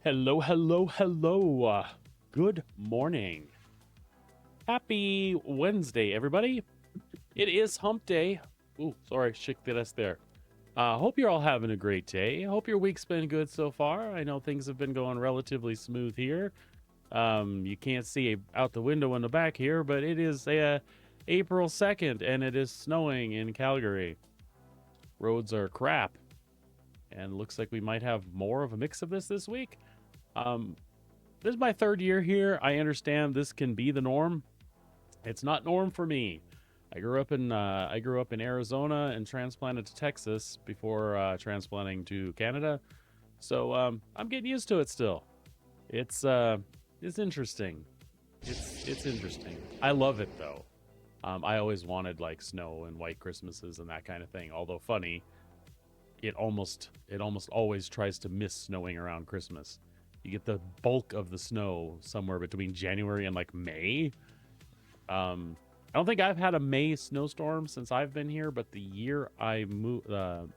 Hello, hello, hello. Good morning. Happy Wednesday, everybody. It is hump day. Ooh, sorry, shick the us there. Hope you're all having a great day. Hope your week's been good so far. I know things have been going relatively smooth here. You can't see out the window in the back here, but it is April 2nd, and it is snowing in Calgary. Roads are crap, and looks like we might have more of a mix of this week. This is my third year here. I understand this can be the norm. It's not norm for me. I grew up in Arizona and transplanted to Texas before transplanting to Canada. So I'm getting used to it still. It's interesting. It's interesting. I love it though. I always wanted like snow and white Christmases and that kind of thing. Although funny, it almost always tries to miss snowing around Christmas. You get the bulk of the snow somewhere between January and like May. I don't think I've had a May snowstorm since I've been here, but the year I moved, the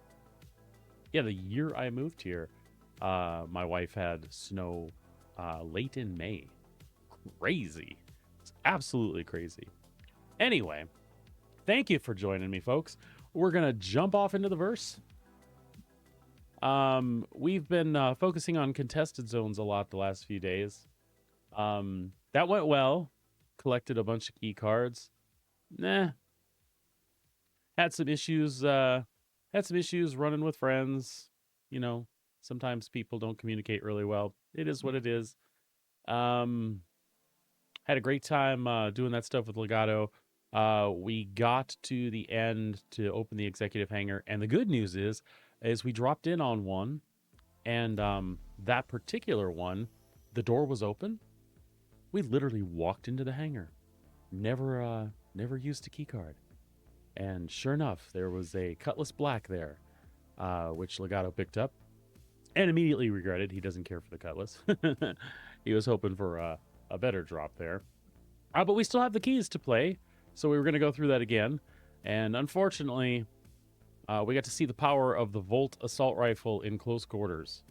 year I moved here, my wife had snow late in May. Crazy. It's absolutely crazy. Anyway, thank you for joining me, folks. We're going to jump off into the verse. We've been focusing on contested zones a lot the last few days. That went well. Collected a bunch of key cards. Had some issues running with friends. You know, sometimes people don't communicate really well. It is what it is. Had a great time doing that stuff with Legato. We got to the end to open the executive hangar, and the good news is we dropped in on one, and that particular one, the door was open. We literally walked into the hangar. Never used a key card. And sure enough, there was a Cutlass Black there, which Legato picked up and immediately regretted. He doesn't care for the Cutlass. He was hoping for a better drop there. But we still have the keys to play, so we were going to go through that again. And unfortunately, we got to see the power of the Volt Assault Rifle in close quarters.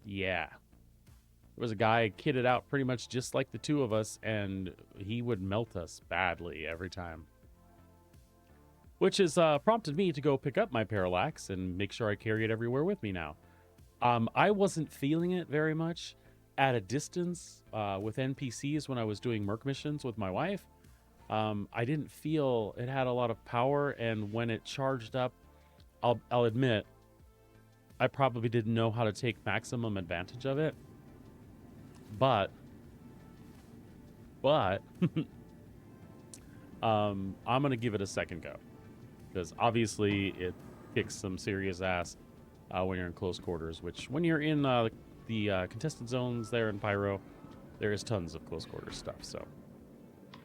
Yeah. There was a guy kitted out pretty much just like the two of us, and he would melt us badly every time. Which has prompted me to go pick up my Parallax and make sure I carry it everywhere with me now. I wasn't feeling it very much at a distance with NPCs when I was doing Merc missions with my wife. I didn't feel it had a lot of power, and when it charged up, I'll admit, I probably didn't know how to take maximum advantage of it. But I'm gonna give it a second go, because obviously it kicks some serious ass when you're in close quarters. Which when you're in the contested zones there in Pyro, there is tons of close quarters stuff. So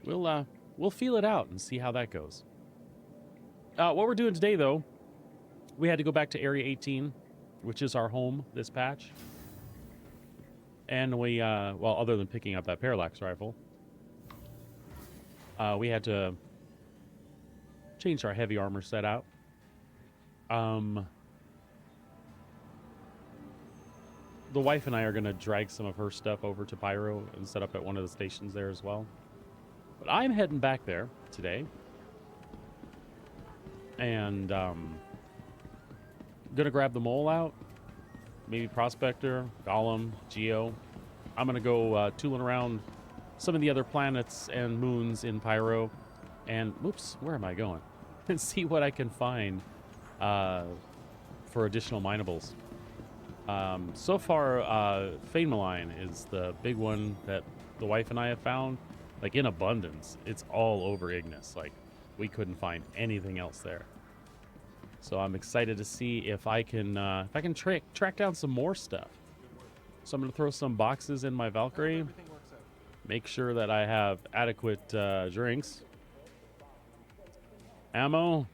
we'll feel it out and see how that goes. What we're doing today, though, we had to go back to Area 18, which is our home this patch. And we, well, other than picking up that Parallax rifle, we had to change our heavy armor set out. The wife and I are going to drag some of her stuff over to Pyro and set up at one of the stations there as well. But I'm heading back there today. And gonna grab the mole out. Maybe Prospector, Golem, Geo. I'm gonna go tooling around some of the other planets and moons in Pyro. And, whoops, where am I going? And see what I can find for additional minables. So far, Fane Malign is the big one that the wife and I have found. Like, in abundance. It's all over Ignis. Like, we couldn't find anything else there. So I'm excited to see if I can track down some more stuff. So I'm going to throw some boxes in my Valkyrie. Make sure that I have adequate drinks, ammo,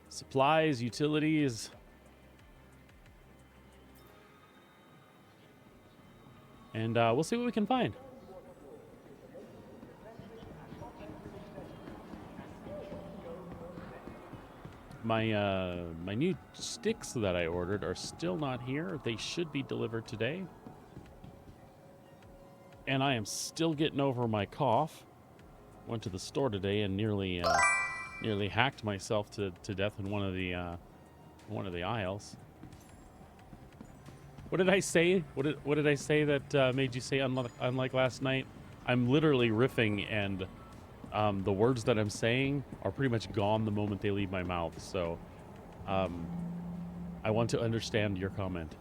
supplies, utilities. And we'll see what we can find. My new sticks that I ordered are still not here. They should be delivered today. And I am still getting over my cough. Went to the store today and nearly hacked myself to death in one of the aisles. What did I say? What did I say that made you say unlike last night? I'm literally riffing, and the words that I'm saying are pretty much gone the moment they leave my mouth. So I want to understand your comment.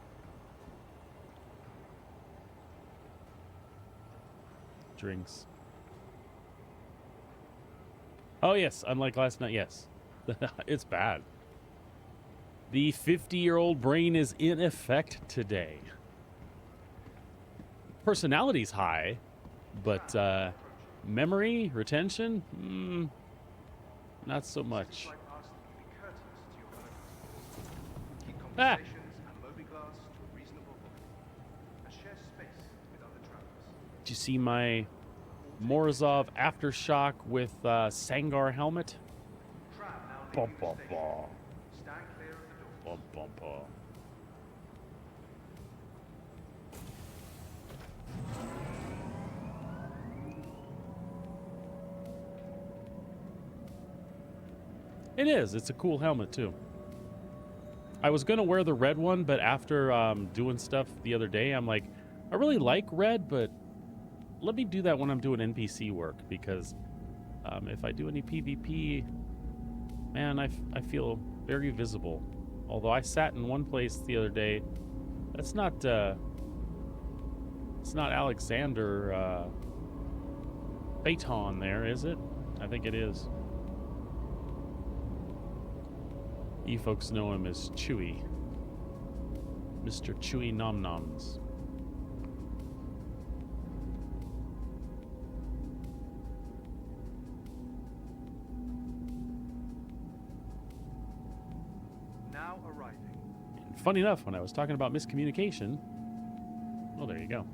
Drinks. Oh, yes. Unlike last night, yes. It's bad. The 50-year-old brain is in effect today. Personality's high, but memory, retention, not so much. Ah! Did you see my Morozov Aftershock with Sangar helmet? Bum, bum, bum. Bum, bum, bum. It is. It's a cool helmet, too. I was going to wear the red one, but after doing stuff the other day, I'm like, I really like red, but let me do that when I'm doing NPC work, because if I do any PvP, man, I feel very visible. Although I sat in one place the other day, that's not, it's not Alexander Phaeton there, is it? I think it is. You folks know him as Chewy. Mr. Chewy Nom Noms. Now arriving. And funny enough, when I was talking about miscommunication, well, there you go.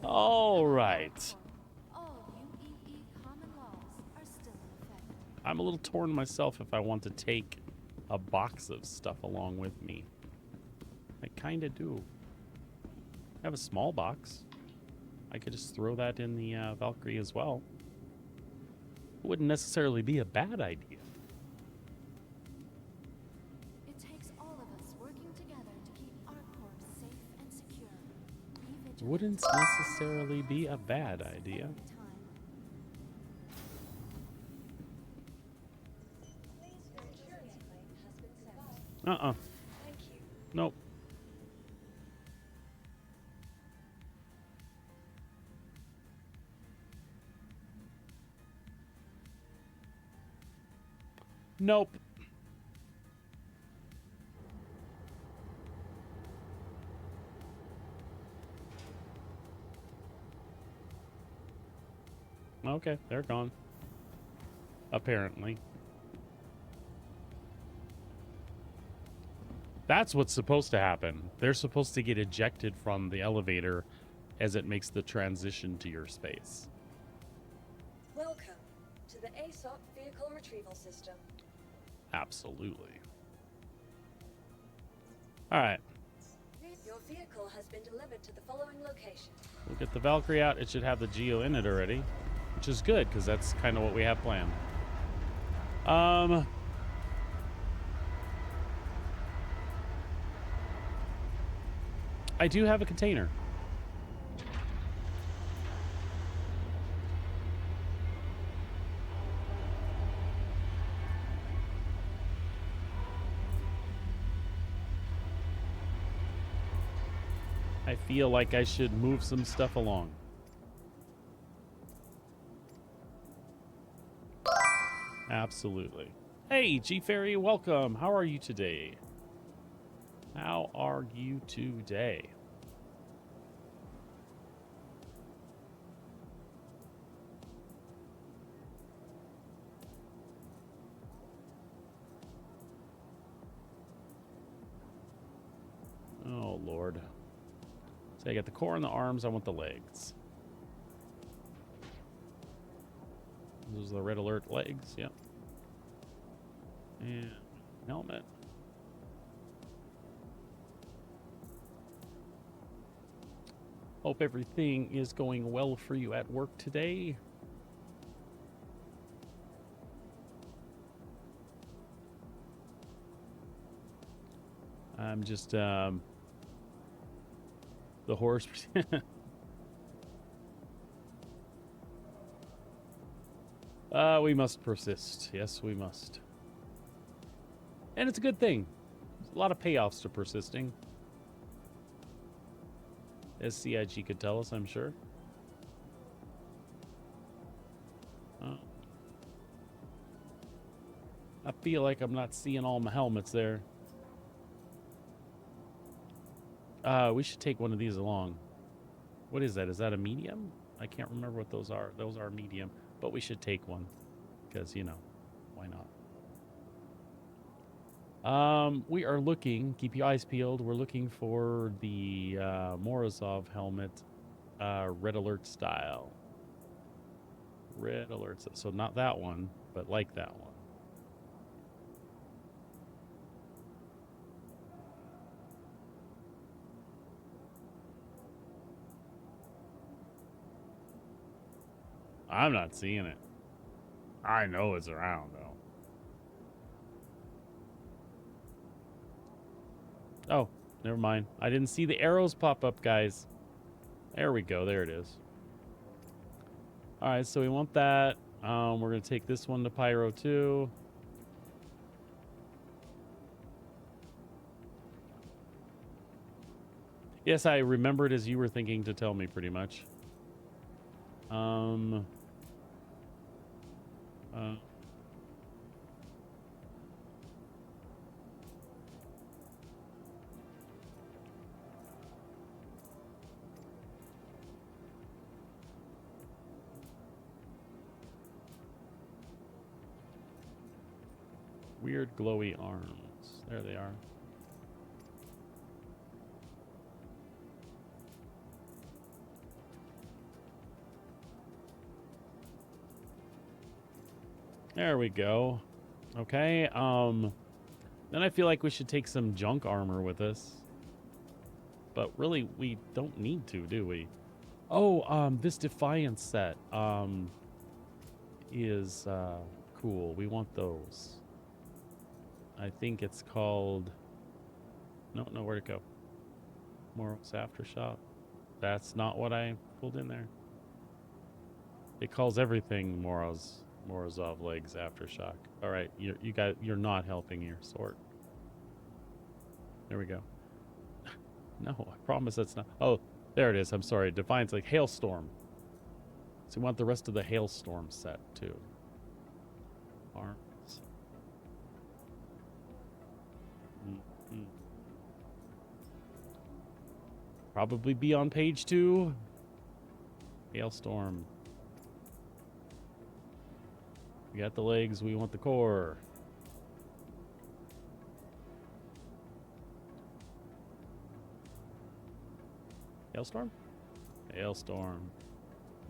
All right. All UEE common laws are still in effect. I'm a little torn myself if I want to take a box of stuff along with me. I kind of do. I have a small box. I could just throw that in the Valkyrie as well. It wouldn't necessarily be a bad idea. It takes all of us working together to keep our core safe and secure. Be vigilant. Wouldn't necessarily be a bad idea. Nope. Nope. Okay, they're gone. Apparently. That's what's supposed to happen. They're supposed to get ejected from the elevator as it makes the transition to your space. Welcome to the ASOP Vehicle Retrieval System. Absolutely. All right. Your vehicle has been delivered to the following location. We'll get the Valkyrie out. It should have the Geo in it already, which is good because that's kind of what we have planned. I do have a container. I feel like I should move some stuff along. Absolutely. Hey, G Fairy, welcome. How are you today? How are you today? Oh, Lord. So I got the core and the arms. I want the legs. Those are the red alert legs. Yep. And helmet. Hope everything is going well for you at work today. I'm just, the horse. We must persist. Yes, we must. And it's a good thing. There's a lot of payoffs to persisting. As CIG could tell us, I'm sure. Oh. I feel like I'm not seeing all my helmets there. We should take one of these along. What is that? Is that a medium? I can't remember what those are. Those are medium, but we should take one because, you know, why not? We are looking, keep your eyes peeled. We're looking for the Morozov helmet, red alert style. Red alerts. So not that one, but like that one. I'm not seeing it. I know it's around, though. Oh, never mind. I didn't see the arrows pop up, guys. There we go. There it is. All right, so we want that. We're going to take this one to Pyro, too. Yes, I remembered as you were thinking to tell me, pretty much. Weird glowy arms. There they are. There we go. Okay, then I feel like we should take some junk armor with us. But really, we don't need to, do we? Oh, this Defiance set, is, cool. We want those. I think it's called... No, where'd it go? Moros Aftershock. That's not what I pulled in there. It calls everything Morozov legs Aftershock. All right, you're not helping your sort. There we go. No, I promise that's not. Oh, there it is. I'm sorry. Defiance like Hailstorm. So we want the rest of the Hailstorm set too. Arms. Probably be on page 2. Hailstorm. We got the legs. We want the core. Hailstorm? Hailstorm.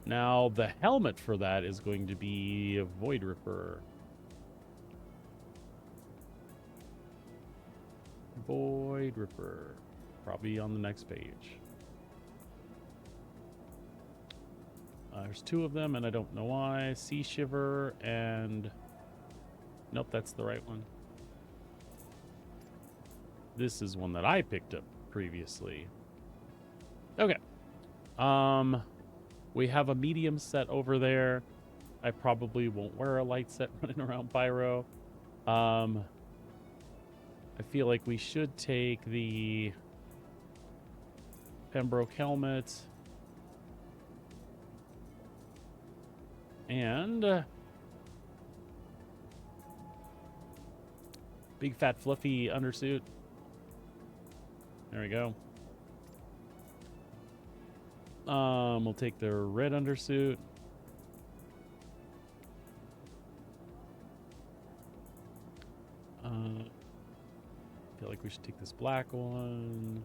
Now, the helmet for that is going to be a Void Ripper. Void Ripper. Probably on the next page. There's 2 of them, and I don't know why. Sea Shiver and... Nope, that's the right one. This is one that I picked up previously. Okay. We have a medium set over there. I probably won't wear a light set running around Pyro. I feel like we should take the Pembroke helmet. And Big fat fluffy undersuit. There we go. We'll take the red undersuit. I feel like we should take this black one.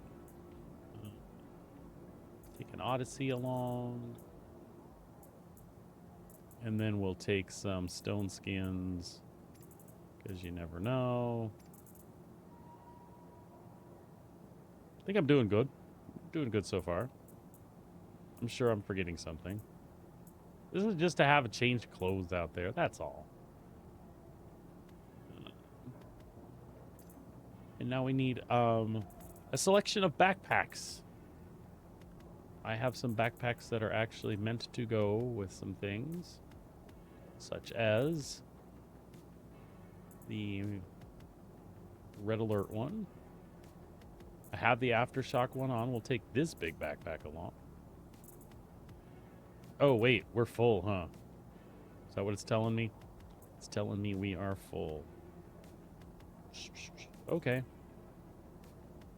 Take an Odyssey along. And then we'll take some stone skins, because you never know. I think I'm doing good. Doing good so far. I'm sure I'm forgetting something. This is just to have a change of clothes out there. That's all. And now we need a selection of backpacks. I have some backpacks that are actually meant to go with some things, such as the red alert one. I have the aftershock one on. We'll take this big backpack along. Oh, wait, we're full, huh? Is that what it's telling me? It's telling me we are full. Okay.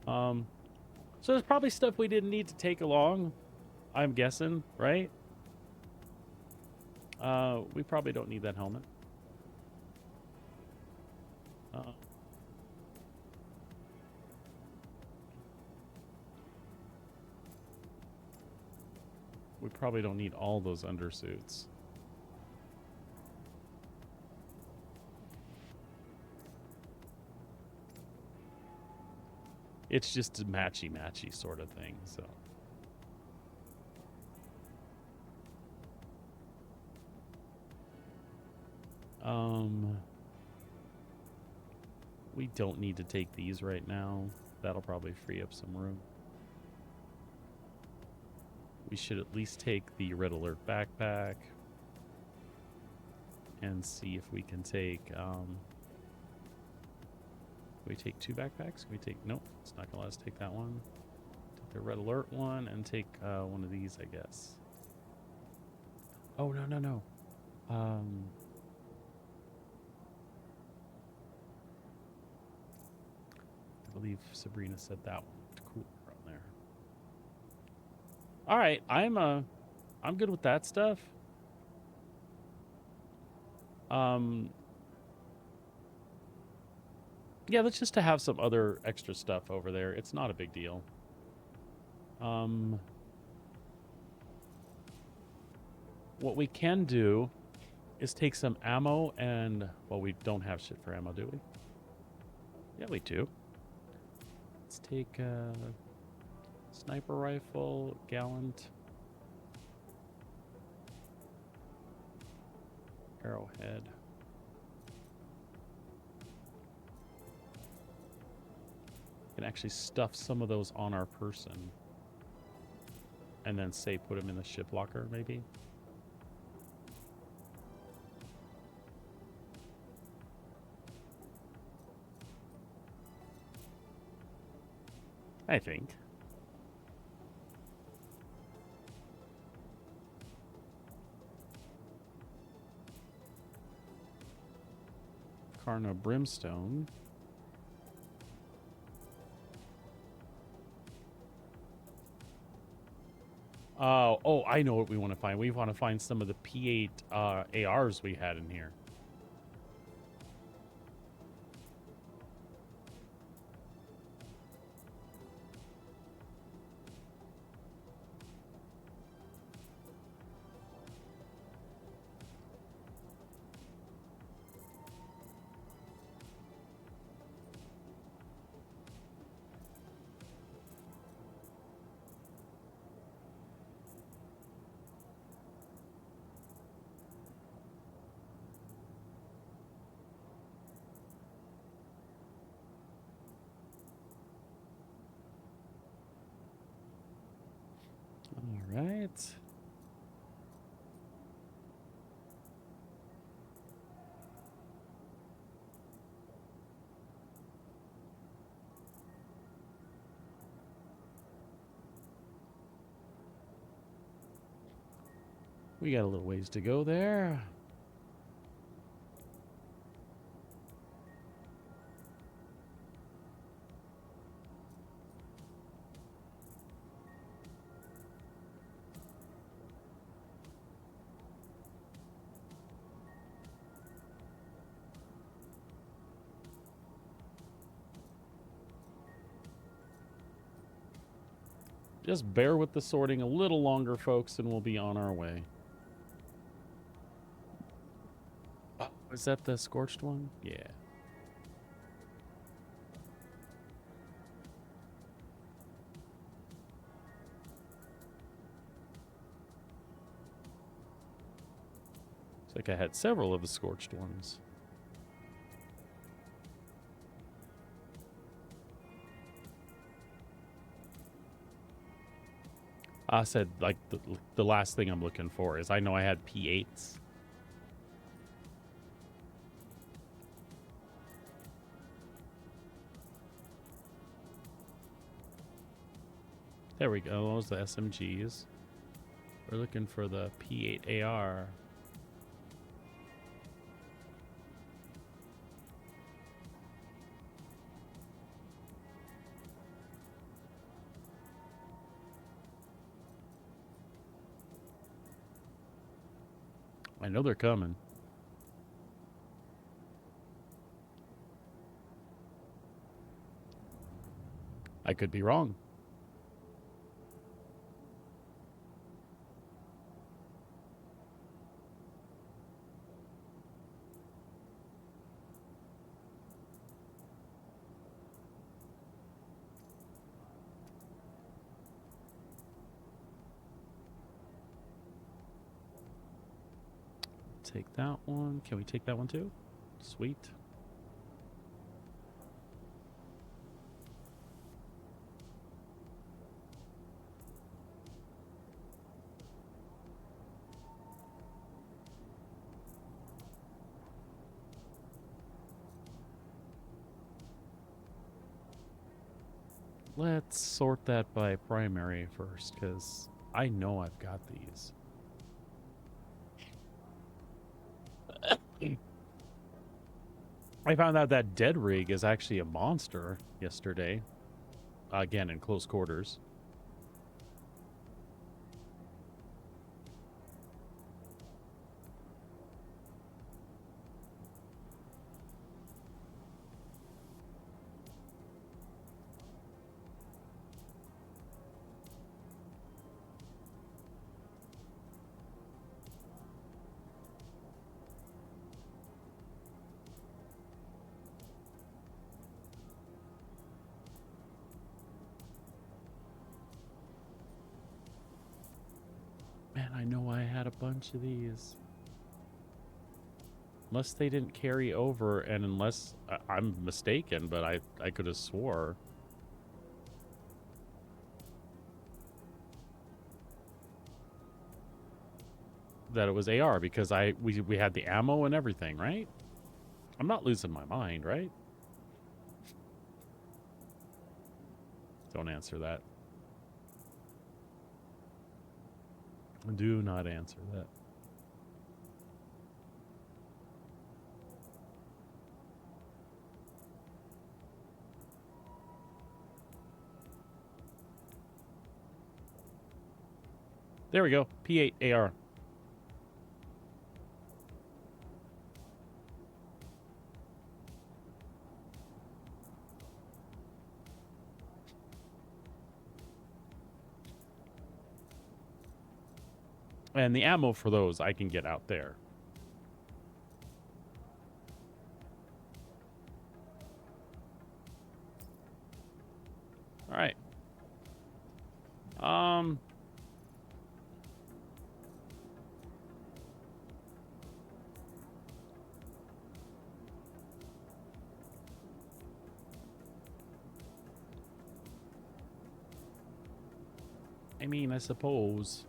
So there's probably stuff we didn't need to take along, I'm guessing, right? We probably don't need that helmet. We probably don't need all those undersuits. It's just a matchy-matchy sort of thing, so. We don't need to take these right now. That'll probably free up some room. We should at least take the Red Alert backpack and see if we can take, we take 2 backpacks? Can we take, nope, it's not gonna let us take that one. Take the Red Alert one and take one of these, I guess. Oh, no. I believe Sabrina said that one looked cool from there. All right, I'm good with that stuff. Yeah, let's just to have some other extra stuff over there. It's not a big deal. What we can do is take some ammo and, well, we don't have shit for ammo, do we? Yeah, we do. Let's take a sniper rifle, gallant, arrowhead. Can actually stuff some of those on our person and then say put them in the ship locker, maybe. I think. Carno Brimstone. Oh, I know what we want to find. We want to find some of the P8 ARs we had in here. All right. We got a little ways to go there. Just bear with the sorting a little longer, folks, and we'll be on our way. Oh, is that the scorched one? Yeah. It's like I had several of the scorched ones. I said, like, the last thing I'm looking for is I know I had P8s. There we go. Those are the SMGs. We're looking for the P8 AR. I know they're coming. I could be wrong. Take that one. Can we take that one too? Sweet. Let's sort that by primary first, because I know I've got these. I found out that dead rig is actually a monster yesterday. Again, in close quarters. Man, I know I had a bunch of these. Unless they didn't carry over, and unless I'm mistaken, but I could have swore. That it was AR, because we had the ammo and everything, right? I'm not losing my mind, right? Don't answer that. Do not answer that. There we go. P8 AR. And the ammo for those I can get out there. All right. I mean, I suppose.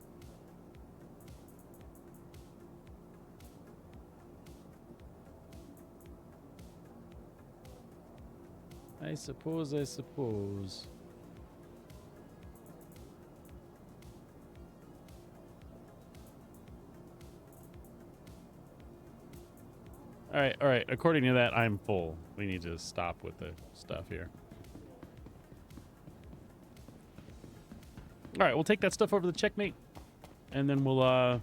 I suppose. All right. According to that, I'm full. We need to stop with the stuff here. All right, we'll take that stuff over to the checkmate, and then we'll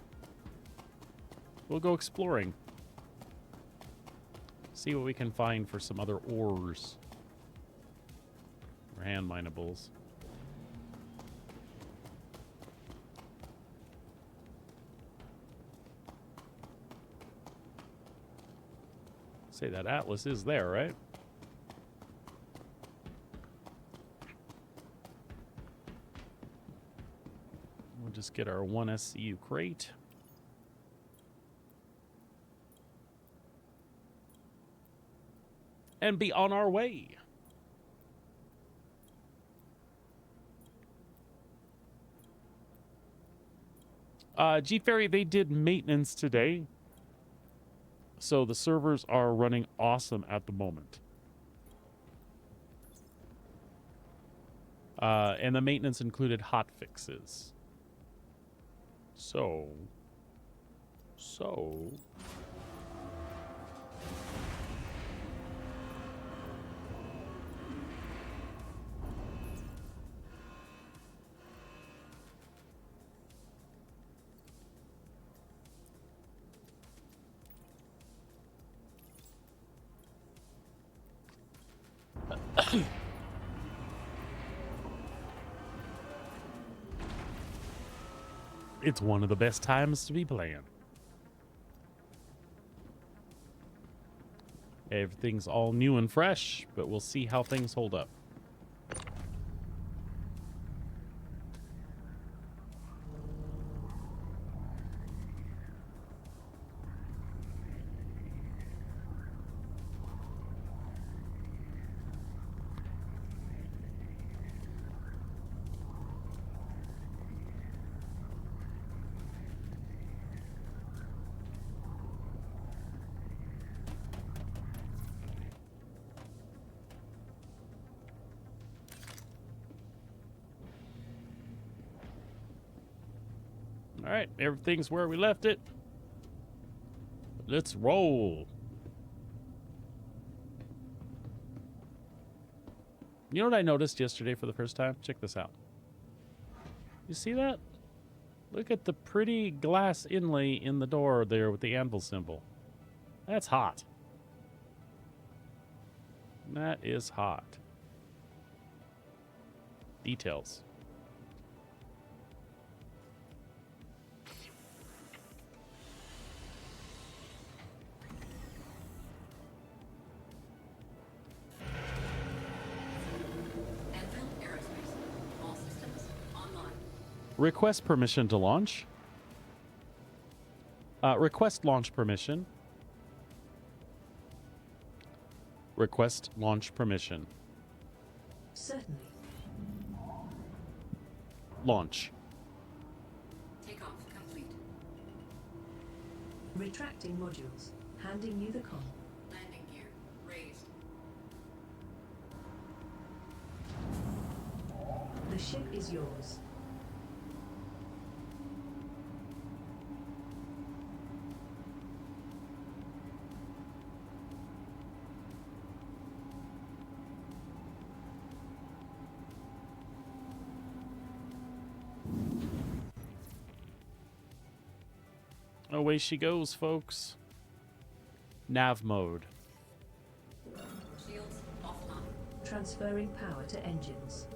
go exploring. See what we can find for some other ores or hand minables. Say that Atlas is there, right? We'll just get our 1 SCU crate. And be on our way. G-Ferry, they did maintenance today. So the servers are running awesome at the moment. And the maintenance included hotfixes. So... It's one of the best times to be playing. Everything's all new and fresh, but we'll see how things hold up. All right, everything's where we left it. Let's roll. You know what I noticed yesterday for the first time? Check this out. You see that? Look at the pretty glass inlay in the door there with the anvil symbol. That's hot. That is hot. Details. Request permission to launch. Request launch permission. Request launch permission. Certainly. Launch. Takeoff complete. Retracting modules. Handing you the comm. Landing gear raised. The ship is yours. Away she goes, folks. Nav mode. Shields offline. Transferring power to engines.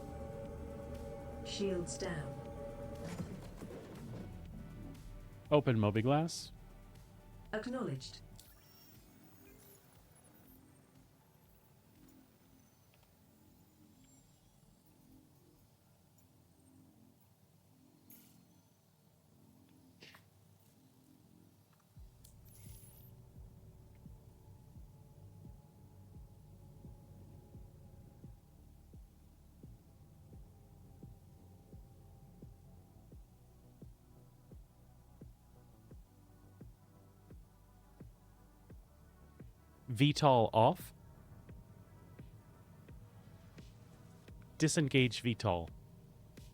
Shields down. Open mobiglass. Acknowledged. VTOL off. Disengage VTOL.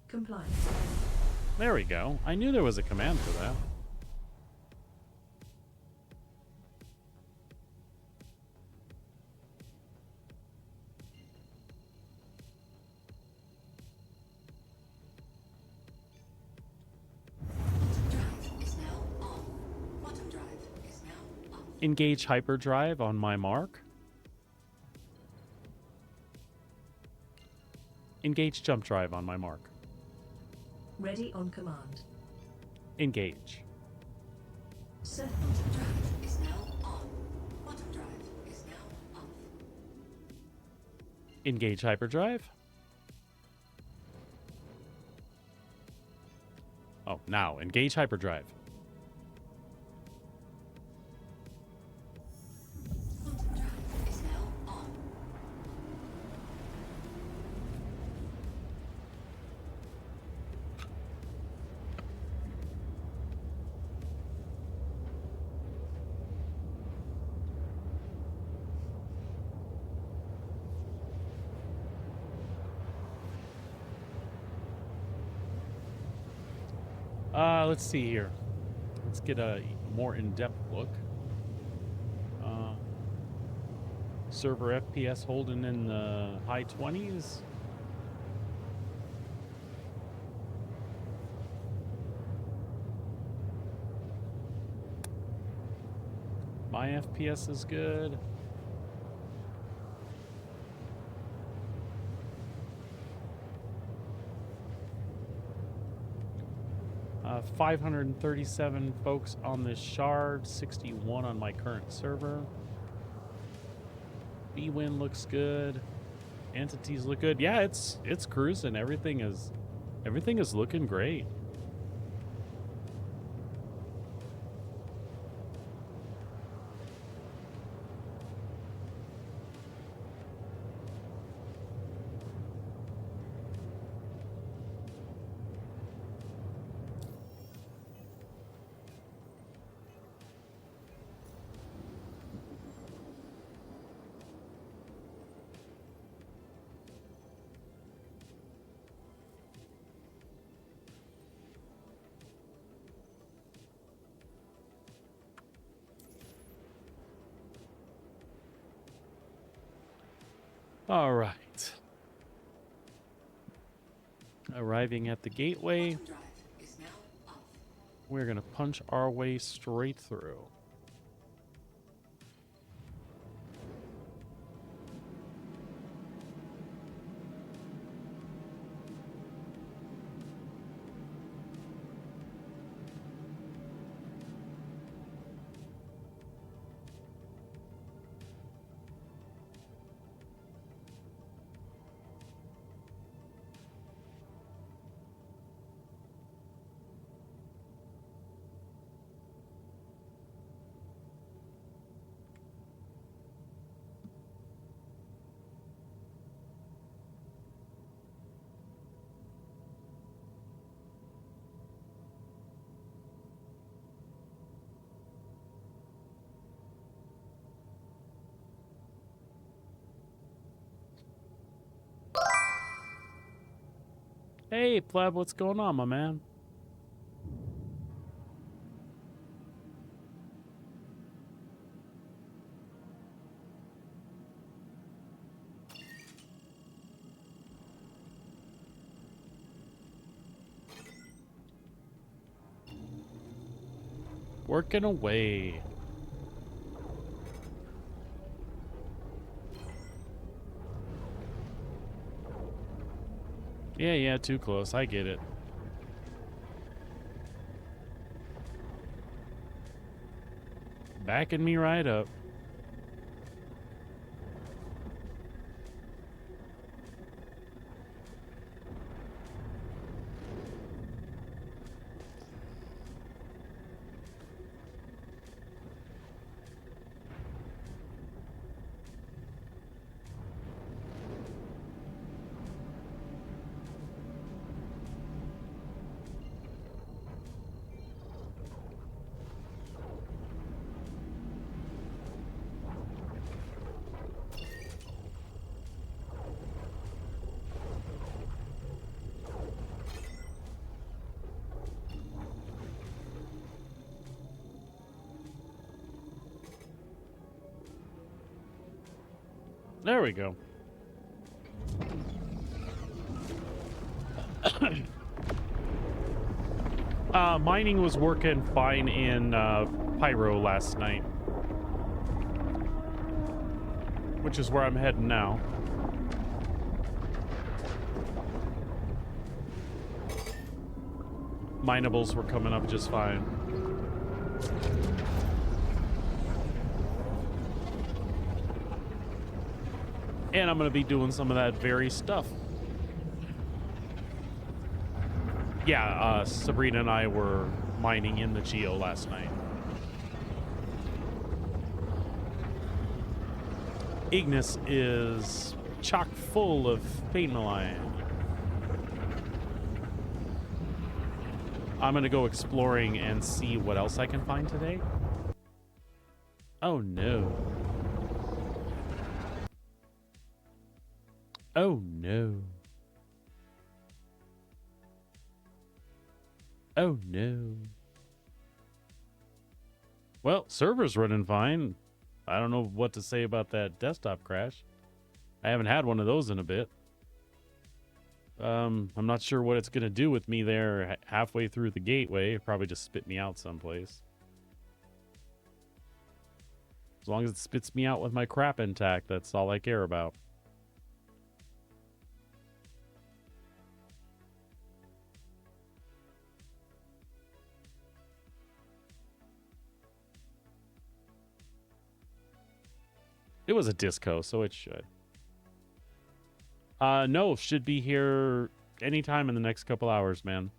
Compliant. There we go. I knew there was a command for that. Engage hyperdrive on my mark. Engage jump drive on my mark. Ready on command. Engage. Certain drive is now on. Bottom drive is Engage hyperdrive. Oh, now engage hyperdrive. Quantum drive is now on. Let's see here. Let's get a more in-depth look. Server FPS holding in the high 20s. My FPS is good. 537 folks on this shard, 61 on my current server. B-Win looks good. Entities look good. Yeah, it's cruising. Everything is looking great. All right. Arriving at the gateway, Quantum drive is now off. we're going to punch our way straight through. Hey, Pleb, what's going on, my man? Working away. Yeah, too close. I get it. Backing me right up. There we go. Mining was working fine in Pyro last night, which is where I'm heading now. Minables were coming up just fine. And I'm going to be doing some of that very stuff. Yeah, Sabrina and I were mining in the Geo last night. Ignis is chock full of pain malign. I'm going to go exploring and see what else I can find today. Oh, no. Oh, no. Oh, no. Well, server's running fine. I don't know what to say about that desktop crash. I haven't had one of those in a bit. I'm not sure what it's going to do with me there halfway through the gateway. Probably just spit me out someplace. As long as it spits me out with my crap intact, that's all I care about. It was a disco, so it should. No, should be here anytime in the next couple hours, man.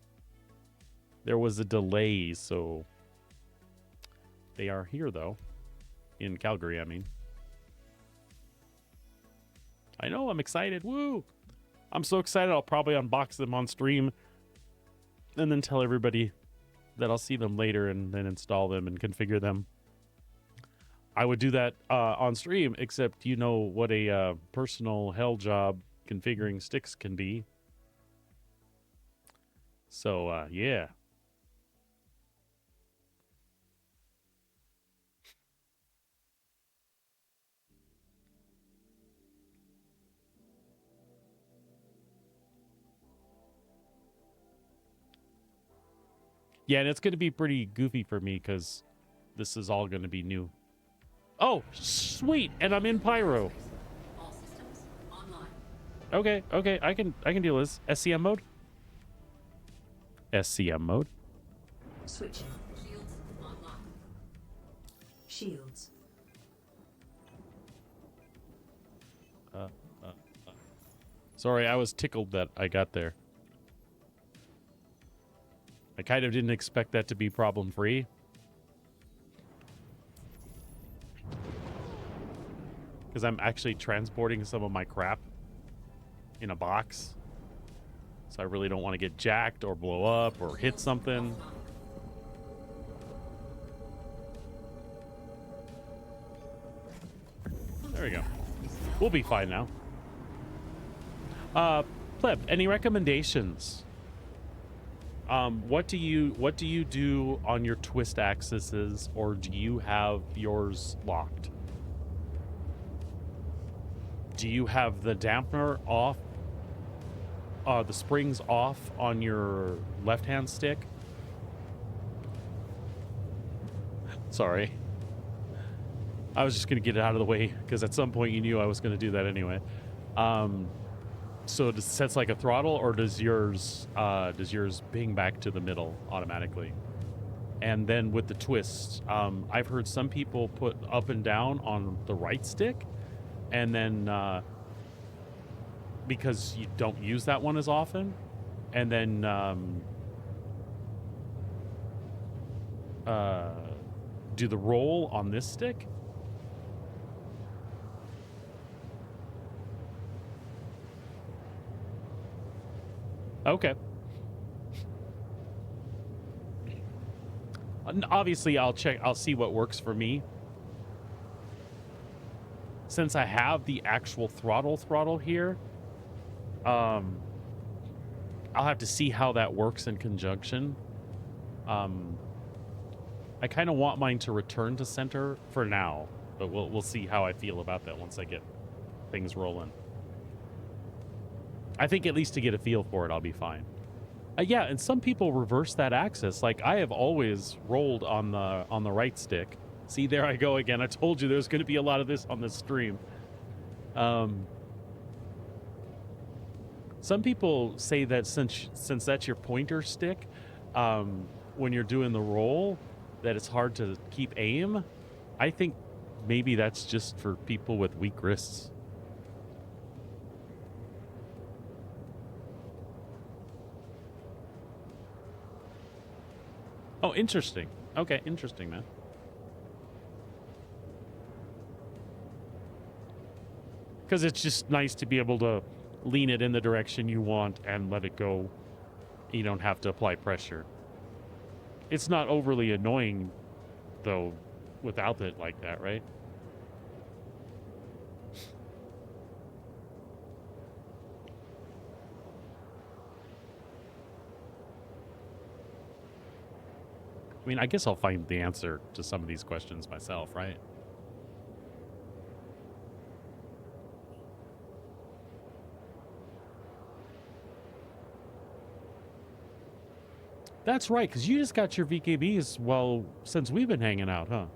There was a delay, so they are here, though. In Calgary, I mean. I know, I'm excited. Woo! I'm so excited, I'll probably unbox them on stream and then tell everybody that I'll see them later and then install them and configure them. I would do that on stream, except you know what a personal hell job configuring sticks can be. So, yeah. Yeah, and it's going to be pretty goofy for me because this is all going to be new. Oh, sweet! And I'm in Pyro. All systems online. Okay, I can deal with this. SCM mode? SCM mode. Switching. Shields online. Shields. Sorry, I was tickled that I got there. I kind of didn't expect that to be problem-free. Because I'm actually transporting some of my crap in a box. So I really don't want to get jacked or blow up or hit something. There we go. We'll be fine now. Pleb, any recommendations? What do you do on your twist axes, or do you have yours locked? Do you have the dampener off, the springs off on your left-hand stick? Sorry. I was just going to get it out of the way because at some point you knew I was going to do that anyway. So does it sets like a throttle, or does yours bing back to the middle automatically? And then with the twists, I've heard some people put up and down on the right stick, and then because you don't use that one as often, and then do the roll on this stick. Okay. Obviously, I'll see what works for me. Since I have the actual throttle here, I'll have to see how that works in conjunction. I kind of want mine to return to center for now, but we'll see how I feel about that once I get things rolling. I think at least to get a feel for it, I'll be fine. Yeah, and some people reverse that axis. Like I have always rolled on the right stick. See, there I go again. I told you there's going to be a lot of this on this stream. Some people say that since that's your pointer stick, when you're doing the roll, that it's hard to keep aim. I think maybe that's just for people with weak wrists. Oh, interesting. Okay, interesting, man. Because it's just nice to be able to lean it in the direction you want and let it go. You don't have to apply pressure. It's not overly annoying, though, without it like that, right? I mean, I guess I'll find the answer to some of these questions myself, right? That's right, because you just got your VKBs, well, since we've been hanging out, huh?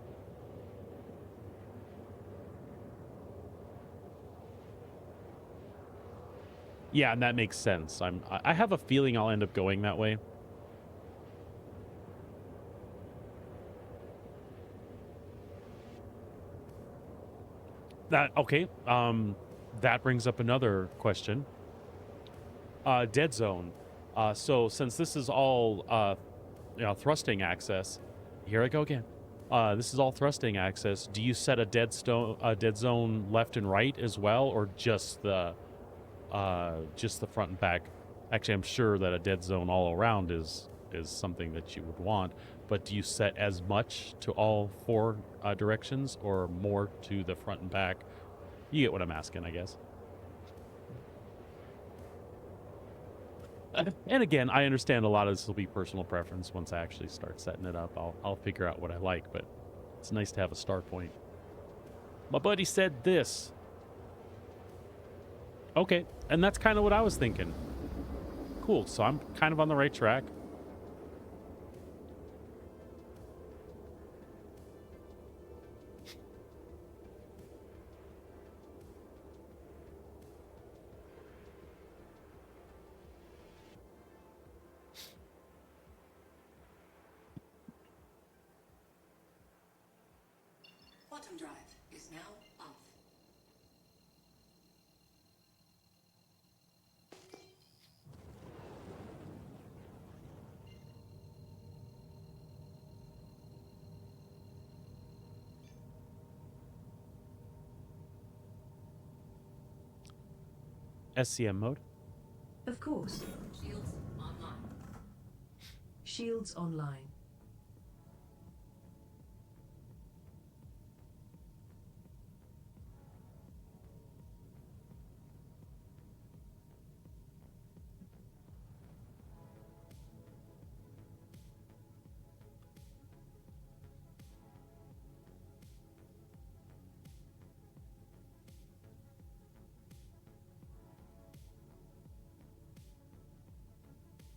Yeah, and that makes sense. I have a feeling I'll end up going that way. Okay. That brings up another question. Dead zone. So since this is all thrusting access, here I go again. This is all thrusting access. Do you set a dead zone left and right as well, or just the front and back? Actually, I'm sure that a dead zone all around is something that you would want. But do you set as much to all four directions, or more to the front and back? You get what I'm asking, I guess. And again, I understand a lot of this will be personal preference. Once I actually start setting it up, I'll figure out what I like, but it's nice to have a start point. My buddy said this. Okay, and that's kind of what I was thinking. Cool, so I'm kind of on the right track. Quantum drive is now off. SCM mode. Of course. Shields online. Shields online.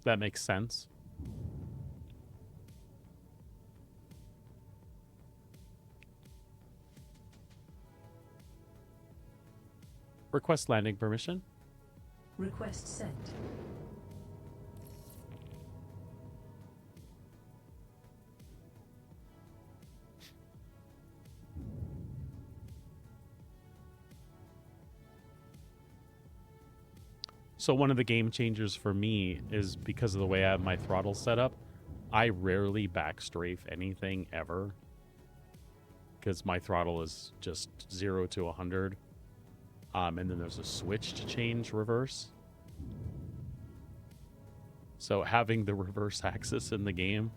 That makes sense. Request landing permission. Request sent. So one of the game changers for me is because of the way I have my throttle set up. I rarely backstrafe anything ever, because my throttle is just 0 to 100. And then there's a switch to change reverse. So having the reverse axis in the game,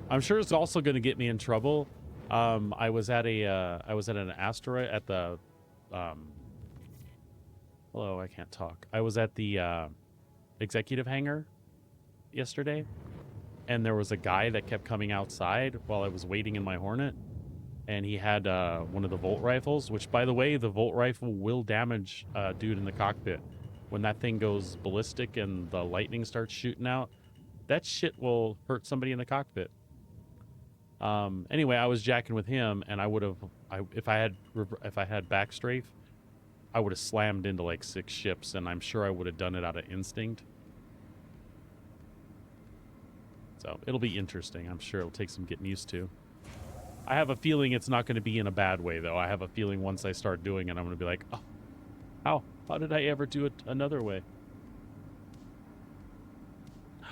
I'm sure it's also going to get me in trouble. I was at an asteroid at the hello, I can't talk. I was at the executive hangar yesterday, and there was a guy that kept coming outside while I was waiting in my Hornet, and he had one of the Volt rifles, which, by the way, the Volt rifle will damage a dude in the cockpit. When that thing goes ballistic and the lightning starts shooting out, that shit will hurt somebody in the cockpit. Anyway, I was jacking with him, and I would have, if I had backstrafe, I would have slammed into like 6 ships, and I'm sure I would have done it out of instinct. So it'll be interesting. I'm sure it'll take some getting used to. I have a feeling it's not going to be in a bad way, though. I have a feeling once I start doing it, I'm going to be like, oh, how did I ever do it another way?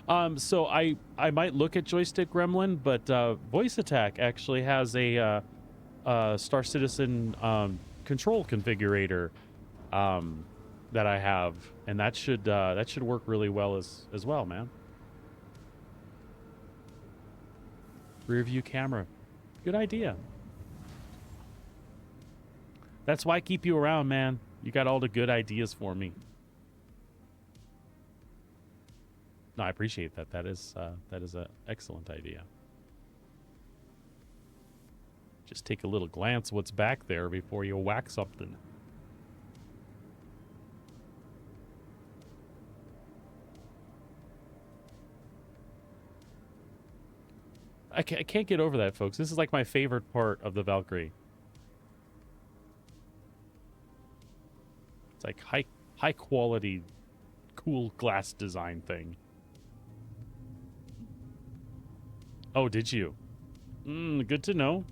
So I might look at Joystick Gremlin, but Voice Attack actually has a Star Citizen control configurator that I have, and that should work really well as well, man. Rear view camera, good idea. That's why I keep you around, man. You got all the good ideas for me. No, I appreciate that. That is an excellent idea. Just take a little glance what's back there before you whack something. I can't get over that, folks. This is like my favorite part of the Valkyrie. It's like high quality, cool glass design thing. Oh, did you? Good to know.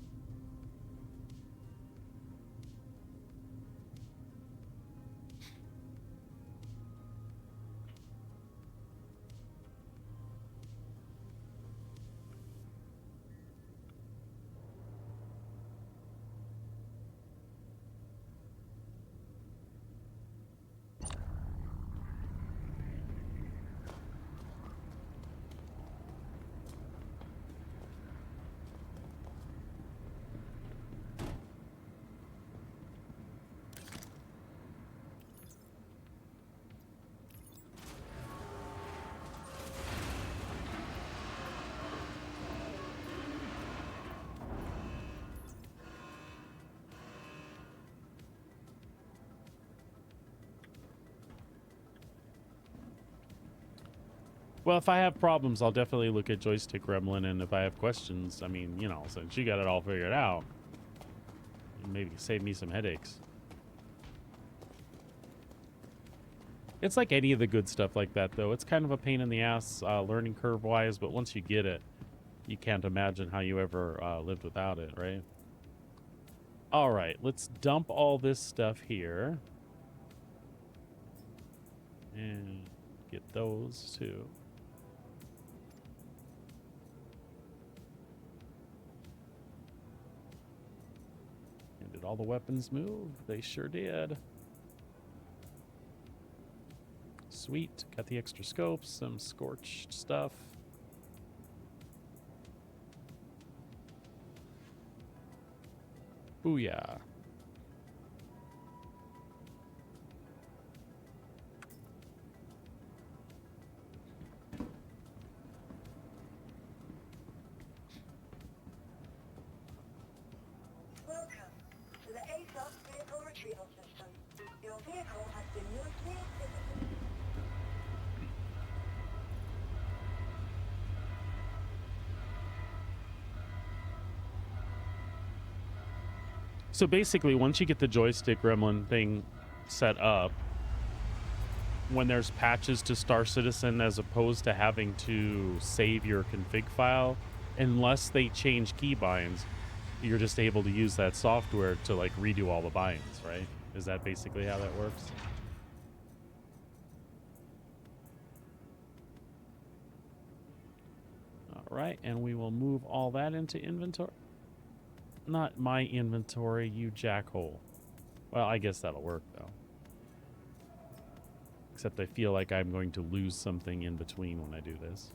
Well, if I have problems, I'll definitely look at Joystick Gremlin, and if I have questions, I mean, you know, since you got it all figured out, maybe save me some headaches. It's like any of the good stuff like that, though. It's kind of a pain in the ass, learning curve-wise, but once you get it, you can't imagine how you ever lived without it, right? All right, let's dump all this stuff here. And get those, too. And did all the weapons move? They sure did. Sweet. Got the extra scopes, some scorched stuff. Booyah. Welcome to the ASOP vehicle retrieval system. Your vehicle has been moved to visited. So basically, once you get the Joystick Gremlin thing set up, when there's patches to Star Citizen, as opposed to having to save your config file, unless they change keybinds, you're just able to use that software to like redo all the binds, right? Is that basically how that works? All right, and we will move all that into inventory. Not my inventory, you jackhole. Well, I guess that'll work, though. Except I feel like I'm going to lose something in between when I do this.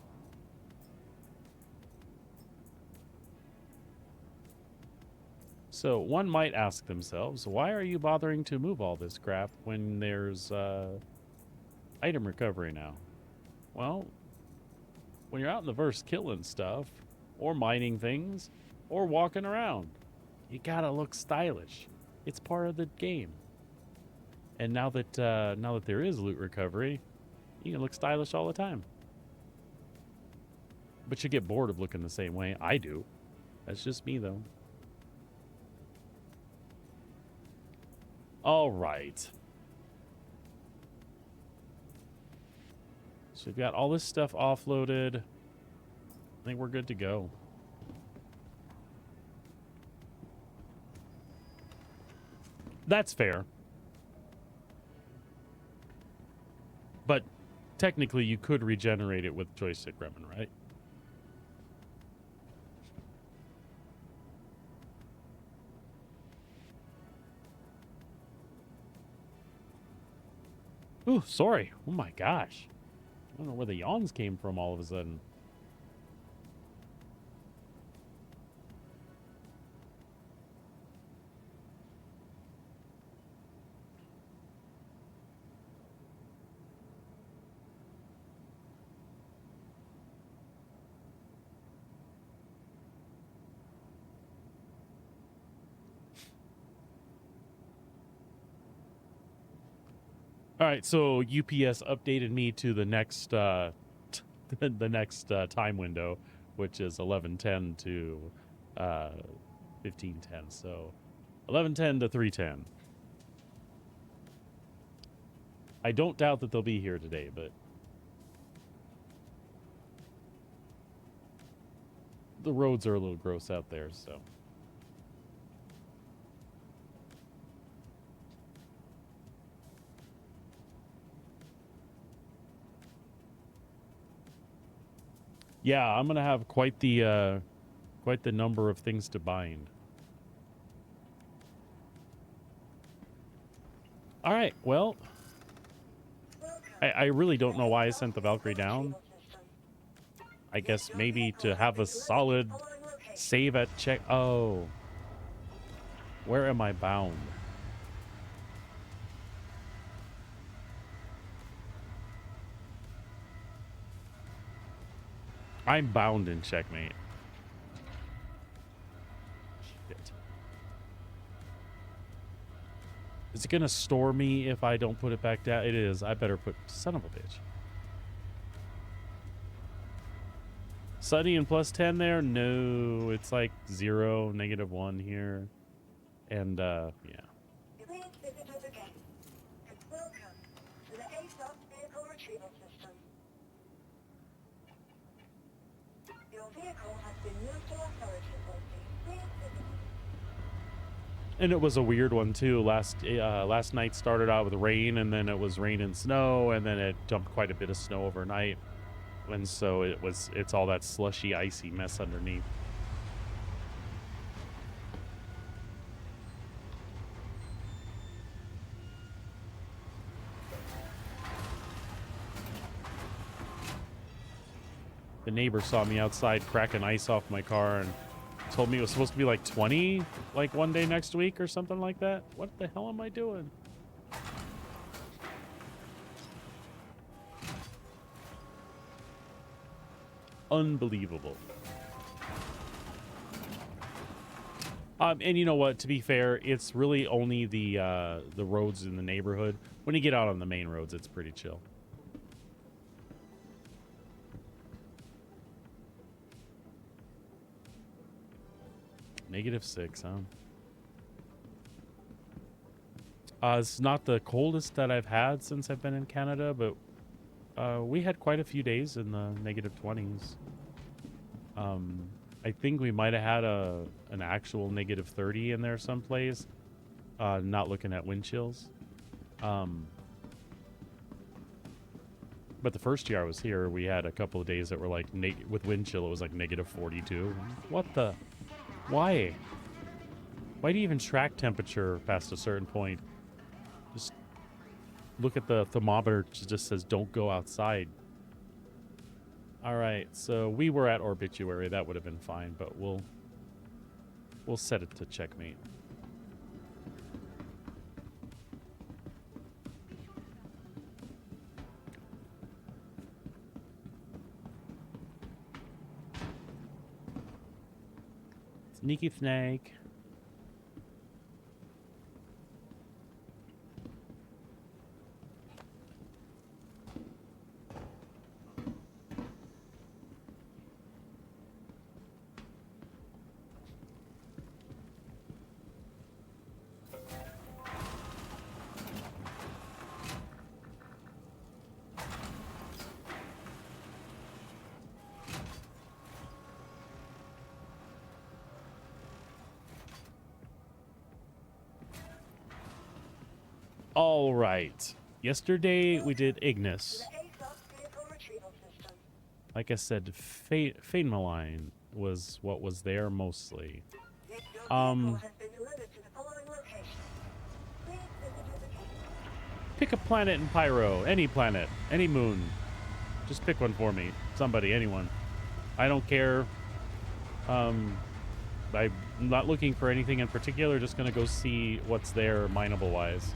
So one might ask themselves, why are you bothering to move all this crap when there's item recovery now? Well, when you're out in the verse killing stuff, or mining things, or walking around, you gotta look stylish. It's part of the game. And now that there is loot recovery, you can look stylish all the time. But you get bored of looking the same way. I do. That's just me, though. All right. So we've got all this stuff offloaded. I think we're good to go. That's fair. But technically you could regenerate it with joystick Gremlin, right? Ooh, sorry. Oh my gosh. I don't know where the yawns came from all of a sudden. All right, so UPS updated me to the next the next time window, which is 11:10 to 15:10. So 11:10 to 3:10. I don't doubt that they'll be here today, but the roads are a little gross out there, so. Yeah, I'm gonna have quite the number of things to bind. All right, well, I really don't know why I sent the Valkyrie down. I guess maybe to have a solid save at check. Oh, where am I bound? I'm bound in checkmate. Shit. Is it gonna store me if I don't put it back down? It is. I better put. Son of a bitch. Sunny and +10 there? No, it's like 0, -1 here. And, yeah. Please visit us again. And welcome to the ASOS vehicle retrieval system. Your vehicle has been moved to authority posting. Please visit us. And it was a weird one, too. Last night started out with rain, and then it was rain and snow, and then it dumped quite a bit of snow overnight. And so it's all that slushy, icy mess underneath. The neighbor saw me outside cracking ice off my car and told me it was supposed to be like 20 like one day next week or something like that. What the hell am I doing? Unbelievable. And you know what? To be fair, it's really only the roads in the neighborhood. When you get out on the main roads, it's pretty chill. -6, huh? It's not the coldest that I've had since I've been in Canada, but we had quite a few days in the -20s. I think we might have had an actual -30 in there someplace. Not looking at wind chills. But the first year I was here, we had a couple of days that were like, with wind chill, it was like -42. What the? Why? Why do you even track temperature past a certain point? Just look at the thermometer. It just says don't go outside. All right, so we were at Obituary. That would have been fine, but we'll set it to checkmate. Sneaky snake. All right. Yesterday we did Ignis. The ASOS Like I said, Malign was what was there mostly. Your vehicle Um, has been delivered to the following location. Please visit at the gate. pick a planet in Pyro. Any planet. Any moon. Just pick one for me. Somebody, anyone. I don't care. I'm not looking for anything in particular. Just going to go see what's there mineable-wise.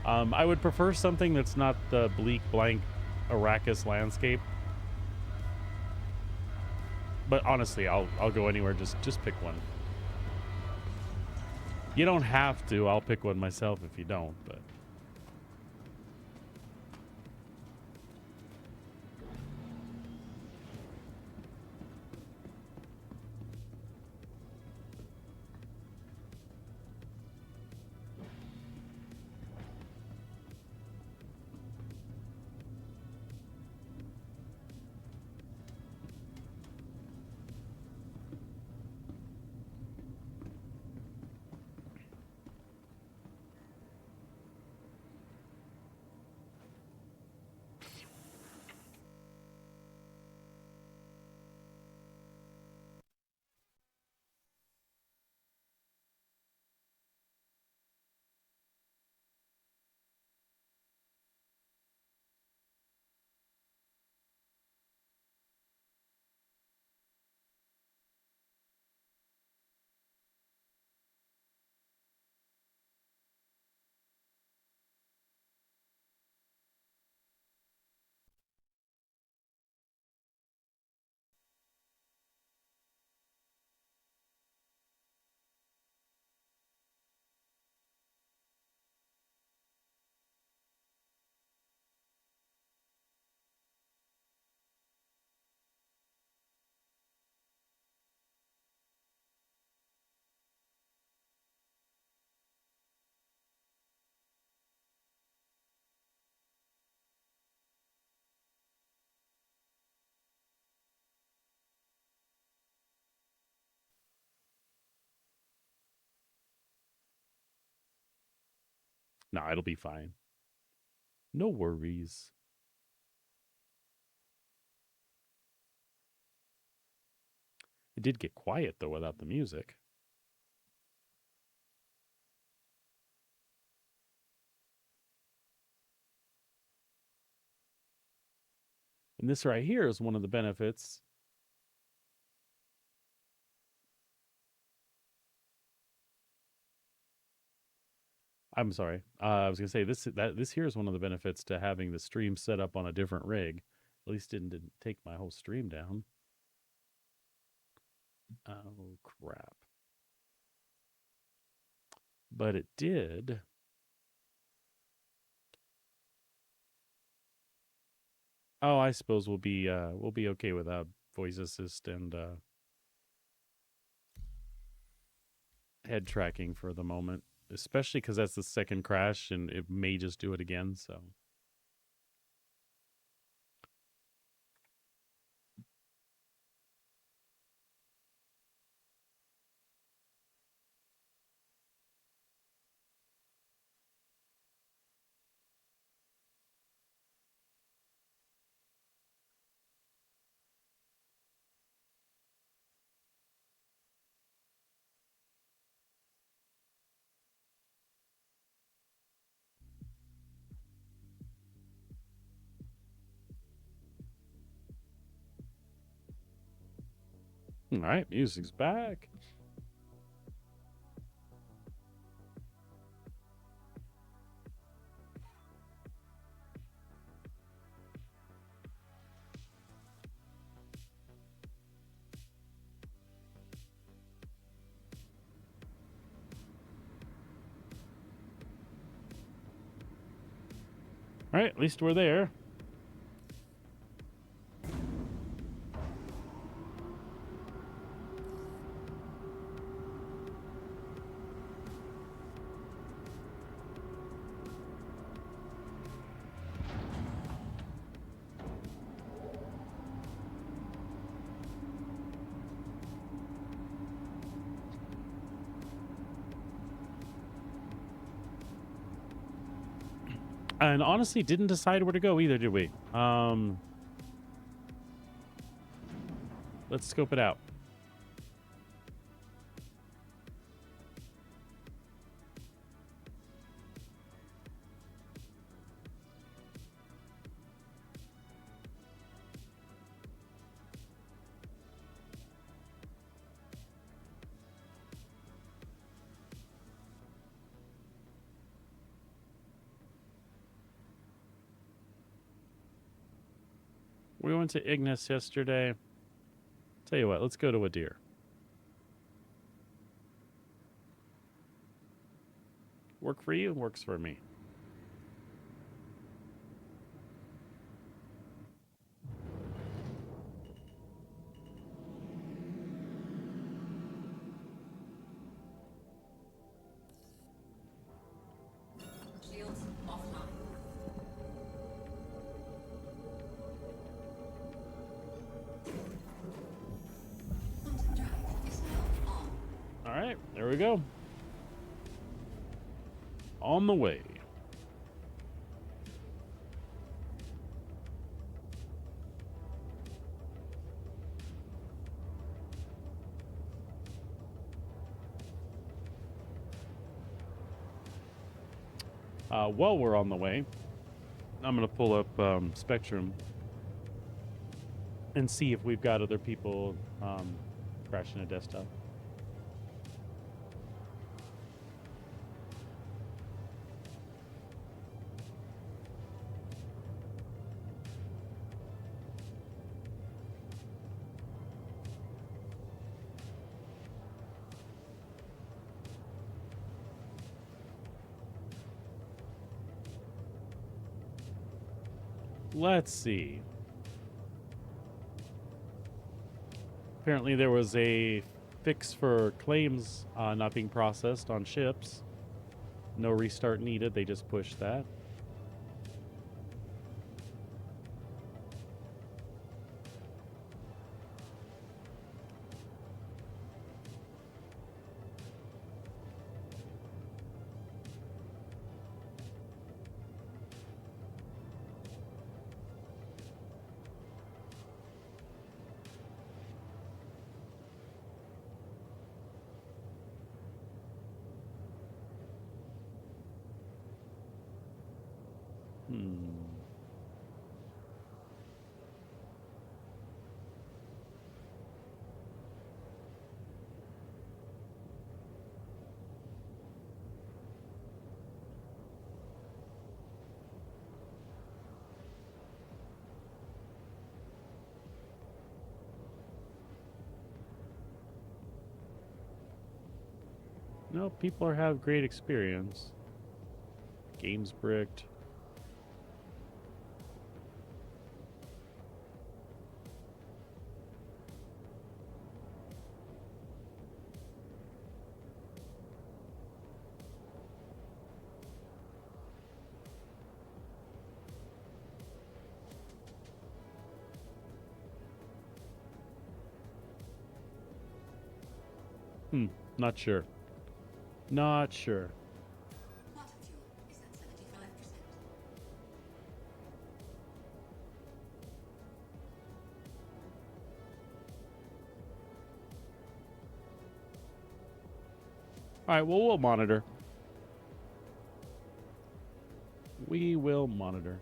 I would prefer something that's not the bleak, blank Arrakis landscape. But honestly, I'll go anywhere. Just pick one. You don't have to. I'll pick one myself if you don't, but... No, it'll be fine. No worries. It did get quiet, though, without the music. And this right here is one of the benefits. I'm sorry. I was gonna say this here is one of the benefits to having the stream set up on a different rig. At least it didn't take my whole stream down. Oh crap! But it did. Oh, I suppose we'll be okay without voice assist and head tracking for the moment, especially because that's the second crash and it may just do it again. So. All right, music's back. All right, at least we're there. And honestly, didn't decide where to go either, did we? Let's scope it out. We went to Ignis yesterday. Tell you what, let's go to Adir. Work for you, works for me. Shields offline. Quantum drive is now on. All right, there we go. On the way. While we're on the way, I'm going to pull up Spectrum and see if we've got other people crashing a desktop. Let's see. Apparently there was a fix for claims not being processed on ships. No restart needed. They just pushed that. No, people have great experience. Games bricked. Not sure. Not sure. Quantum fuel is at 75%. All right, well, we'll monitor. We will monitor.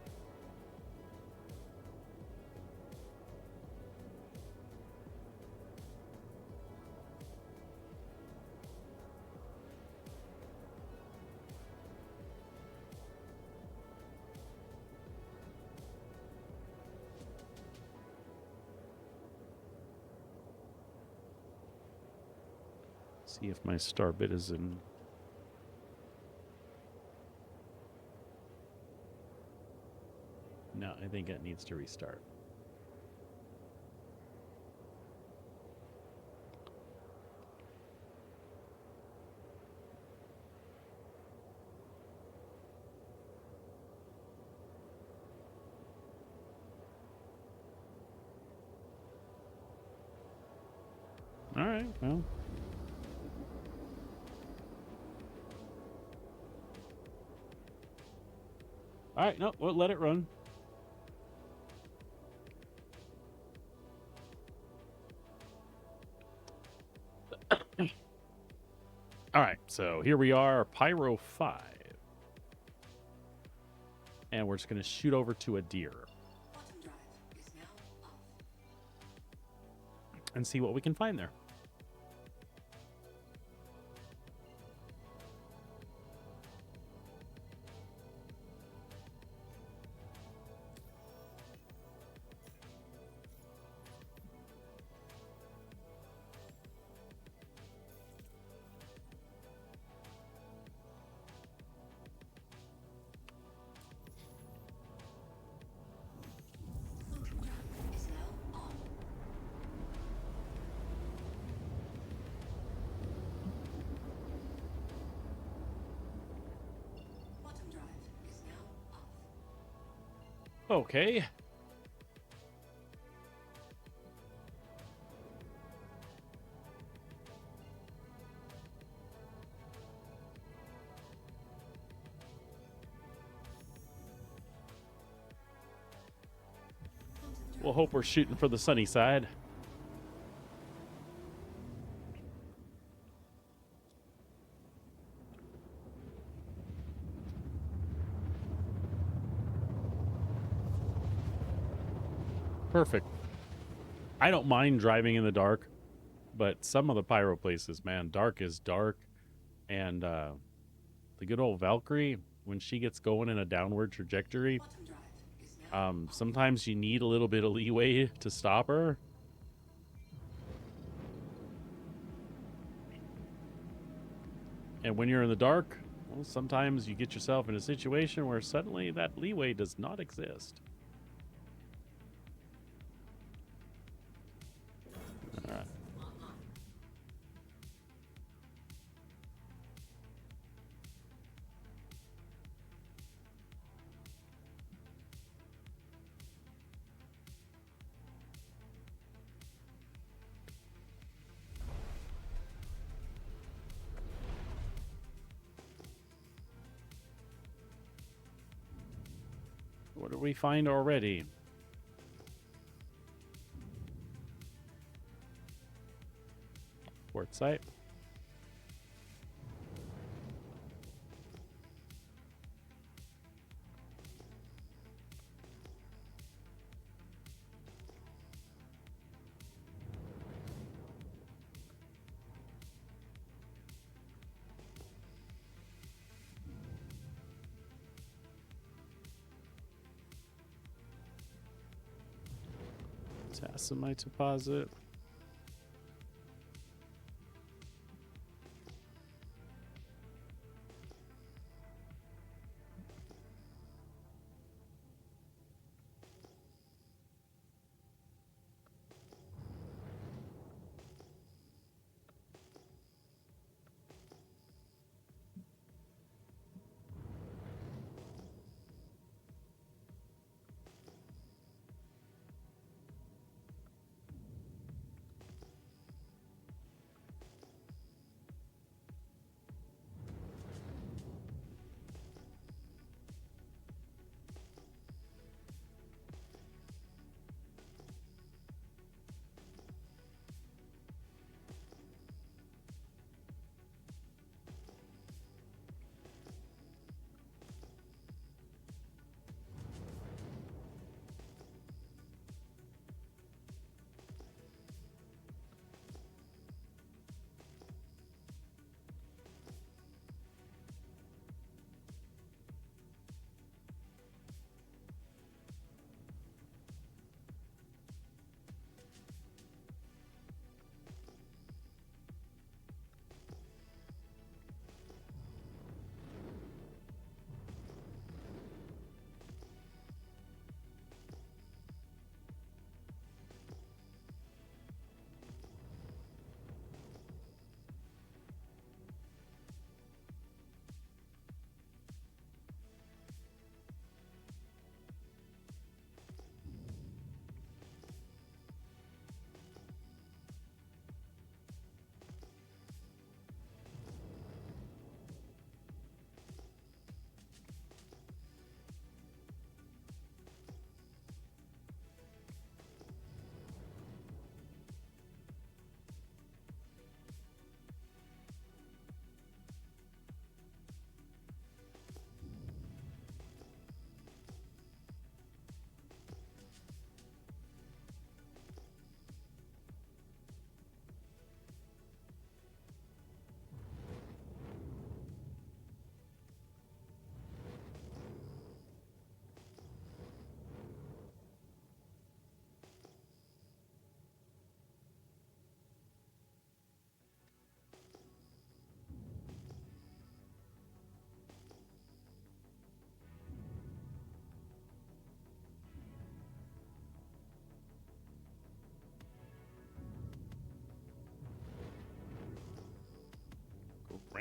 See if my star bit is in. No, I think it needs to restart. All right, well. All right, no, we'll let it run. All right, so here we are, Pyro 5. And we're just going to shoot over to a deer Bottom drive is now off. and see what we can find there. Bottom drive is now on. Bottom drive is now off. Okay. We'll hope we're shooting for the sunny side. Perfect. I don't mind driving in the dark, but some of the pyro places, man, dark is dark. And the good old Valkyrie, when she gets going in a downward trajectory, Bottom drive is now sometimes you need a little bit of leeway to stop her. And when you're in the dark, well, sometimes you get yourself in a situation where suddenly that leeway does not exist. All right. What did we find already? Quartzite. Tassamite deposit.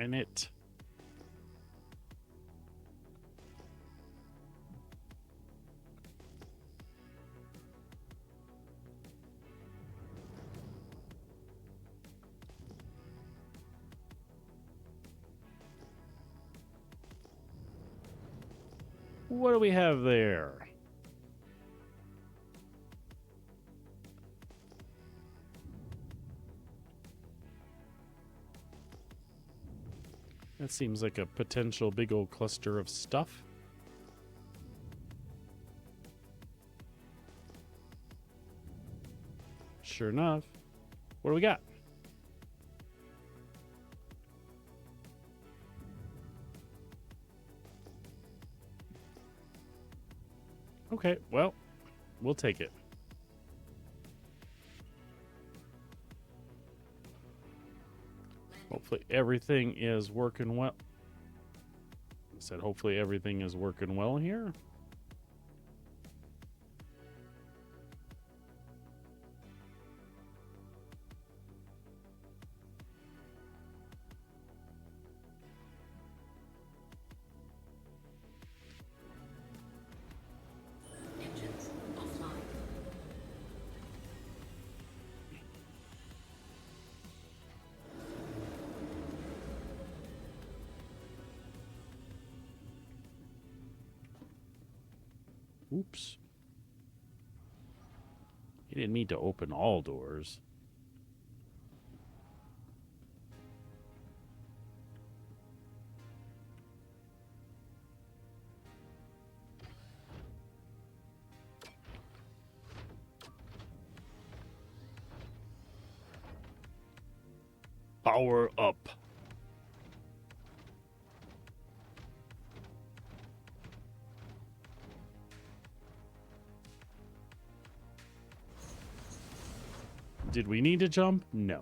Darn it. What do we have there? That seems like a potential big old cluster of stuff. Sure enough. What do we got? Okay, well, we'll take it. Hopefully everything is working well. I said hopefully everything is working well here. Engines offline. Oops. He didn't mean to open all doors. Power up. Did we need to jump? No.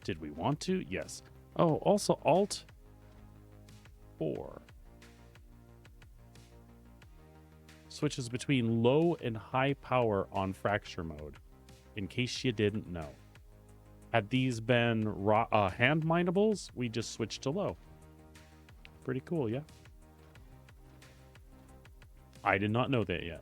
Did we want to? Yes. Oh, also Alt 4 switches between low and high power on fracture mode, in case you didn't know. Had these been hand minables, we just switched to low. Pretty cool, yeah? I did not know that yet.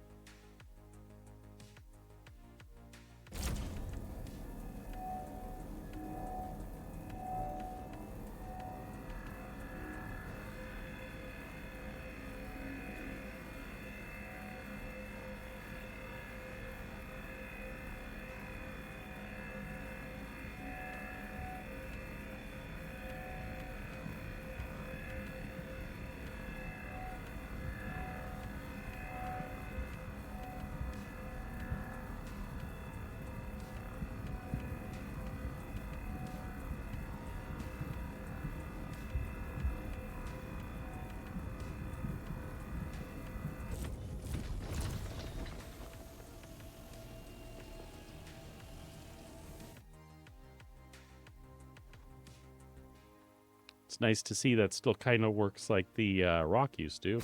It's nice to see that still kind of works like the rock used to.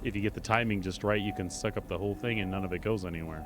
If you get the timing just right, you can suck up the whole thing and none of it goes anywhere.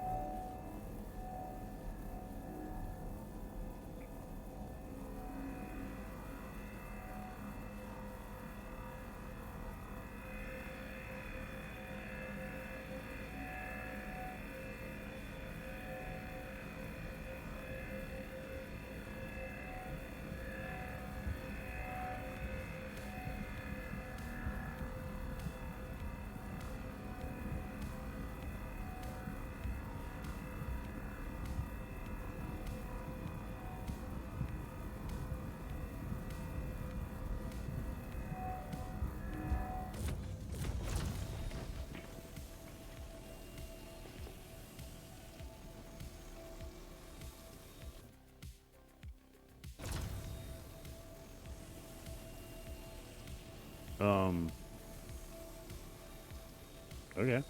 Okay.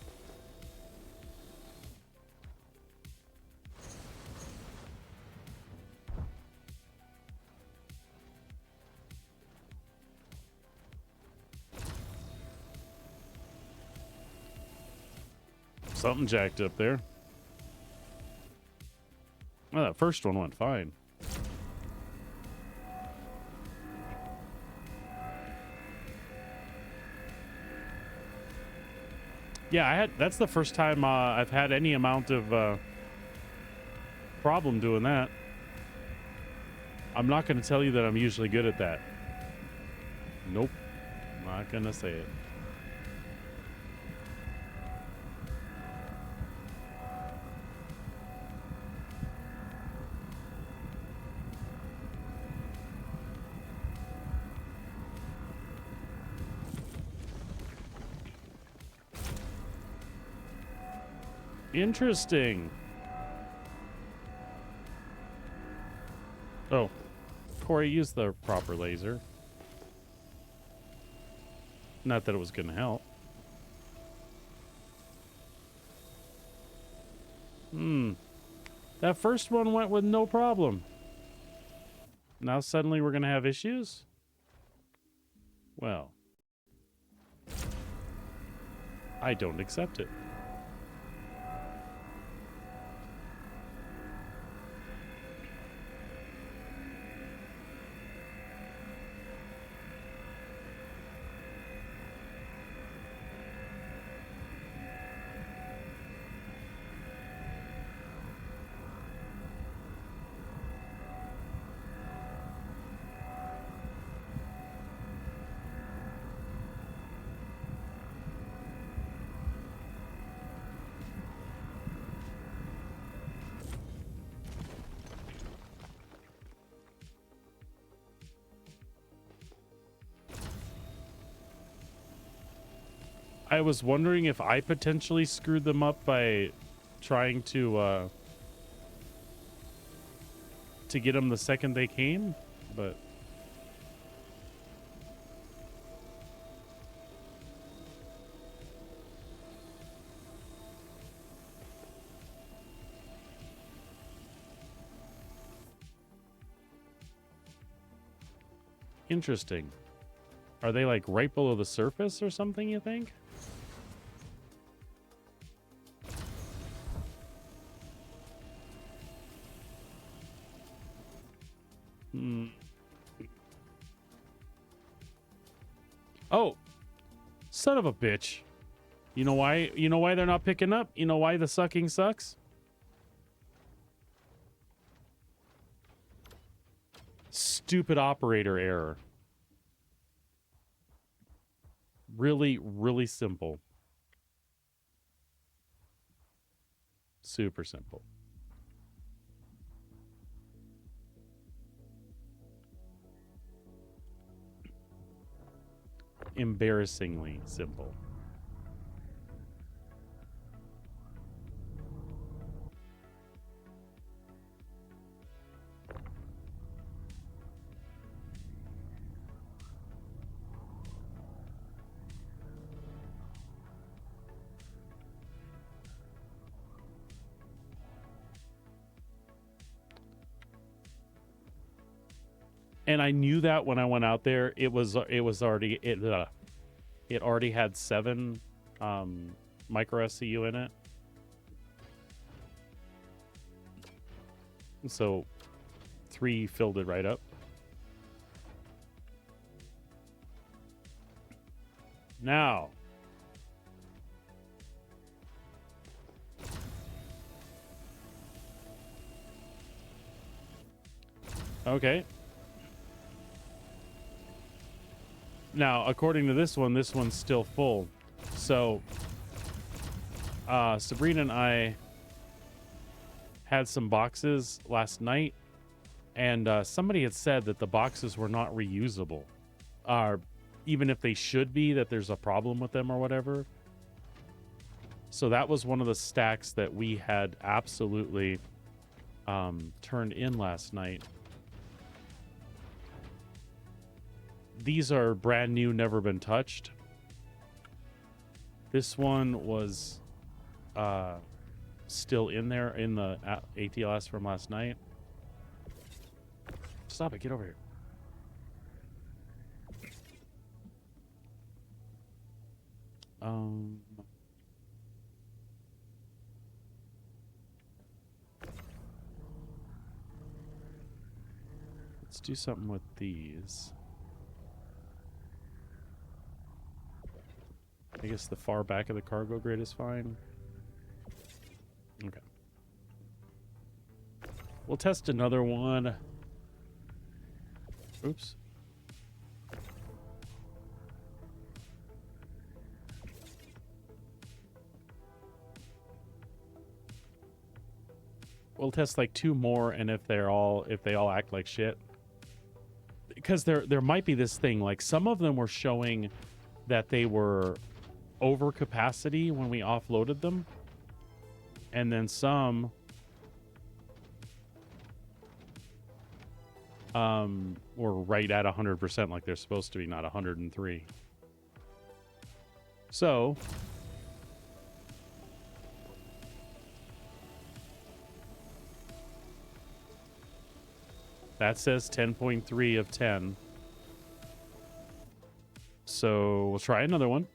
Something jacked up there. Well, that first one went fine. Yeah, that's the first time I've had any amount of problem doing that. I'm not going to tell you that I'm usually good at that. Nope. Not going to say it. Interesting. Oh, Corey used the proper laser. Not that it was going to help. That first one went with no problem. Now suddenly we're going to have issues? Well, I don't accept it. I was wondering if I potentially screwed them up by trying to get them the second they came, but interesting. Are they like right below the surface or something, you think? Oh, son of a bitch. You know why? You know why they're not picking up? You know why the sucking sucks? Stupid operator error. Really, really simple. Super simple. Embarrassingly simple. And I knew that when I went out there. It already it already had 7 micro SCU in it. So 3 filled it right up. Now, okay. Now, according to this one's still full. So, Sabrina and I had some boxes last night, and somebody had said that the boxes were not reusable. Even if they should be, that there's a problem with them or whatever. So that was one of the stacks that we had absolutely turned in last night. These are brand new, never been touched. This one was still in there in the ATLS from last night. Stop it, get over here. Let's do something with these. I guess the far back of the cargo grid is fine. Okay. We'll test another one. Oops. We'll test like 2 more, and if they all act like shit, because there might be this thing, like some of them were showing that they were over capacity when we offloaded them, and then some were right at 100%, like they're supposed to be, not 103. So that says 10.3 of 10. So we'll try another one.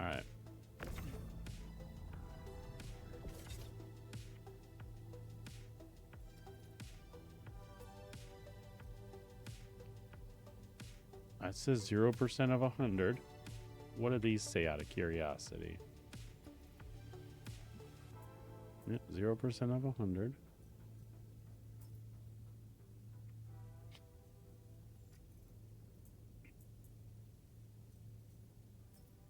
All right. That says 0% of 100. What do these say out of curiosity? Yep, 0% of 100.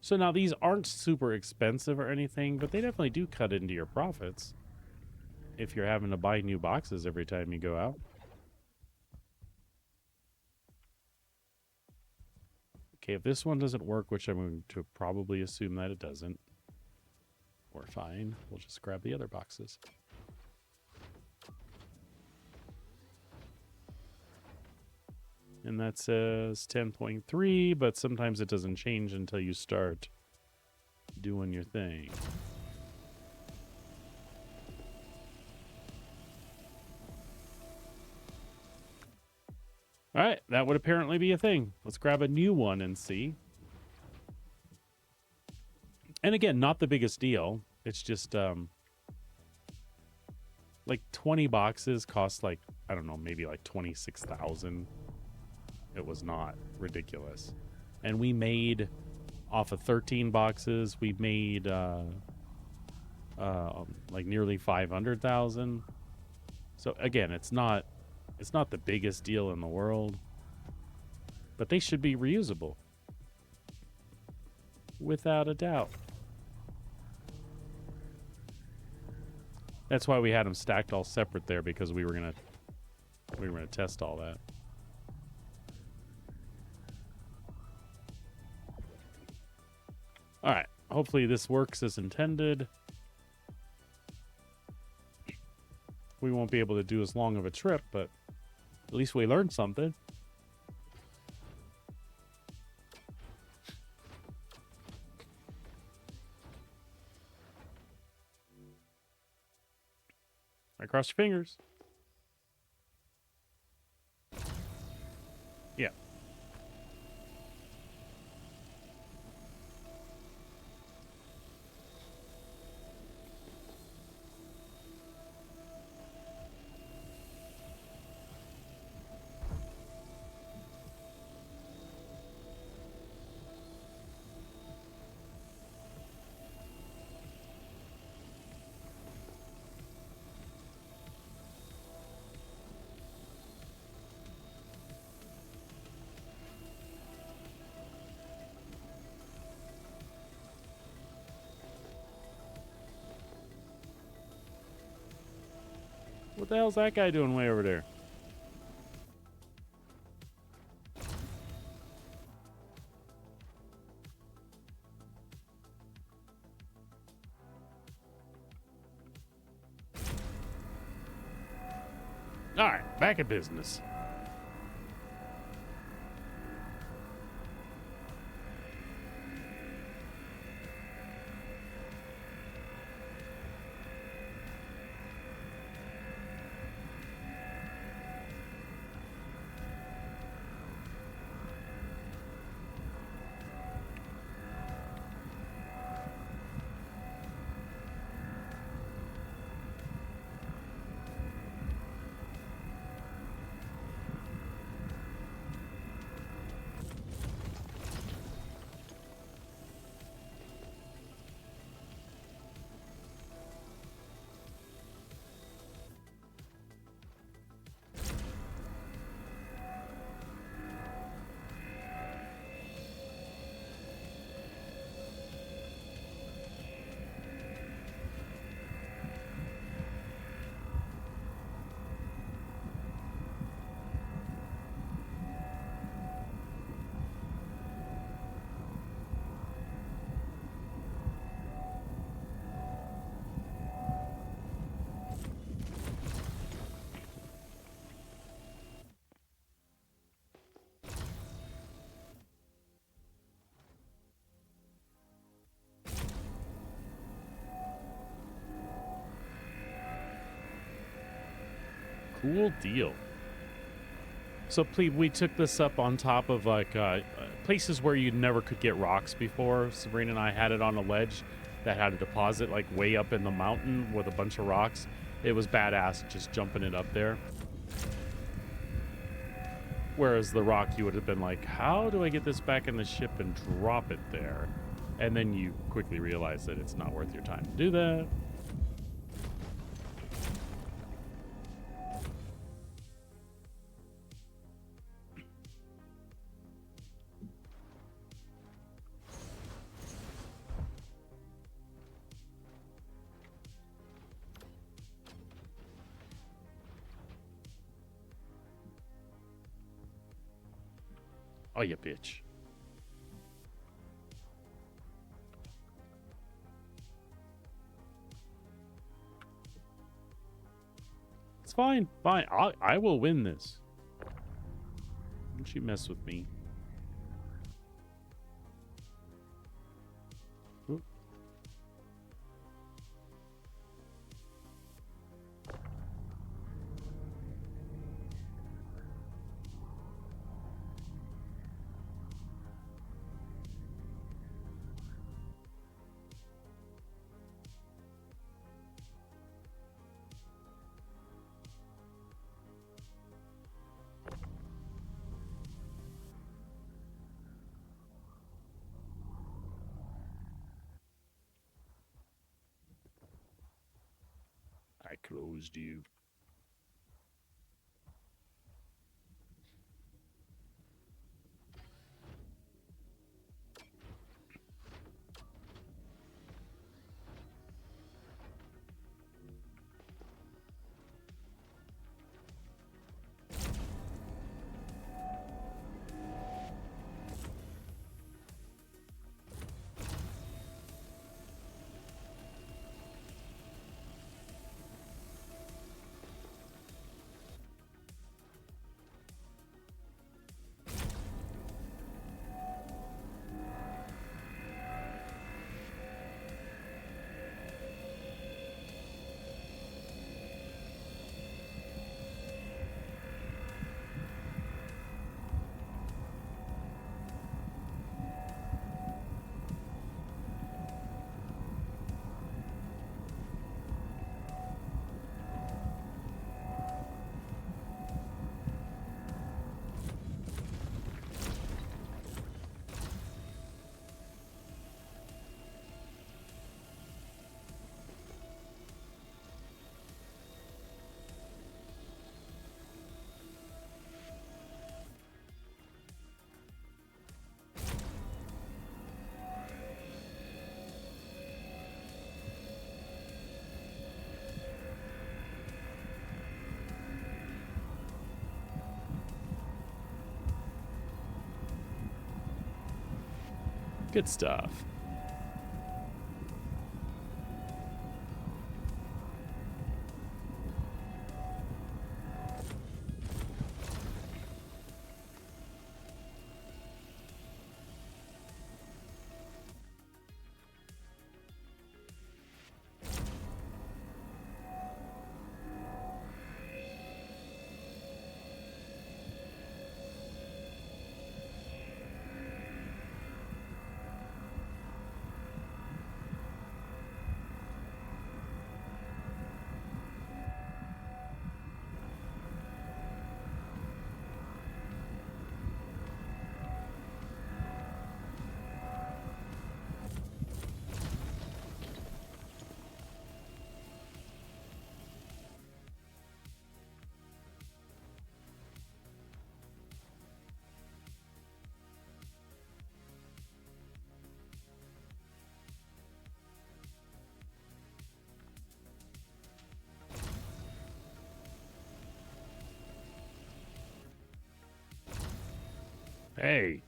So now these aren't super expensive or anything, but they definitely do cut into your profits if you're having to buy new boxes every time you go out. Okay, if this one doesn't work, which I'm going to probably assume that it doesn't, we're fine. We'll just grab the other boxes. And that says 10.3, but sometimes it doesn't change until you start doing your thing. All right, that would apparently be a thing. Let's grab a new one and see. And again, not the biggest deal. It's just like 20 boxes cost like, I don't know, maybe like 26,000. It was not ridiculous. And we made off of 13 boxes, we made like nearly 500,000. So again, it's not the biggest deal in the world, but they should be reusable without a doubt. That's why we had them stacked all separate there, because we were gonna test all that. All right, hopefully this works as intended. We won't be able to do as long of a trip, but at least we learned something. I cross your fingers. Yeah. What the hell's that guy doing way over there? All right, back at business. Cool deal. So please, we took this up on top of like places where you never could get rocks before. Sabrina and I had it on a ledge that had a deposit like way up in the mountain with a bunch of rocks. It was badass just jumping it up there. Whereas the rock, you would have been like, how do I get this back in the ship and drop it there? And then you quickly realize that it's not worth your time to do that. Oh, you bitch. It's fine. Fine. I will win this. Don't you mess with me. Oop. I closed you. Good stuff. Hey.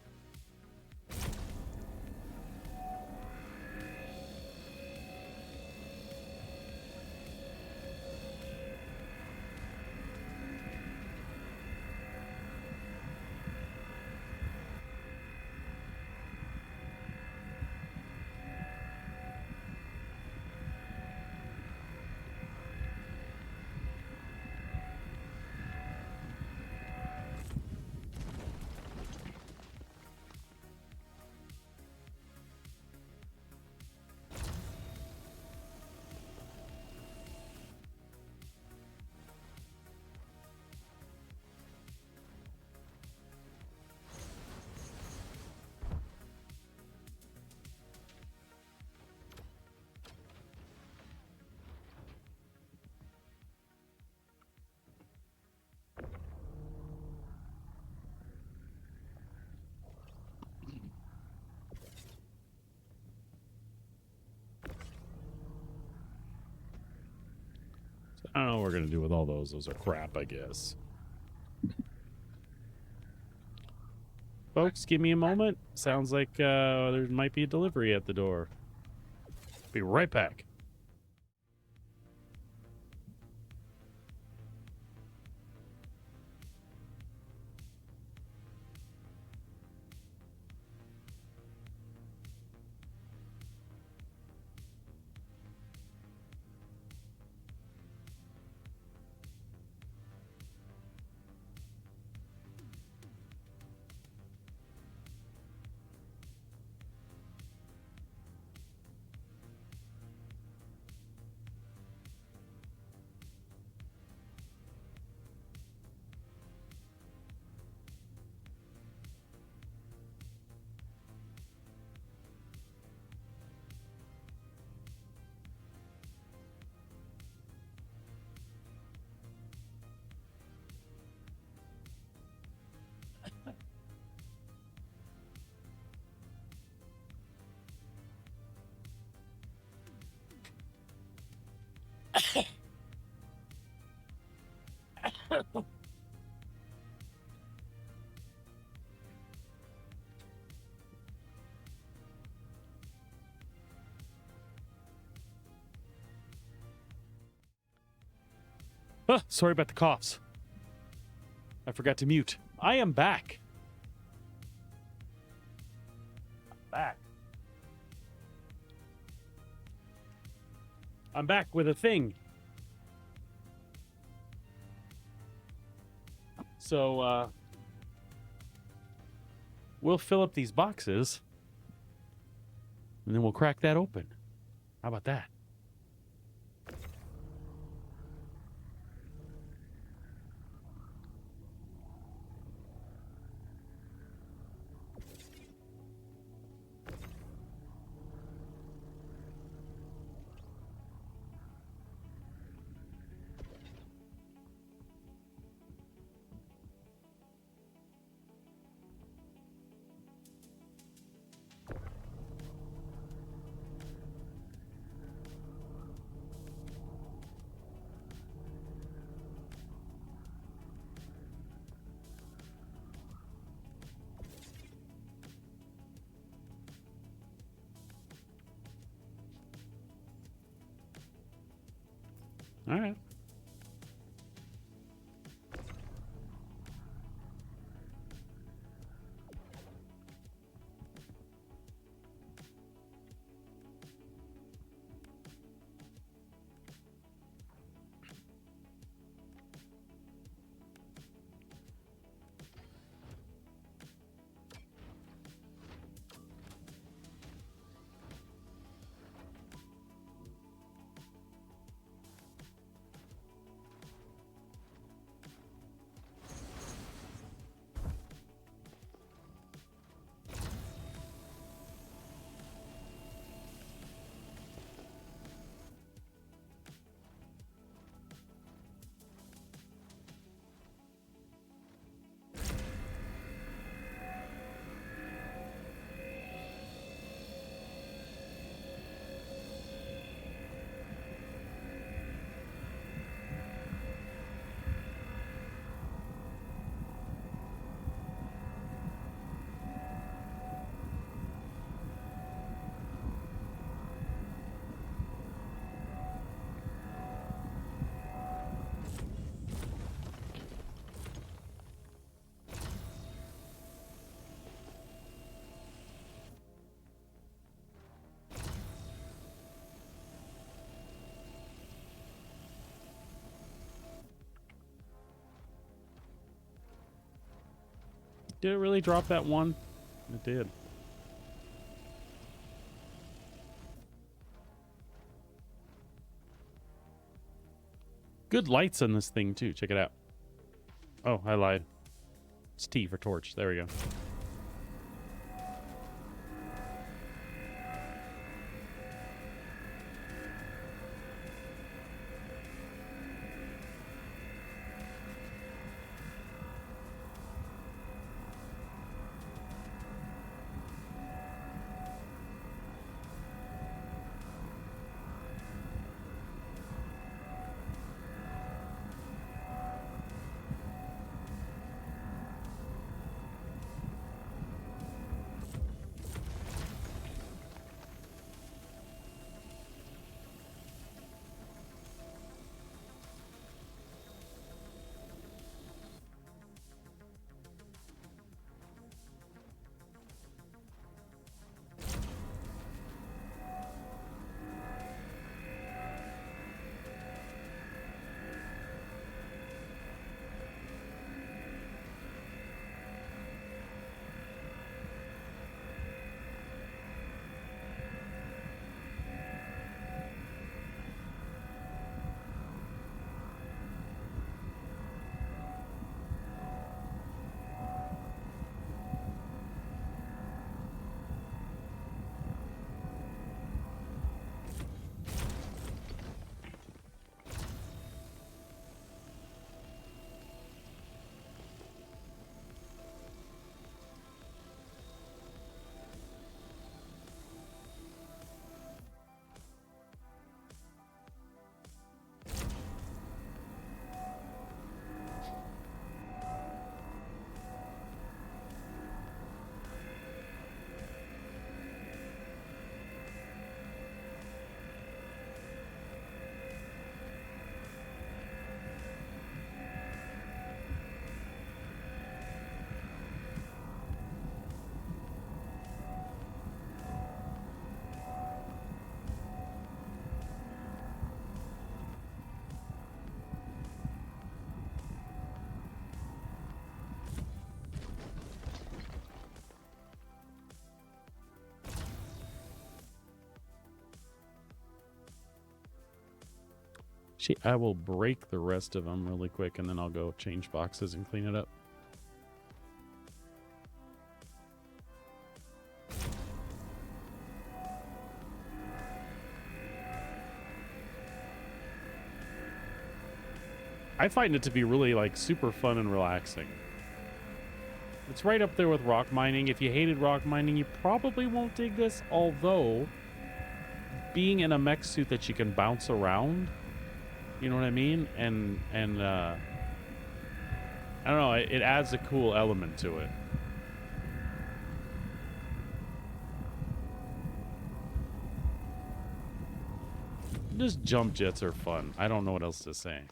we're going to do with all those. Those are crap, I guess. Folks, give me a moment. Sounds like there might be a delivery at the door. Be right back. Sorry about the coughs. I forgot to mute. I am back. I'm back with a thing. So, we'll fill up these boxes, and then we'll crack that open. How about that? All right. Did it really drop that one? It did. Good lights on this thing, too. Check it out. Oh, I lied. It's T for torch. There we go. Actually, I will break the rest of them really quick, and then I'll go change boxes and clean it up. I find it to be really, like, super fun and relaxing. It's right up there with rock mining. If you hated rock mining, you probably won't dig this, although being in a mech suit that you can bounce around, you know what I mean? And I don't know, it adds a cool element to it. Just jump jets are fun. I don't know what else to say.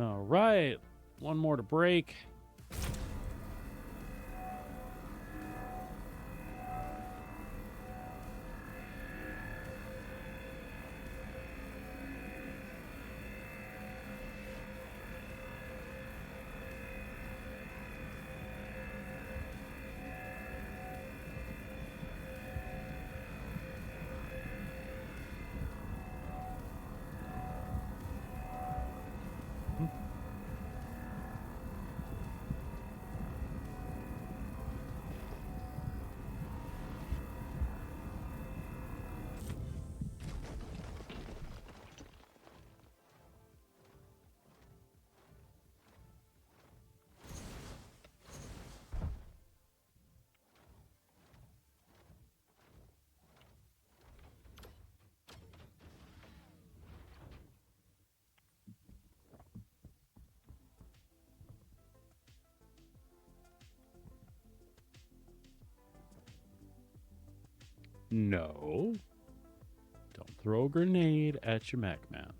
All right, one more to break. No. Don't throw a grenade at your mech, man.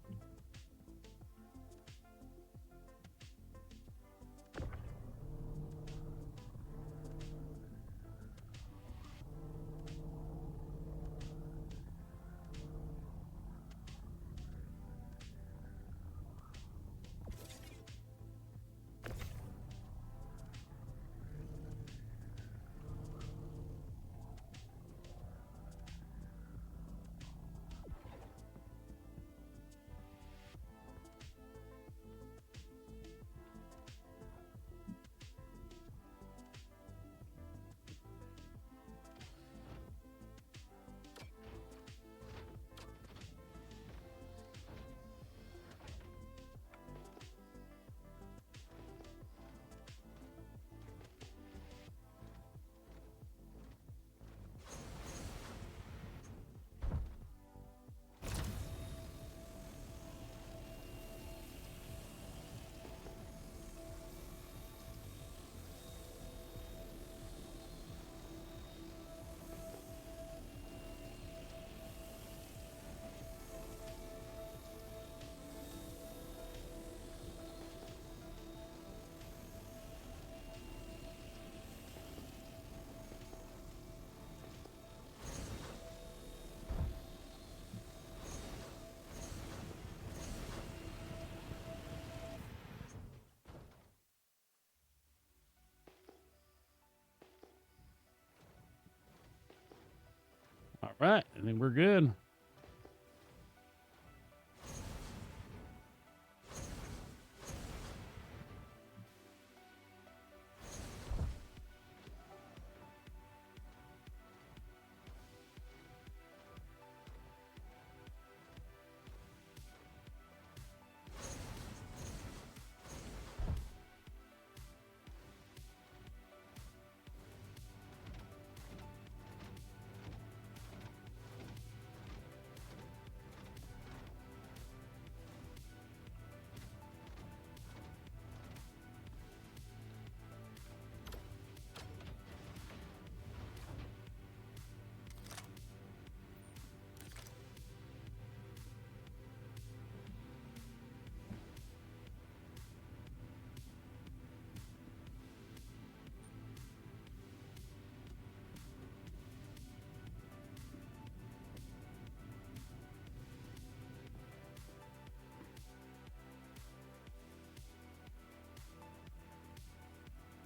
All right, I think we're good.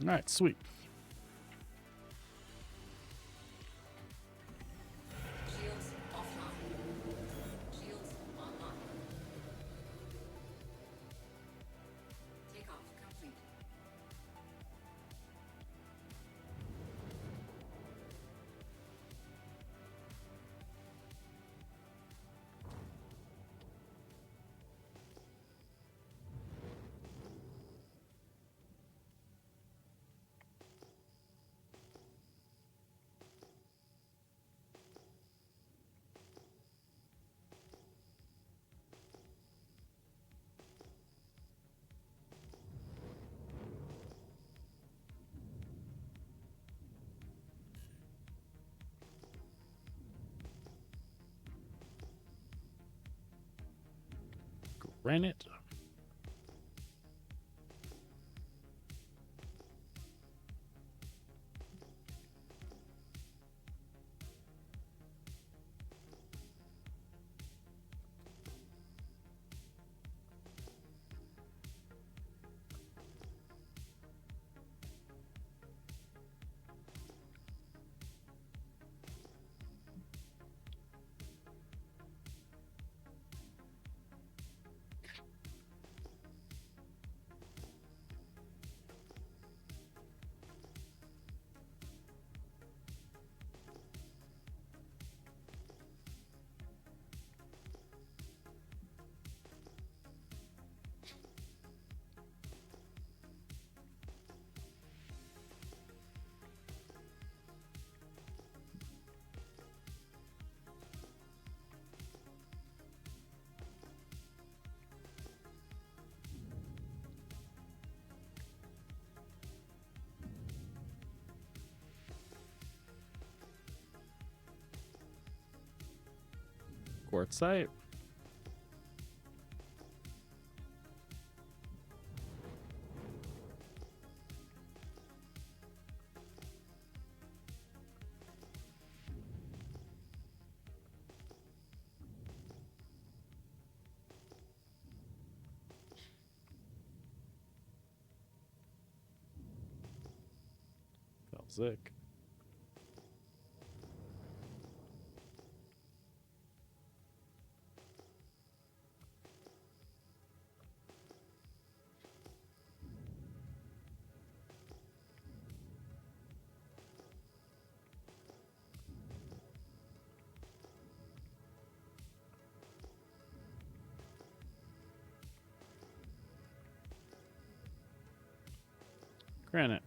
All right, sweet. Shields offline. Shields online. Takeoff complete. Granite. Quartzite. Felsic. Granite.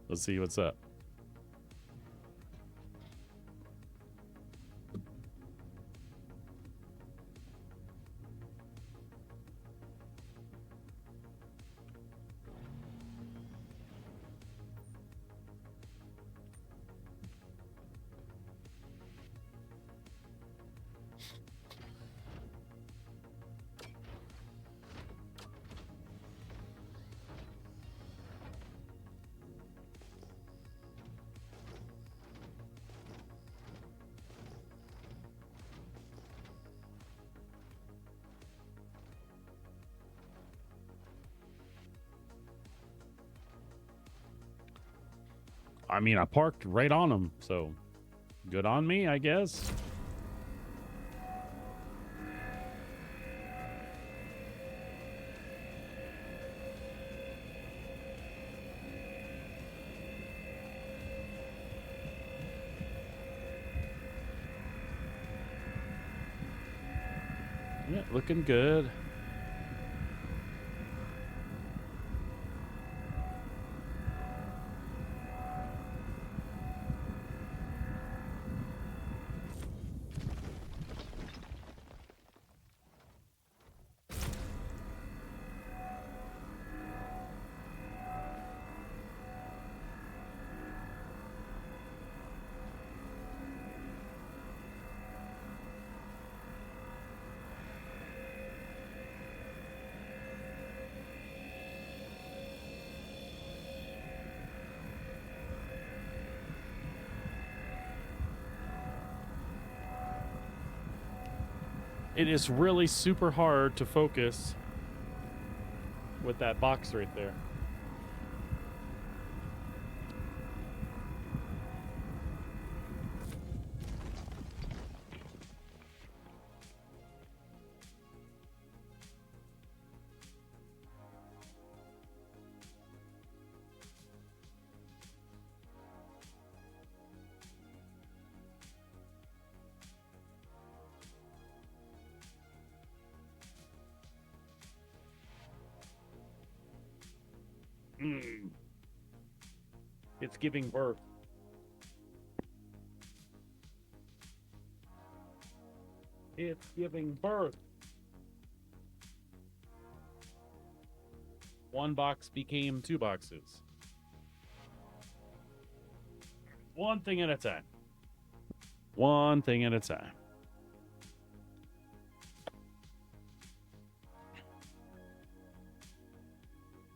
Let's see what's up. I mean, I parked right on them, so good on me, I guess. Yeah, looking good. It is really super hard to focus with that box right there. It's giving birth. It's giving birth. One box became two boxes. One thing at a time. One thing at a time.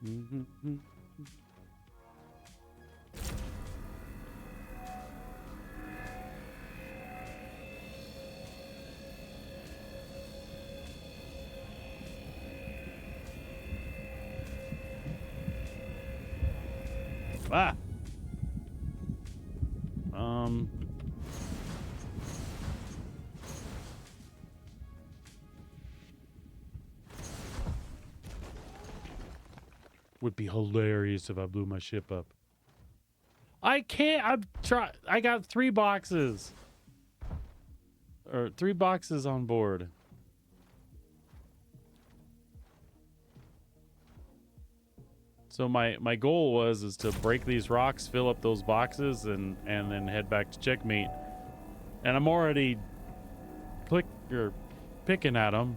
Mm-hmm. Ah. Would be hilarious if I blew my ship up. I can't. I got 3 boxes. Or 3 boxes on board. So my goal is to break these rocks, fill up those boxes, and then head back to checkmate. And I'm already picking at them.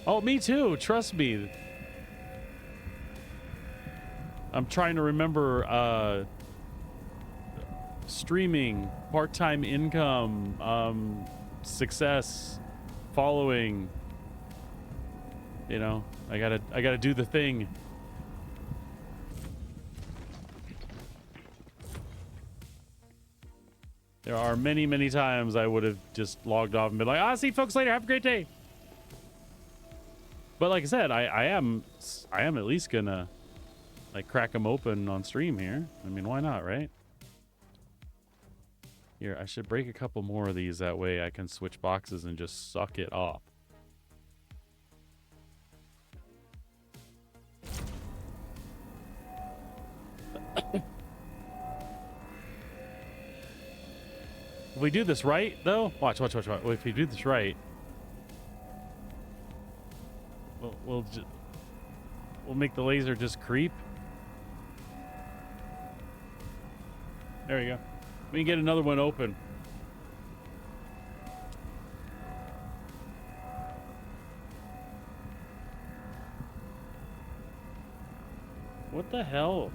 Oh, me too. Trust me. I'm trying to remember streaming, part-time income, success, following. You know, I gotta do the thing. There are many, many times I would have just logged off and been like, "Ah, see you folks later. Have a great day." But like I said, I am at least gonna like crack them open on stream here. I mean, why not, right? Here, I should break a couple more of these. That way I can switch boxes and just suck it off. If we do this right, though, watch. If we do this right, we'll make the laser just creep. There we go. We can get another one open. What the hell?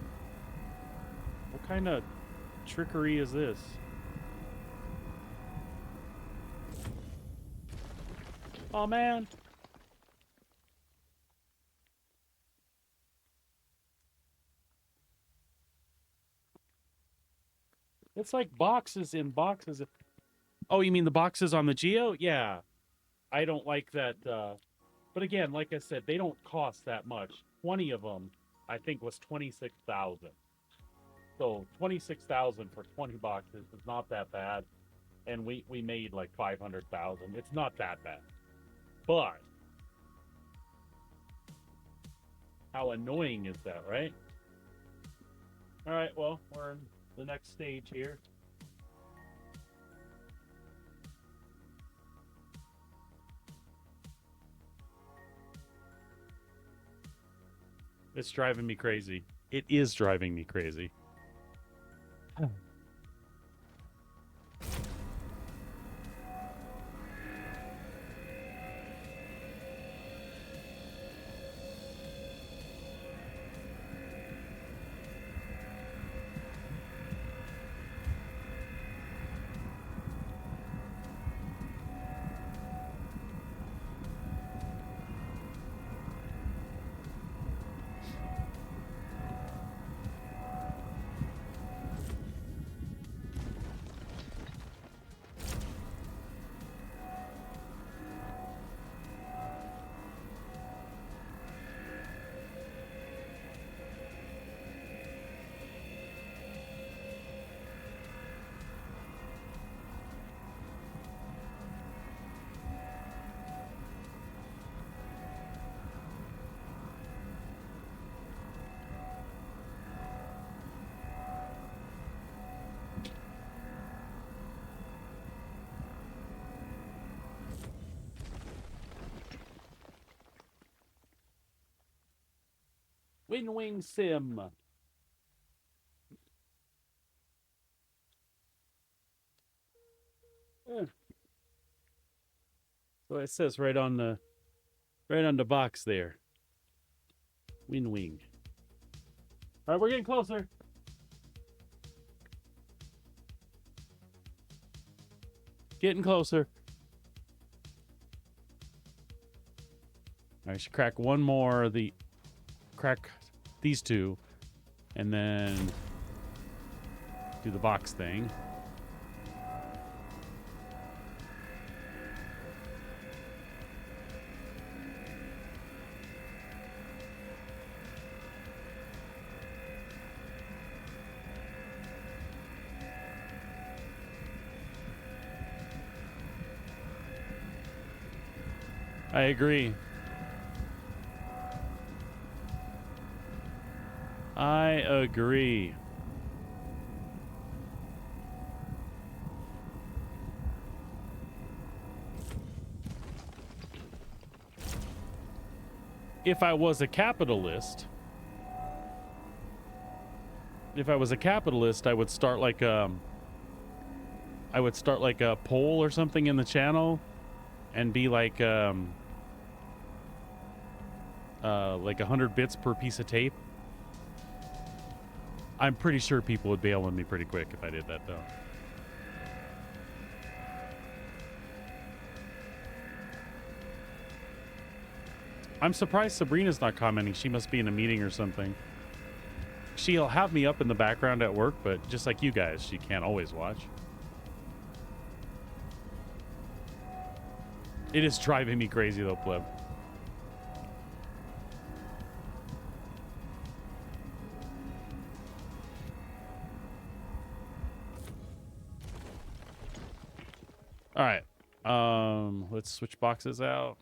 What kind of trickery is this? Oh man. It's like boxes in boxes. Oh, you mean the boxes on the Geo? Yeah. I don't like that. But again, like I said, they don't cost that much. 20 of them, I think, was 26,000. So 26,000 for 20 boxes is not that bad. And we made like 500,000. It's not that bad. But how annoying is that, right? All right, well, we're in the next stage here. It's driving me crazy. It is driving me crazy. Wing Sim. So it says right on the box there. Wing. All right, we're getting closer. Getting closer. I should crack one more. Crack these two, and then do the box thing. I agree. I agree. If I was a capitalist, I would start like a poll or something in the channel and be like 100 bits per piece of tape. I'm pretty sure people would bail on me pretty quick if I did that, though. I'm surprised Sabrina's not commenting. She must be in a meeting or something. She'll have me up in the background at work, but just like you guys, she can't always watch. It is driving me crazy, though, Pleb. All right. Let's switch boxes out.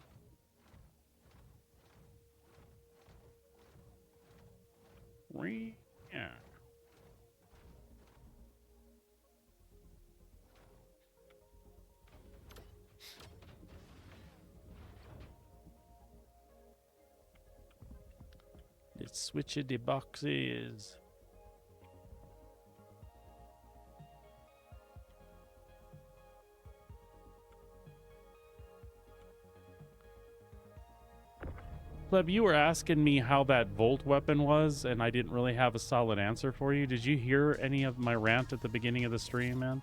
Yeah. Which of the boxes? Pleb, you were asking me how that Volt weapon was, and I didn't really have a solid answer for you. Did you hear any of my rant at the beginning of the stream, man?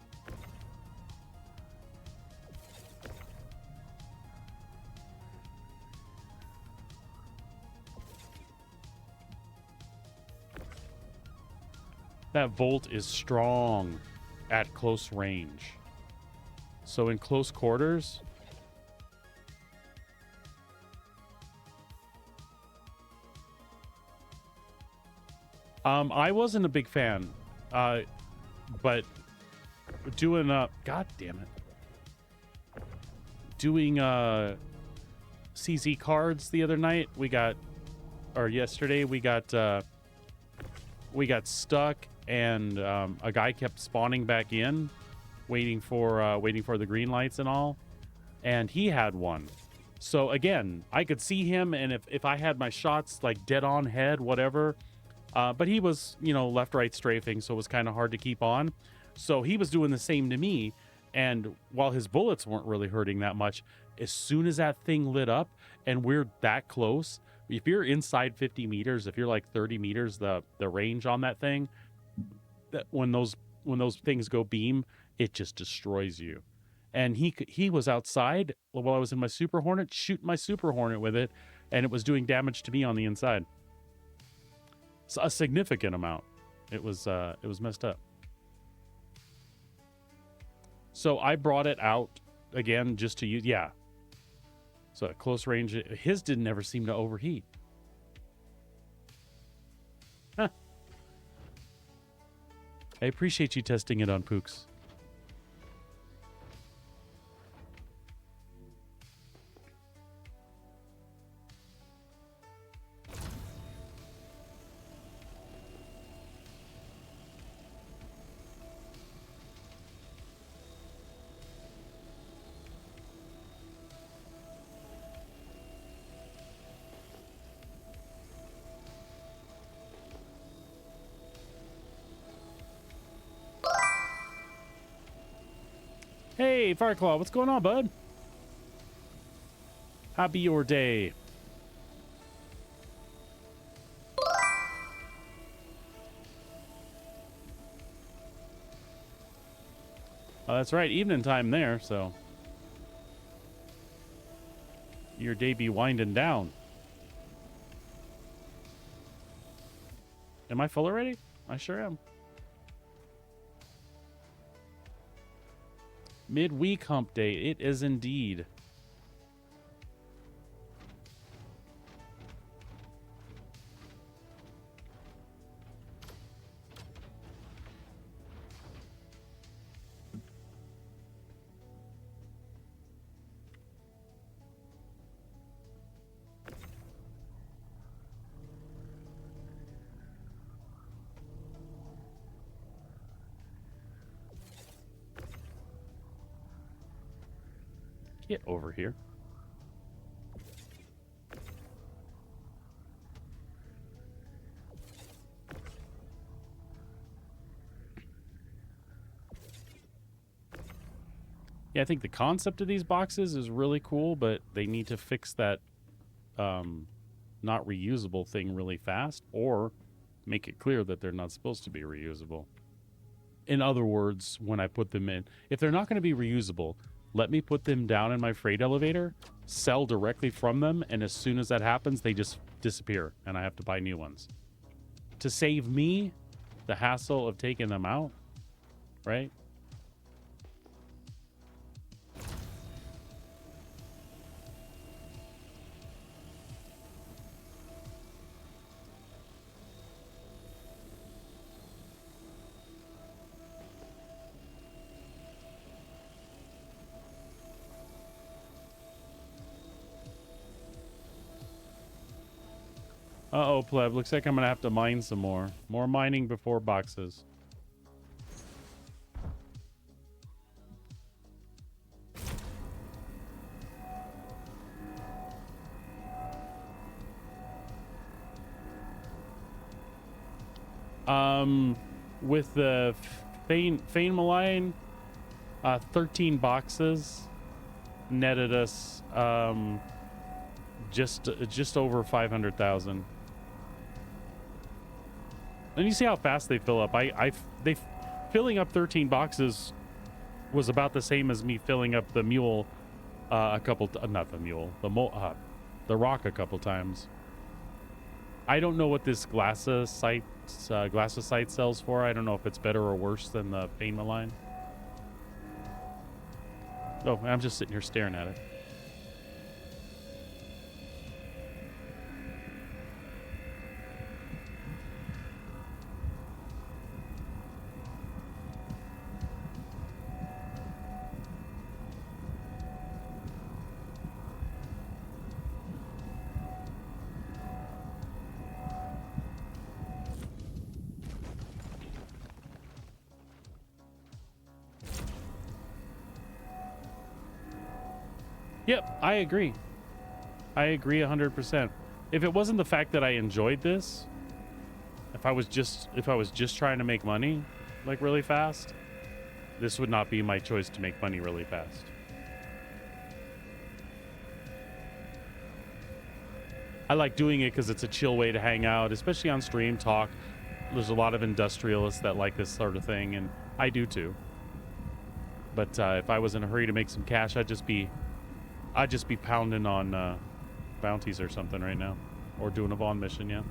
That Volt is strong at close range. So in close quarters... I wasn't a big fan, but doing God damn it, doing CZ cards the other night, yesterday we got stuck, and a guy kept spawning back in, waiting for the green lights and all, and he had one. So again, I could see him, and if I had my shots like dead on head, whatever. But he was, left, right strafing, so it was kind of hard to keep on. So he was doing the same to me. And while his bullets weren't really hurting that much, as soon as that thing lit up and we're that close, if you're inside 50 meters, if you're like 30 meters, the range on that thing, when those things go beam, it just destroys you. And he was outside while I was in my Super Hornet, shooting my Super Hornet with it, and it was doing damage to me on the inside. A significant amount. It was messed up. So I brought it out again just to use. Yeah. So at close range, his didn't ever seem to overheat. Huh. I appreciate you testing it on Pooks. Hey, Fireclaw, what's going on, bud? Happy your day. Oh, that's right, evening time there, so your day be winding down. Am I full already? I sure am. Midweek hump day. It is indeed. Get over here. Yeah, I think the concept of these boxes is really cool, but they need to fix that not reusable thing really fast, or make it clear that they're not supposed to be reusable. In other words, when I put them in, if they're not going to be reusable, let me put them down in my freight elevator, sell directly from them, and as soon as that happens, they just disappear, and I have to buy new ones. To save me the hassle of taking them out, right? Uh-oh, pleb. Looks like I'm going to have to mine some more. More mining before boxes. With the Fane Malign, 13 boxes netted us just over 500,000. And you see how fast they fill up. They filling up 13 boxes was about the same as me filling up the mule not the mule, the rock a couple times. I don't know what this Glasses site sells for. I don't know if it's better or worse than the Fane Malign. Oh, I'm just sitting here staring at it. Yep, I agree. I agree 100%. If it wasn't the fact that I enjoyed this, if I was just trying to make money like really fast, this would not be my choice to make money really fast. I like doing it because it's a chill way to hang out, especially on stream, talk. There's a lot of industrialists that like this sort of thing, and I do too. But if I was in a hurry to make some cash, I'd just be pounding on bounties or something right now, or doing a Vaughn mission. Yeah.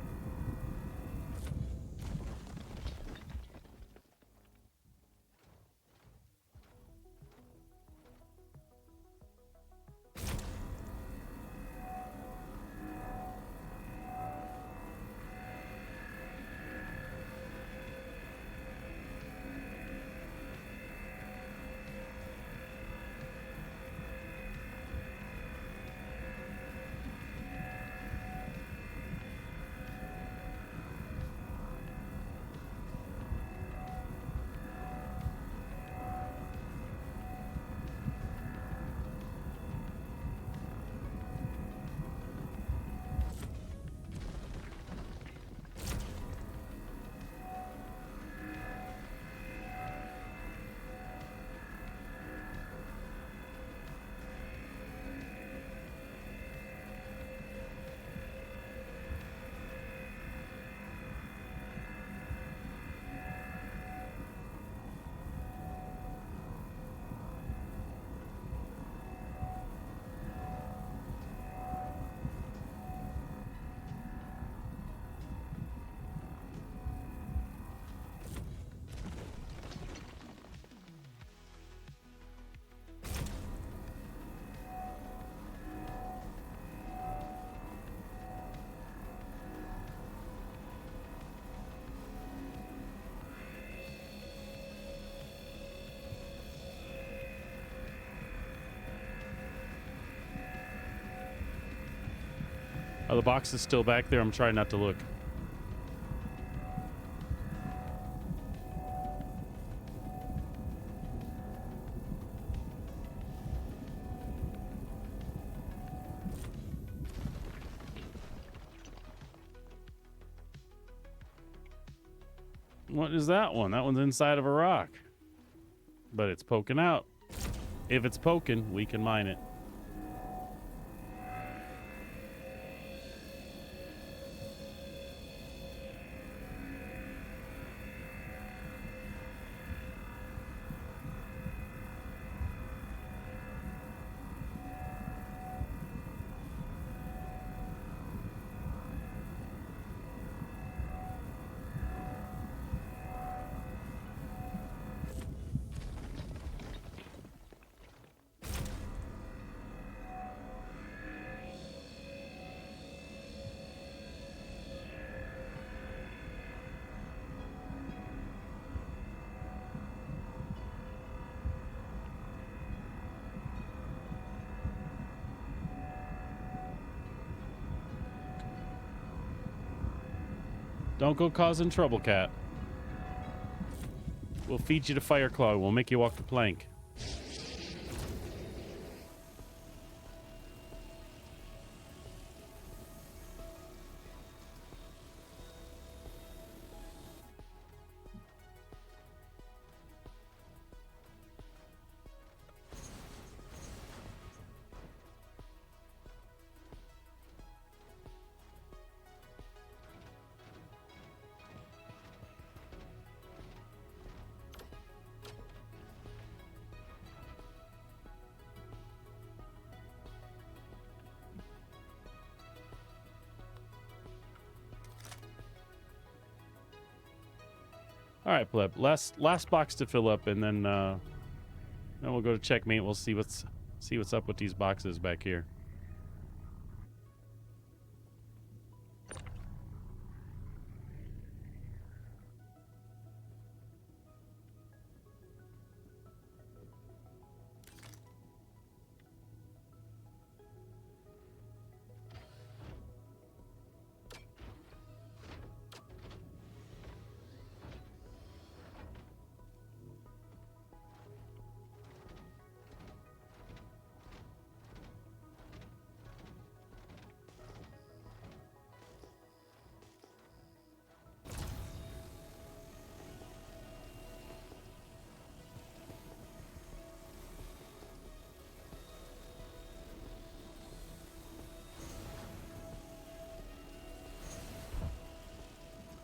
Oh, the box is still back there. I'm trying not to look. What is that one? That one's inside of a rock. But it's poking out. If it's poking, we can mine it. Don't go causing trouble, cat. We'll feed you to Fireclaw. We'll make you walk the plank. All right, pleb. Last box to fill up, and then we'll go to checkmate. We'll see what's up with these boxes back here.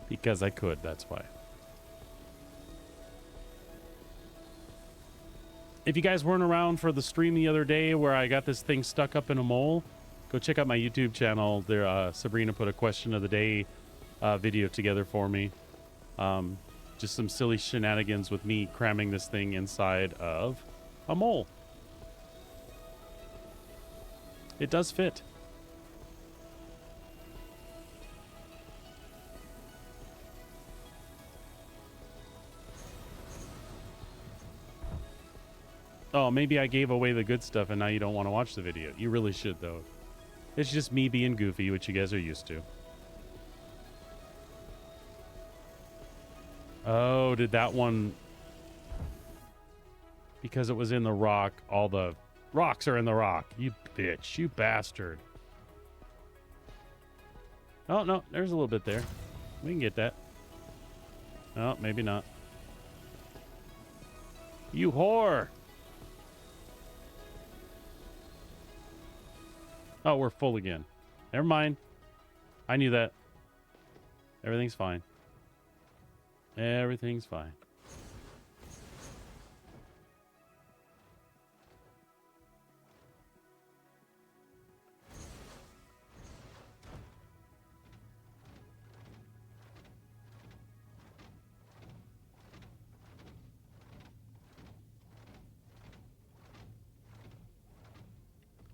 Because I could, that's why. If you guys weren't around for the stream the other day where I got this thing stuck up in a mole, go check out my YouTube channel. There, Sabrina put a question of the day video together for me. Just some silly shenanigans with me cramming this thing inside of a mole. It does fit. Oh, maybe I gave away the good stuff and now you don't want to watch the video. You really should, though. It's just me being goofy, which you guys are used to. Oh, did that one... Because it was in the rock, all the rocks are in the rock. You bitch, you bastard. Oh, no, there's a little bit there. We can get that. Oh, maybe not. You whore! Oh, we're full again. Never mind. I knew that. Everything's fine. Everything's fine.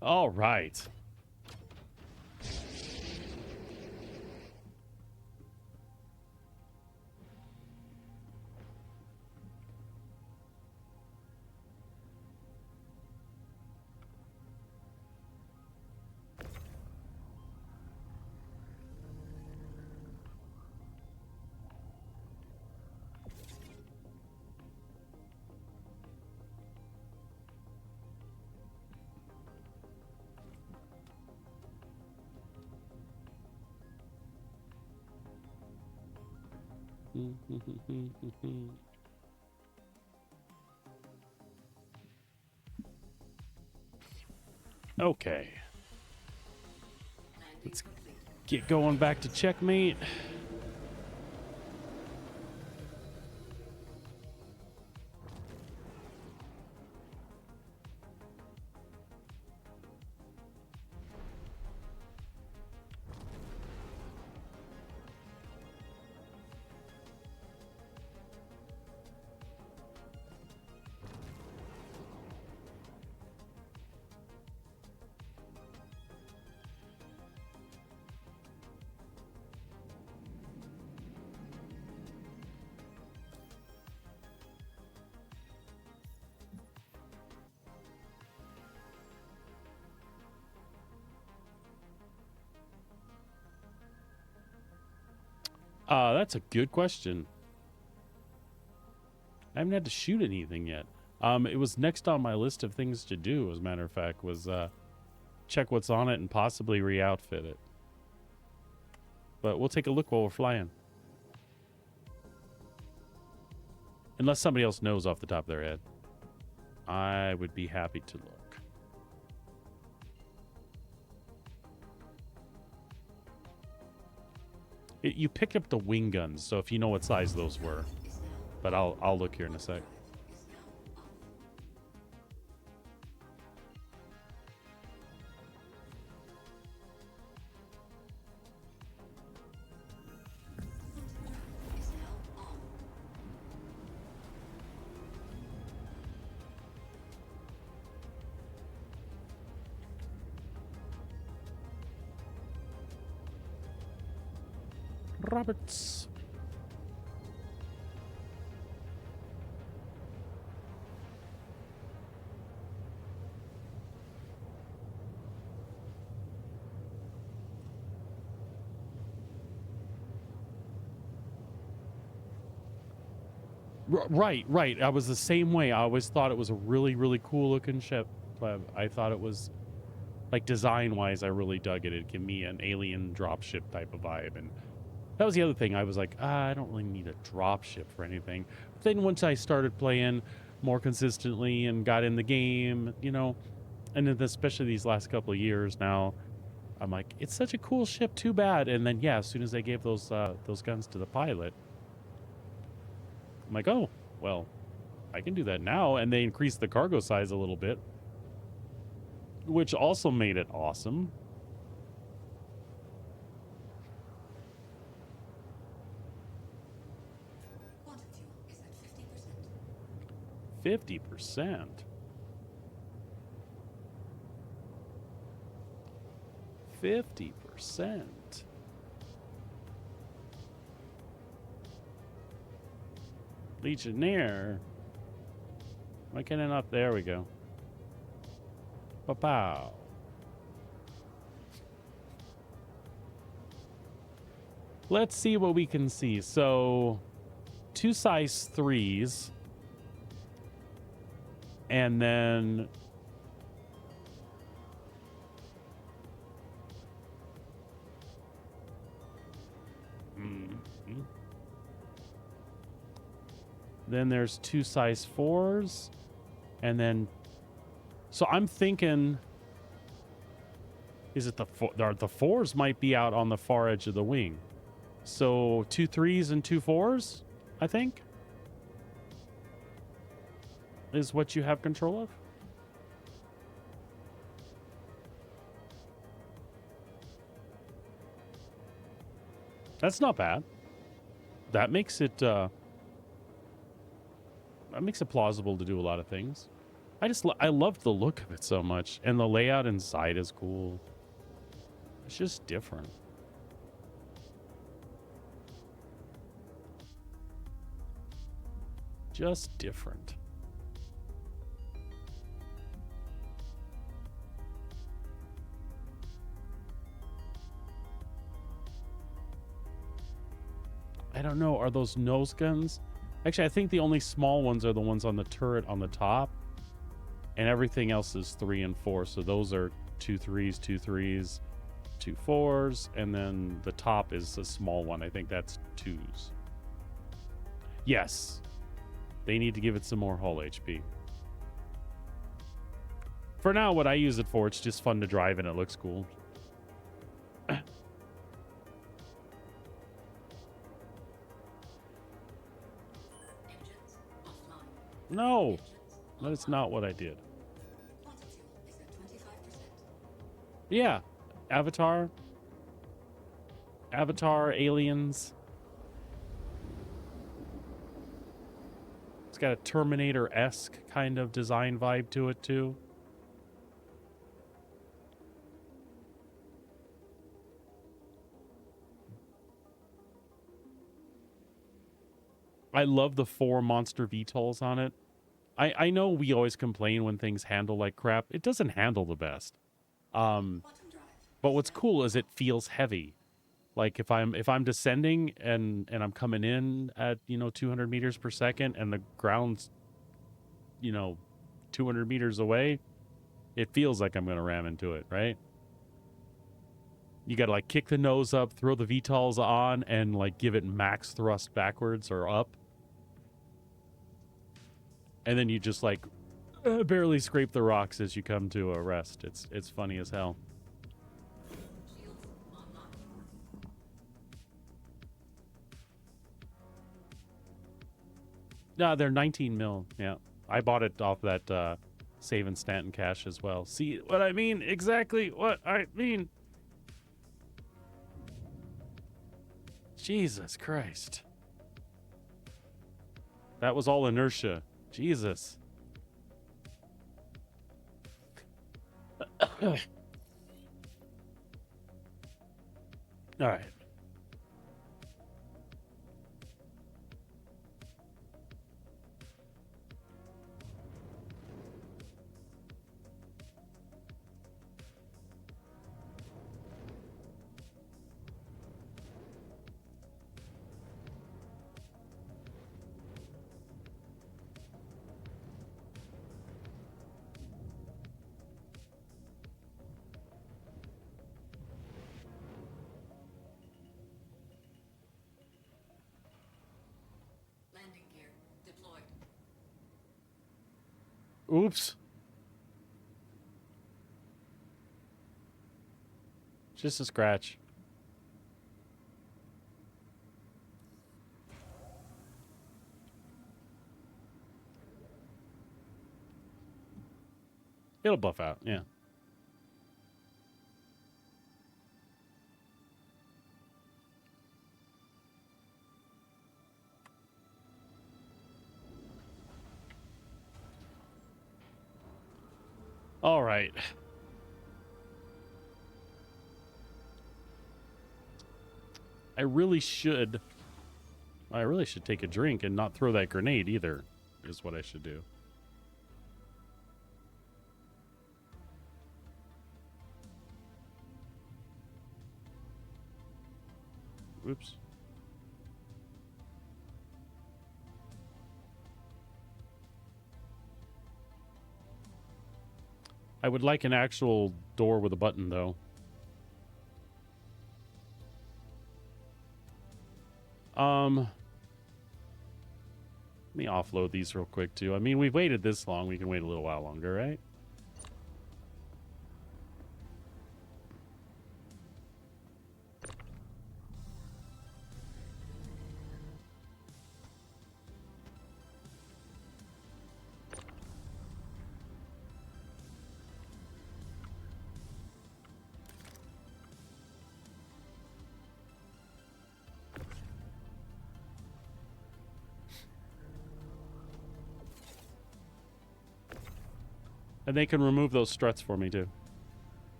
All right. Okay. Let's get going back to checkmate. That's a good question. I haven't had to shoot anything yet. It was next on my list of things to do, as a matter of fact, was check what's on it and possibly re-outfit it. But we'll take a look while we're flying. Unless somebody else knows off the top of their head. I would be happy to look. You picked up the wing guns, so if you know what size those were. But I'll look here in a sec. Roberts. Right, right. I was the same way. I always thought it was a really, really cool looking ship. But I thought it was, like, design-wise, I really dug it. It gave me an alien dropship type of vibe. And that was the other thing. I was like, I don't really need a dropship for anything. But then once I started playing more consistently and got in the game, you know, and then especially these last couple of years now, I'm like, it's such a cool ship, too bad. And then, yeah, as soon as they gave those guns to the pilot, I'm like, oh, well, I can do that now. And they increased the cargo size a little bit, which also made it awesome. Quantum fuel is at 50%. 50%. 50%. Legionnaire. Why can't I not? There we go. Pow. Let's see what we can see. So, 2 size 3s. And then... Then there's 2 size 4s. And then... So I'm thinking... Is it the 4s might be out on the far edge of the wing. So 2 3s and 2 4s, I think, is what you have control of. That's not bad. That makes it plausible to do a lot of things. I love the look of it so much, and the layout inside is cool. It's just different. Just different. I don't know. Are those nose guns? Actually, I think the only small ones are the ones on the turret on the top. And everything else is 3 and 4. So those are 2 3s, 2 3s, 2 4s. And then the top is a small one. I think that's 2s. Yes. They need to give it some more hull HP. For now, what I use it for, it's just fun to drive and it looks cool. No, that is not what I did. Yeah, Avatar, Aliens. It's got a Terminator-esque kind of design vibe to it too. I love the 4 monster VTOLs on it. I know we always complain when things handle like crap. It doesn't handle the best. But what's cool is it feels heavy. Like if I'm descending and I'm coming in at, 200 meters per second and the ground's, 200 meters away, it feels like I'm going to ram into it, right? You got to like kick the nose up, throw the VTOLs on, and like give it max thrust backwards or up. And then you just like barely scrape the rocks as you come to a rest. It's funny as hell. No, they're 19 mil. Yeah, I bought it off that Save and Stanton cash as well. See what I mean? Exactly what I mean. Jesus Christ. That was all inertia. Jesus. All right. Oops. Just a scratch. It'll buff out, yeah. All right. I really should take a drink and not throw that grenade either, is what I should do. Oops. I would like an actual door with a button, though. Let me offload these real quick, too. I mean, we've waited this long. We can wait a little while longer, right? And they can remove those struts for me, too.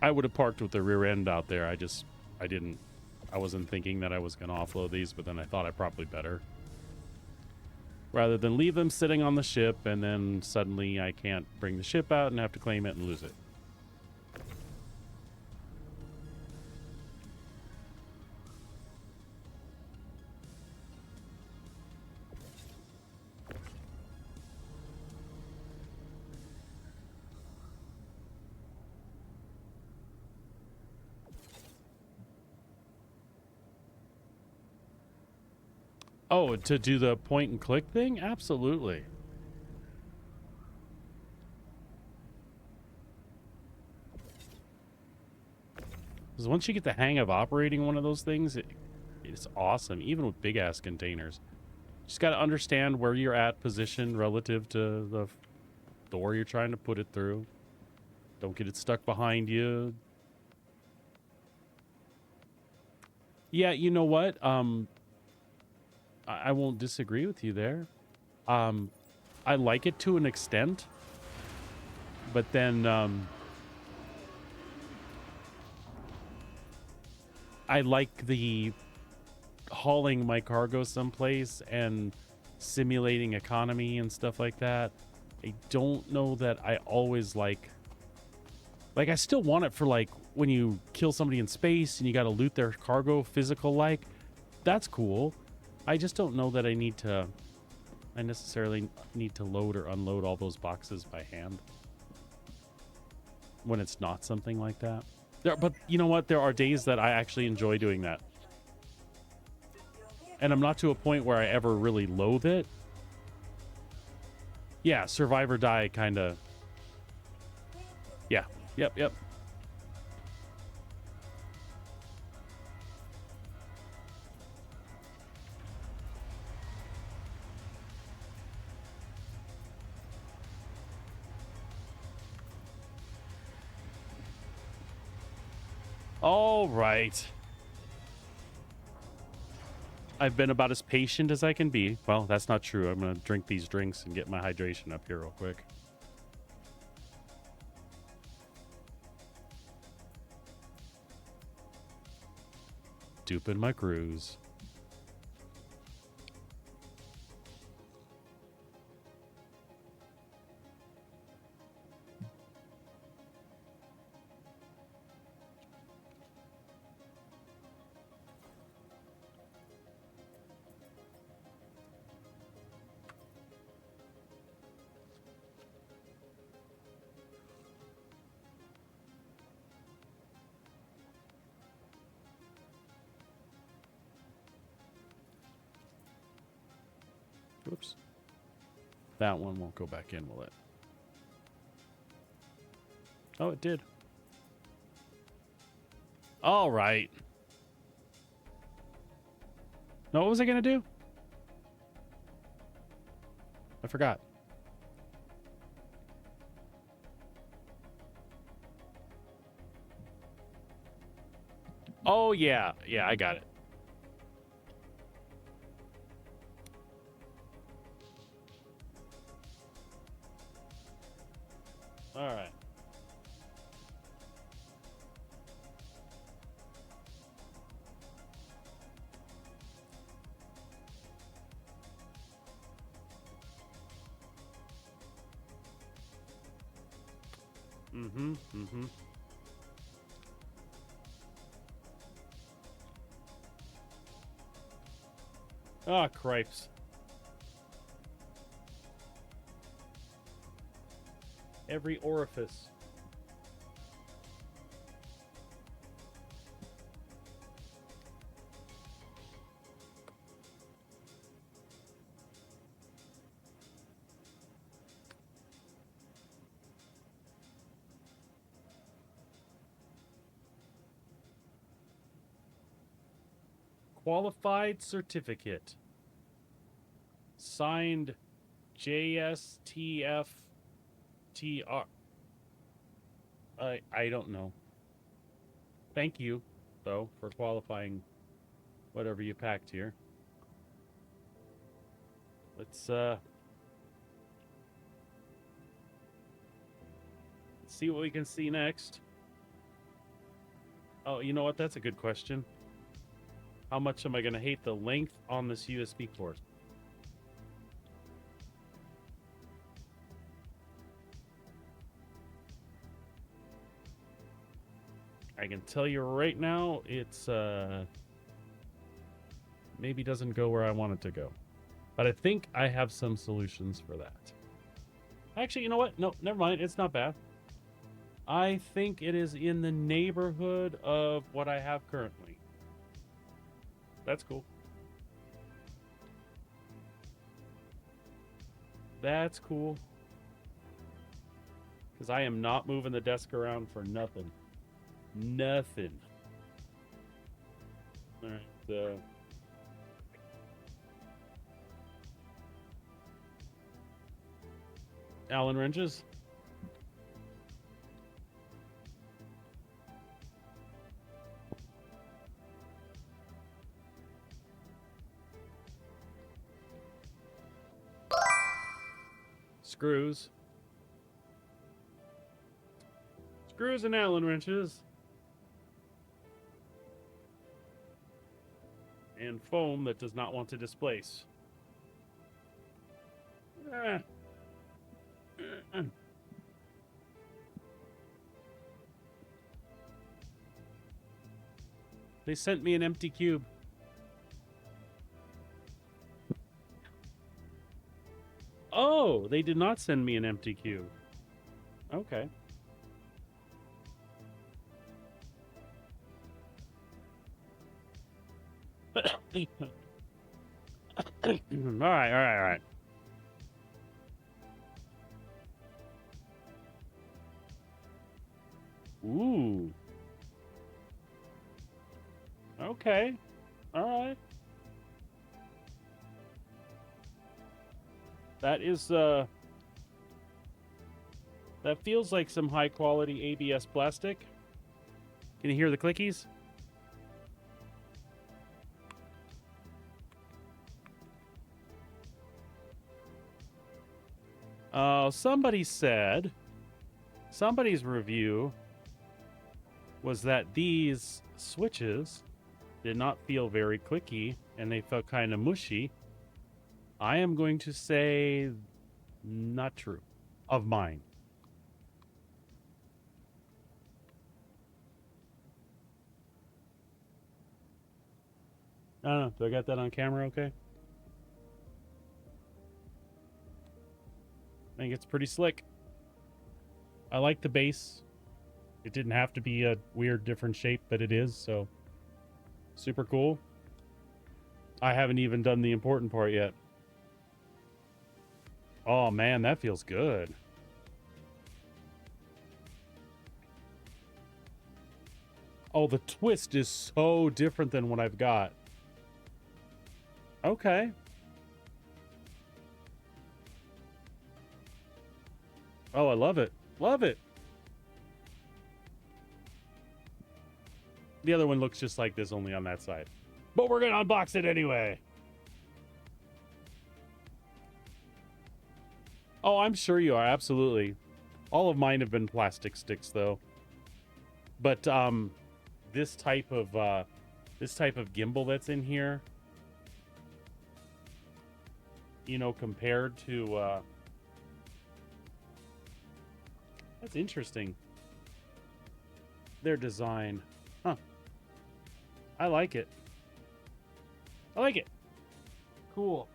I would have parked with the rear end out there. I wasn't thinking that I was going to offload these, but then I thought I probably better. Rather than leave them sitting on the ship and then suddenly I can't bring the ship out and have to claim it and lose it. Oh, to do the point and click thing? Absolutely. Because once you get the hang of operating one of those things, it's awesome, even with big-ass containers. Just got to understand where you're at position relative to the door you're trying to put it through. Don't get it stuck behind you. Yeah, you know what? I won't disagree with you there. I like it to an extent, but then I like the hauling my cargo someplace and simulating economy and stuff like that. I don't know that I always like I still want it for like when you kill somebody in space and you got to loot their cargo physical like. That's cool. I just don't know that I necessarily need to load or unload all those boxes by hand when it's not something like that. But you know what? There are days that I actually enjoy doing that. And I'm not to a point where I ever really loathe it. Yeah, survive or die kind of. Yeah. Yep, yep. All right. I've been about as patient as I can be. Well, that's not true. I'm going to drink these drinks and get my hydration up here real quick. Duping my cruise. Whoops. That one won't go back in, will it? Oh, it did. All right. No, what was I going to do? I forgot. Oh, yeah. Yeah, I got it. All right. Mm-hmm. Ah, cripes. Every orifice. Qualified certificate. Signed JSTFTR. I don't know. Thank you, though, for qualifying whatever you packed here. Let's see what we can see next. Oh, you know what? That's a good question. How much am I going to hate the length on this USB cord? I can tell you right now, it's maybe doesn't go where I want it to go. But I think I have some solutions for that. Actually, you know what? No, never mind. It's not bad. I think it is in the neighborhood of what I have currently. That's cool. That's cool. Because I am not moving the desk around for nothing. Nothing. All right. Allen wrenches. Screws. Screws and Allen wrenches. And foam that does not want to displace. They sent me an empty cube. Oh, they did not send me an empty cube. Okay. All right. Okay. All right. That is, that feels like some high quality ABS plastic. Can you hear the clickies? Somebody said, somebody's review was that these switches did not feel very clicky and they felt kind of mushy. I am going to say not true of mine. I don't know. Do I got that on camera okay? I think it's pretty slick. I like the base. It didn't have to be a weird different shape, but it is, so super cool. I haven't even done the important part yet. Oh man, that feels good. Oh, the twist is so different than what I've got. Okay. Oh, I love it. Love it. The other one looks just like this, only on that side. But we're going to unbox it anyway. Oh, I'm sure you are. Absolutely. All of mine have been plastic sticks, though. But this type of gimbal that's in here, you know, compared to that's interesting. Their design. Huh. I like it. I like it. Cool.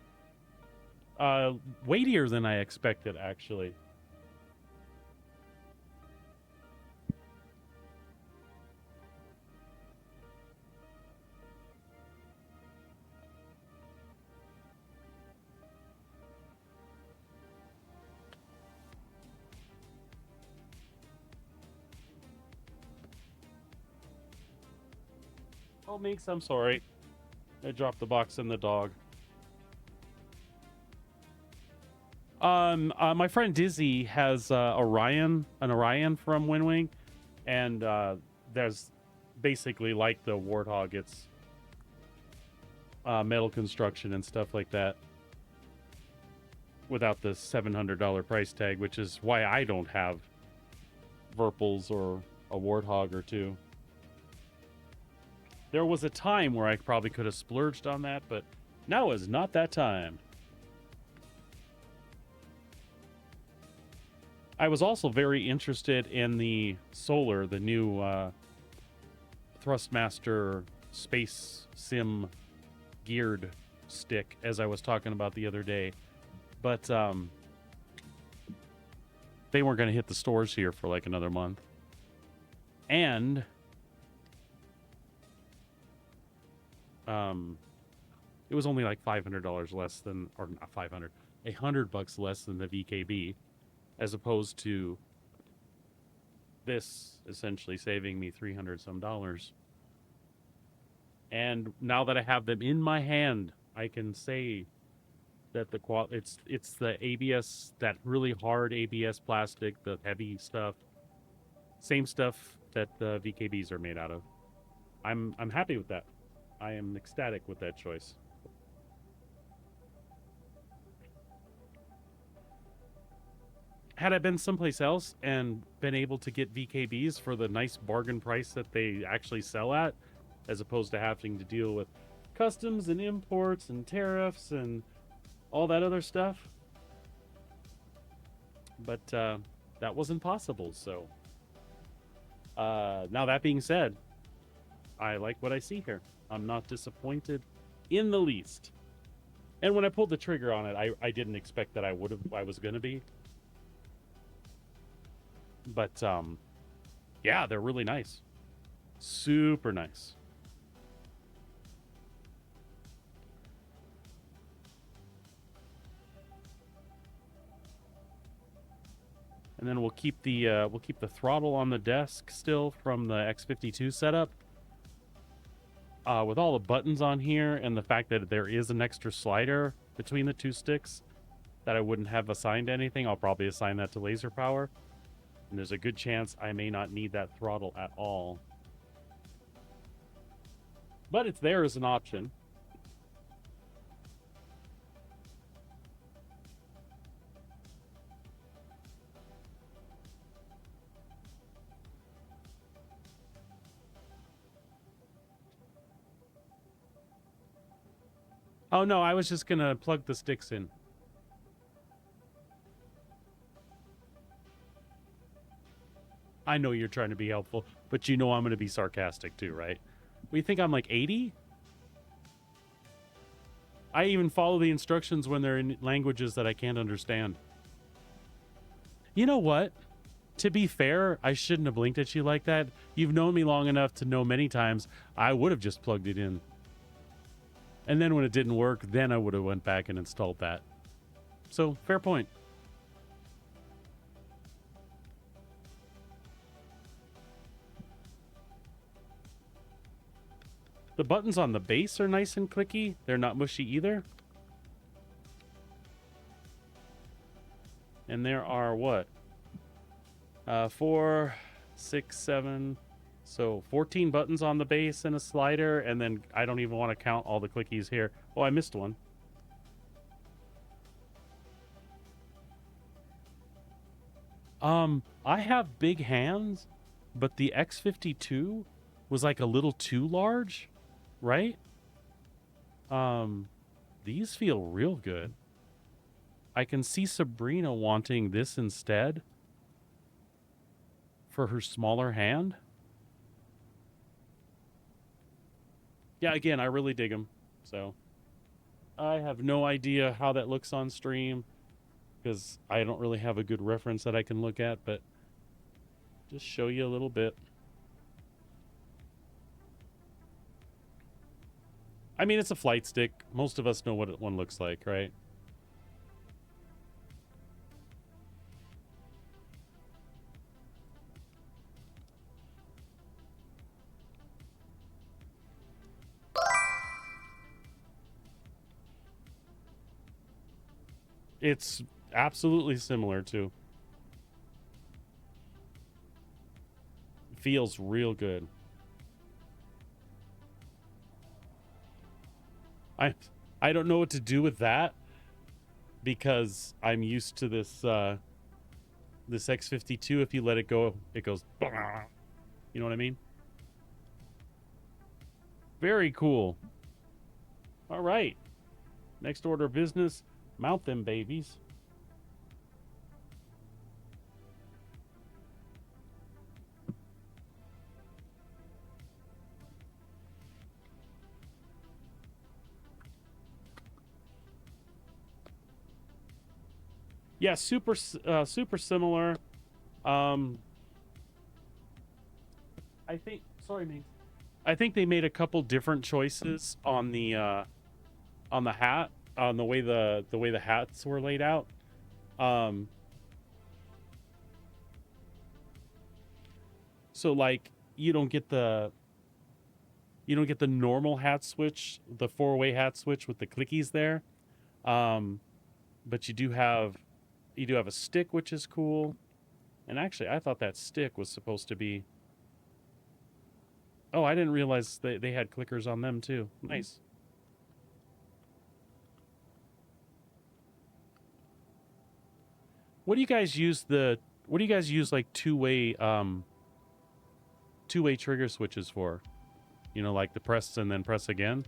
Weightier than I expected, actually. Oh, Minx, I'm sorry. I dropped the box in the dog. My friend Dizzy has an Orion from Winwing, and there's basically like the Warthog. It's metal construction and stuff like that, without the $700 price tag, which is why I don't have Verpals or a Warthog or two. There was a time where I probably could have splurged on that, but now is not that time. I was also very interested in the Solar, the new Thrustmaster Space Sim geared stick, as I was talking about the other day. But they weren't going to hit the stores here for like another month. And it was only like $500 less than, or not 500, $100 less than the VKB, as opposed to this essentially saving me $300 some. And now that I have them in my hand, I can say that the it's the ABS, that really hard ABS plastic, the heavy stuff, same stuff that the VKBs are made out of. I'm happy with that. I am ecstatic with that choice. Had I been someplace else and been able to get VKBs for the nice bargain price that they actually sell at, as opposed to having to deal with customs and imports and tariffs and all that other stuff. But that wasn't possible, so. Now that being said, I like what I see here. I'm not disappointed in the least. And when I pulled the trigger on it, I didn't expect that I was going to be. But, yeah, they're really nice. Super nice. And then we'll keep the throttle on the desk still from the X52 setup. with all the buttons on here and the fact that there is an extra slider between the two sticks that I wouldn't have assigned to anything, I'll probably assign that to laser power. And there's a good chance I may not need that throttle at all. But it's there as an option. Oh no, I was just gonna plug the sticks in. I know you're trying to be helpful, but you know I'm gonna be sarcastic too, right? We think I'm like 80? I even follow the instructions when they're in languages that I can't understand. You know what? To be fair, I shouldn't have blinked at you like that. You've known me long enough to know many times I would have just plugged it in. And then when it didn't work, then I would have went back and installed that. So, fair point. The buttons on the base are nice and clicky. They're not mushy either. And there are what? 4, 6, 7... So 14 buttons on the base and a slider, and then I don't even want to count all the clickies here. Oh, I missed one. I have big hands, but the X52 was like a little too large, right? These feel real good. I can see Sabrina wanting this instead for her smaller hand. Yeah, again, I really dig them. So I have no idea how that looks on stream because I don't really have a good reference that I can look at, but just show you a little bit. I mean, it's a flight stick. Most of us know what one looks like, right? It's absolutely similar to. Feels real good. I don't know what to do with that because I'm used to this this X52. If you let it go, it goes. You know what I mean? Very cool. All right. Next order of business. Mount them babies. Yeah, super similar. I think. Sorry, mate. I think they made a couple different choices on the hat, on the way the hats were laid out. So like you don't get the normal hat switch, the 4-way hat switch with the clickies there. But you do have a stick, which is cool. And actually, I thought that stick was supposed to be. Oh, I didn't realize they had clickers on them too. Nice. What do you guys use like two-way trigger switches for? You know, like the press and then press again?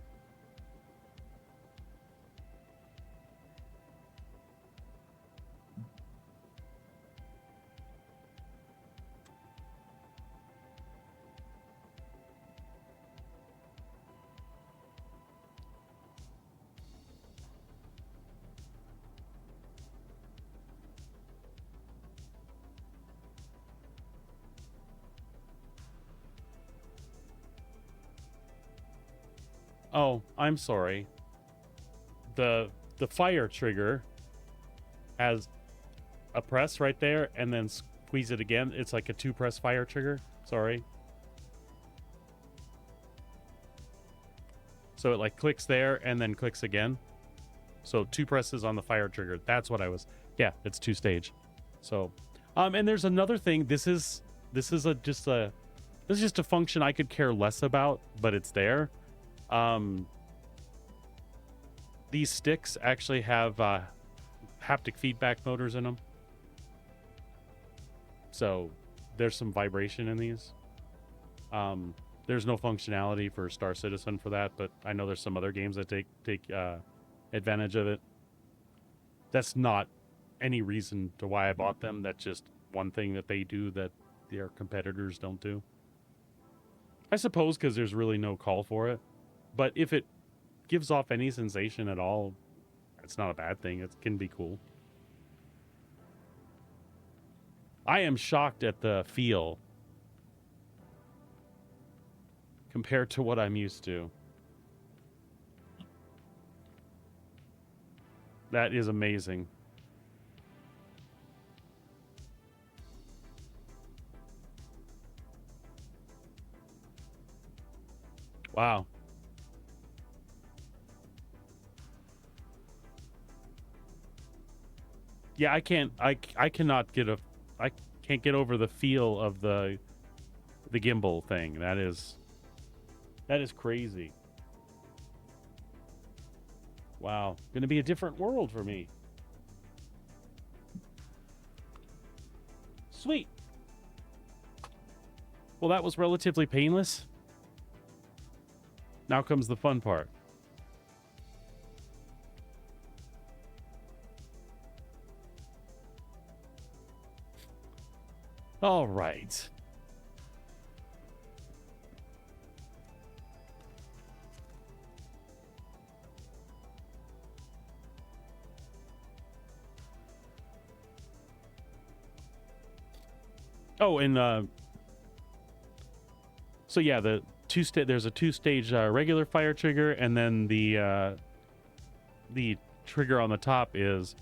Oh, I'm sorry. The fire trigger has a press right there and then squeeze it again. It's like a 2-press fire trigger. Sorry. So it like clicks there and then clicks again. So 2 presses on the fire trigger. That's what I was. Yeah, it's 2-stage. So, and there's another thing. This is just a function I could care less about, but it's there. These sticks actually have haptic feedback motors in them. So there's some vibration in these. There's no functionality for Star Citizen for that, but I know there's some other games that take advantage of it. That's not any reason to why I bought them. That's just one thing that they do that their competitors don't do. I suppose because there's really no call for it. But if it gives off any sensation at all, it's not a bad thing. It can be cool. I am shocked at the feel compared to what I'm used to. That is amazing. Wow. Yeah, I cannot get I can't get over the feel of the gimbal thing. That is crazy. Wow. Gonna be a different world for me. Sweet. Well, that was relatively painless. Now comes the fun part. All right. Oh, and so yeah, there's a 2-stage regular fire trigger, and then the trigger on the top is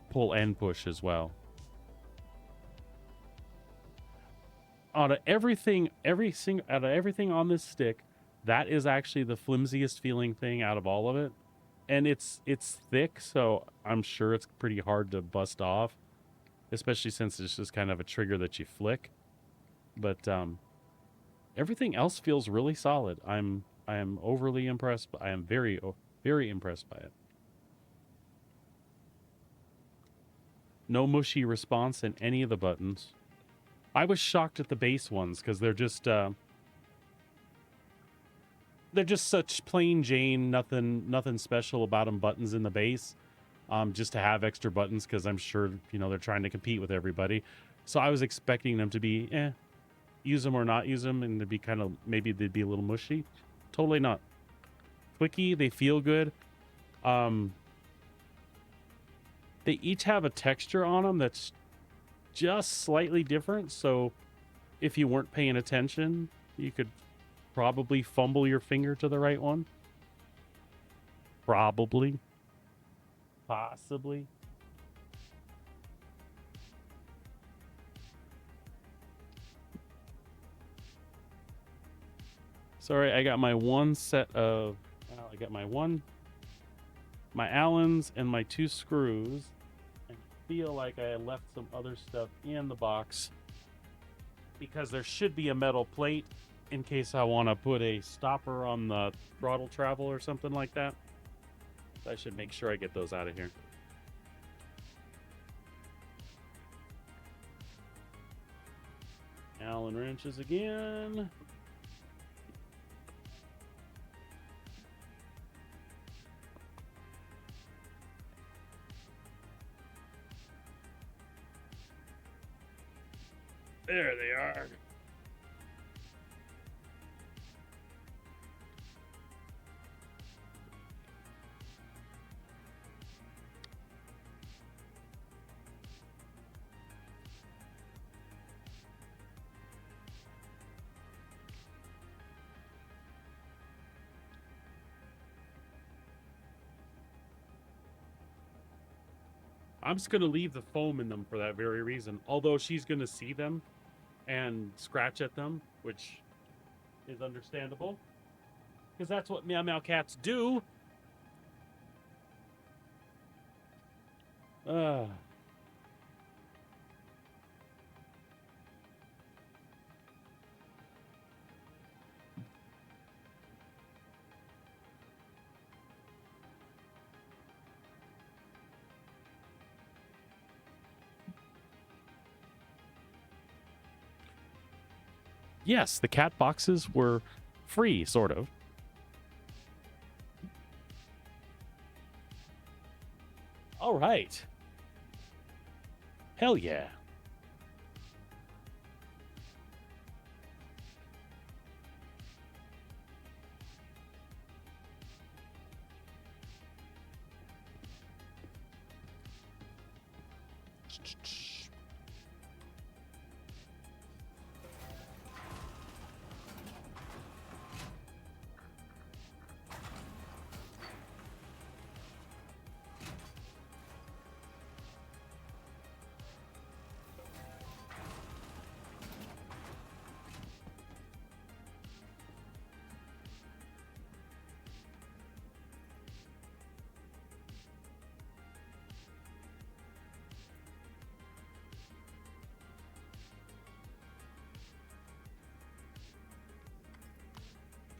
pull and push as well. Out of everything on this stick, that is actually the flimsiest feeling thing out of all of it. And it's thick, so I'm sure it's pretty hard to bust off, especially since it's just kind of a trigger that you flick. But everything else feels really solid. I am overly impressed. I am very impressed by it. No mushy response in any of the buttons. I was shocked at the base ones because they're just such plain Jane, nothing special about them. Buttons in the base, just to have extra buttons because I'm sure they're trying to compete with everybody. So I was expecting them to be use them or not use them, and to be kind of maybe they'd be a little mushy. Totally not. Clicky, they feel good. They each have a texture on them that's just slightly different, so if you weren't paying attention, you could probably fumble your finger to the right one. Probably. Possibly. Sorry, I got my one set of... I got my Allens and my 2 screws. I feel like I left some other stuff in the box because there should be a metal plate in case I want to put a stopper on the throttle travel or something like that. So I should make sure I get those out of here. Allen wrenches again. There they are. I'm just going to leave the foam in them for that very reason. Although she's going to see them and scratch at them, which is understandable. Because that's what meow meow cats do. Uh, yes, the cat boxes were free, sort of. All right. Hell yeah.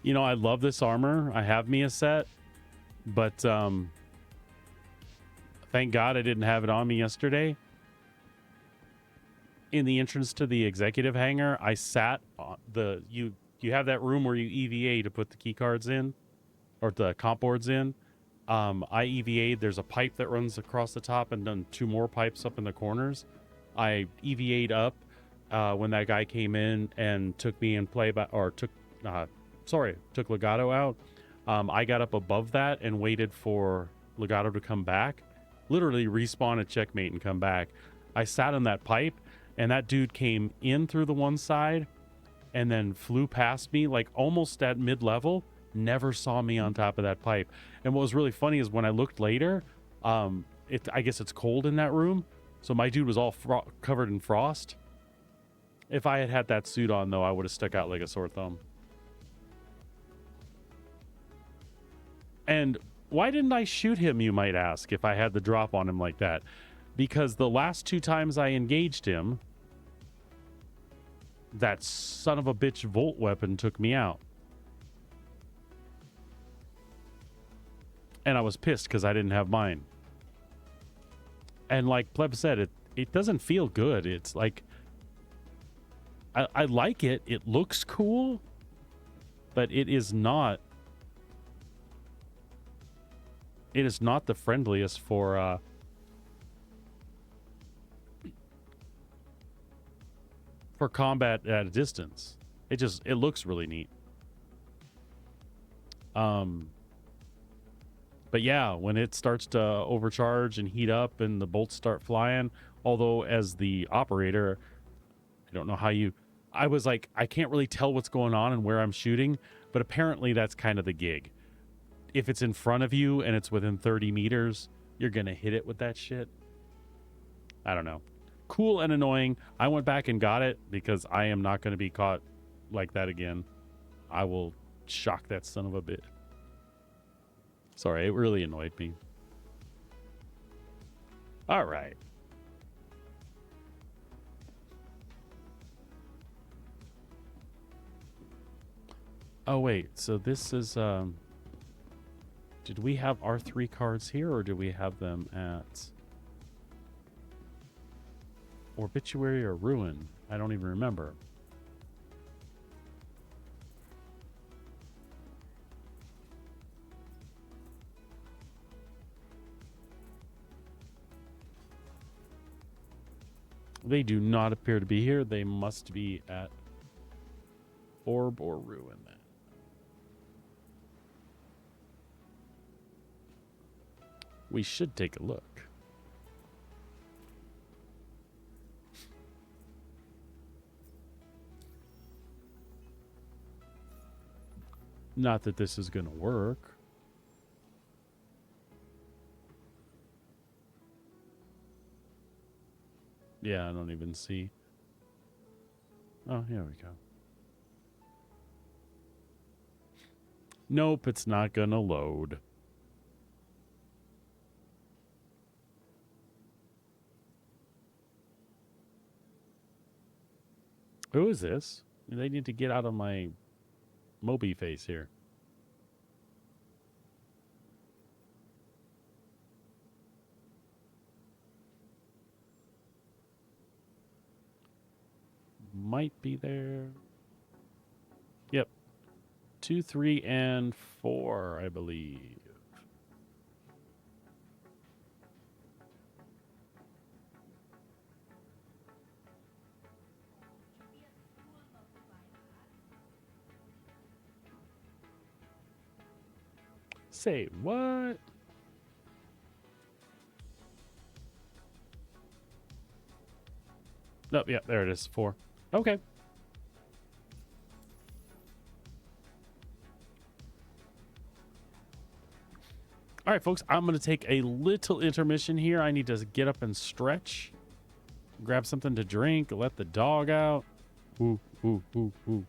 You know, I love this armor. I have me a set, but thank God I didn't have it on me yesterday. In the entrance to the executive hangar, I sat on you have that room where you EVA to put the key cards in or the comp boards in. I EVA'd. There's a pipe that runs across the top and then 2 more pipes up in the corners. I EVA'd up when that guy came in and took me in play took Legato out. I got up above that and waited for Legato to come back. Literally respawn at checkmate and come back. I sat on that pipe, and that dude came in through the one side and then flew past me, like almost at mid-level, never saw me on top of that pipe. And what was really funny is when I looked later, I guess it's cold in that room, so my dude was all covered in frost. If I had had that suit on, though, I would have stuck out like a sore thumb. And why didn't I shoot him, you might ask, if I had the drop on him like that? Because the last 2 times I engaged him, that son of a bitch Volt weapon took me out. And I was pissed because I didn't have mine. And like Pleb said, it doesn't feel good. It's like, I like it. It looks cool, but it is not the friendliest for combat at a distance. It looks really neat. But yeah, when it starts to overcharge and heat up and the bolts start flying, although as the operator, I don't know how I was like, I can't really tell what's going on and where I'm shooting, but apparently that's kind of the gig. If it's in front of you and it's within 30 meters, you're going to hit it with that shit. I don't know. Cool and annoying. I went back and got it because I am not going to be caught like that again. I will shock that son of a bit. Sorry, it really annoyed me. All right. Oh, wait. So this is... Did we have our 3 cards here, or did we have them at Obituary or Ruin? I don't even remember. They do not appear to be here. They must be at Orb or Ruin then. We should take a look. Not that this is going to work. Yeah, I don't even see. Oh, here we go. Nope, it's not gonna load. Who is this? They need to get out of my Moby face here. Might be there. Yep. 2, 3, and 4, I believe. Say what? Nope, yeah, there it is. 4. Okay. All right, folks, I'm going to take a little intermission here. I need to get up and stretch, grab something to drink, let the dog out. Ooh, ooh, ooh, ooh.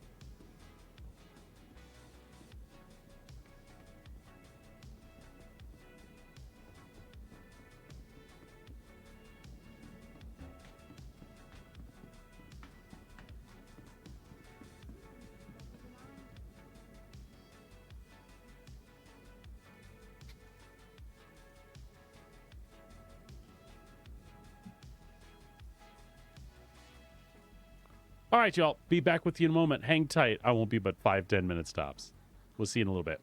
All right, y'all. Be back with you in a moment. Hang tight. I won't be but 5-10 minutes tops. We'll see you in a little bit.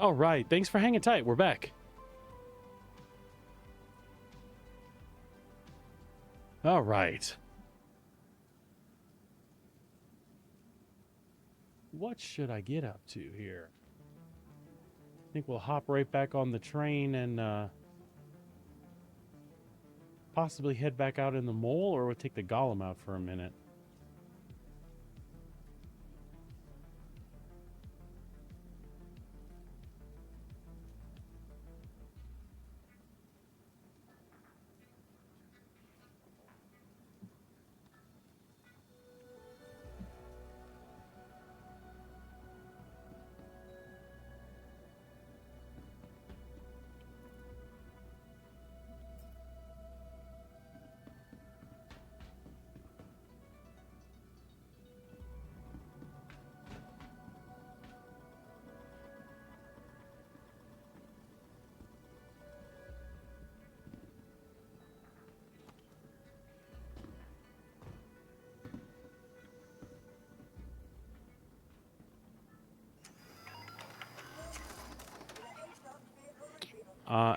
All right, thanks for hanging tight. We're back. All right. What should I get up to here? I think we'll hop right back on the train and possibly head back out in the mole, or we'll take the golem out for a minute.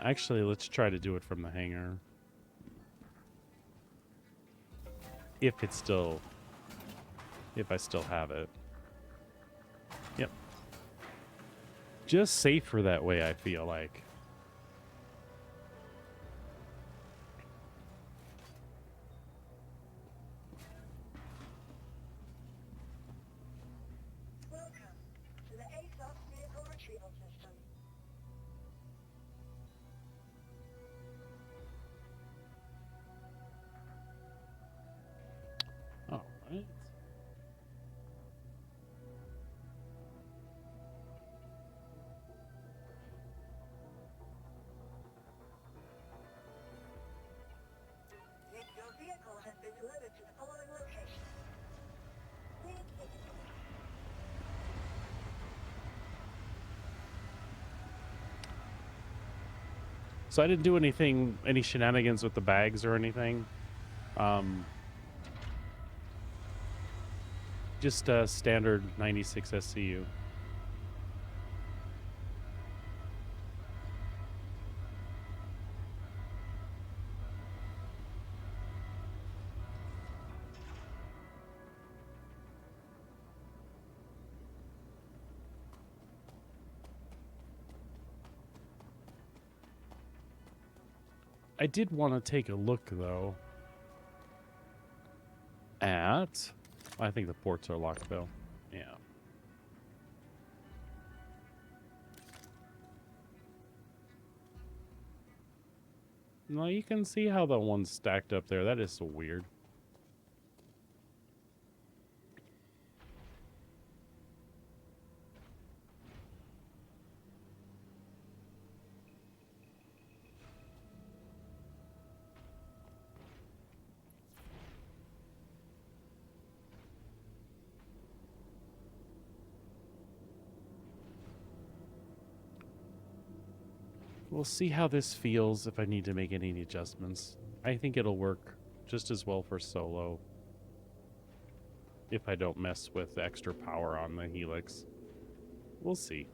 Actually, let's try to do it from the hangar. If I still have it. Yep. Just safer that way, I feel like. Welcome to the ASOS vehicle retrieval system. All right. Your vehicle has been delivered to the following location. Please visit it. So I didn't do any shenanigans with the bags or anything. Just a standard 96 SCU. I did want to take a look, though, at... I think the ports are locked, though. Yeah. No, you can see how the one's stacked up there. That is so weird. We'll see how this feels if I need to make any adjustments. I think it'll work just as well for solo if I don't mess with extra power on the Helix. We'll see.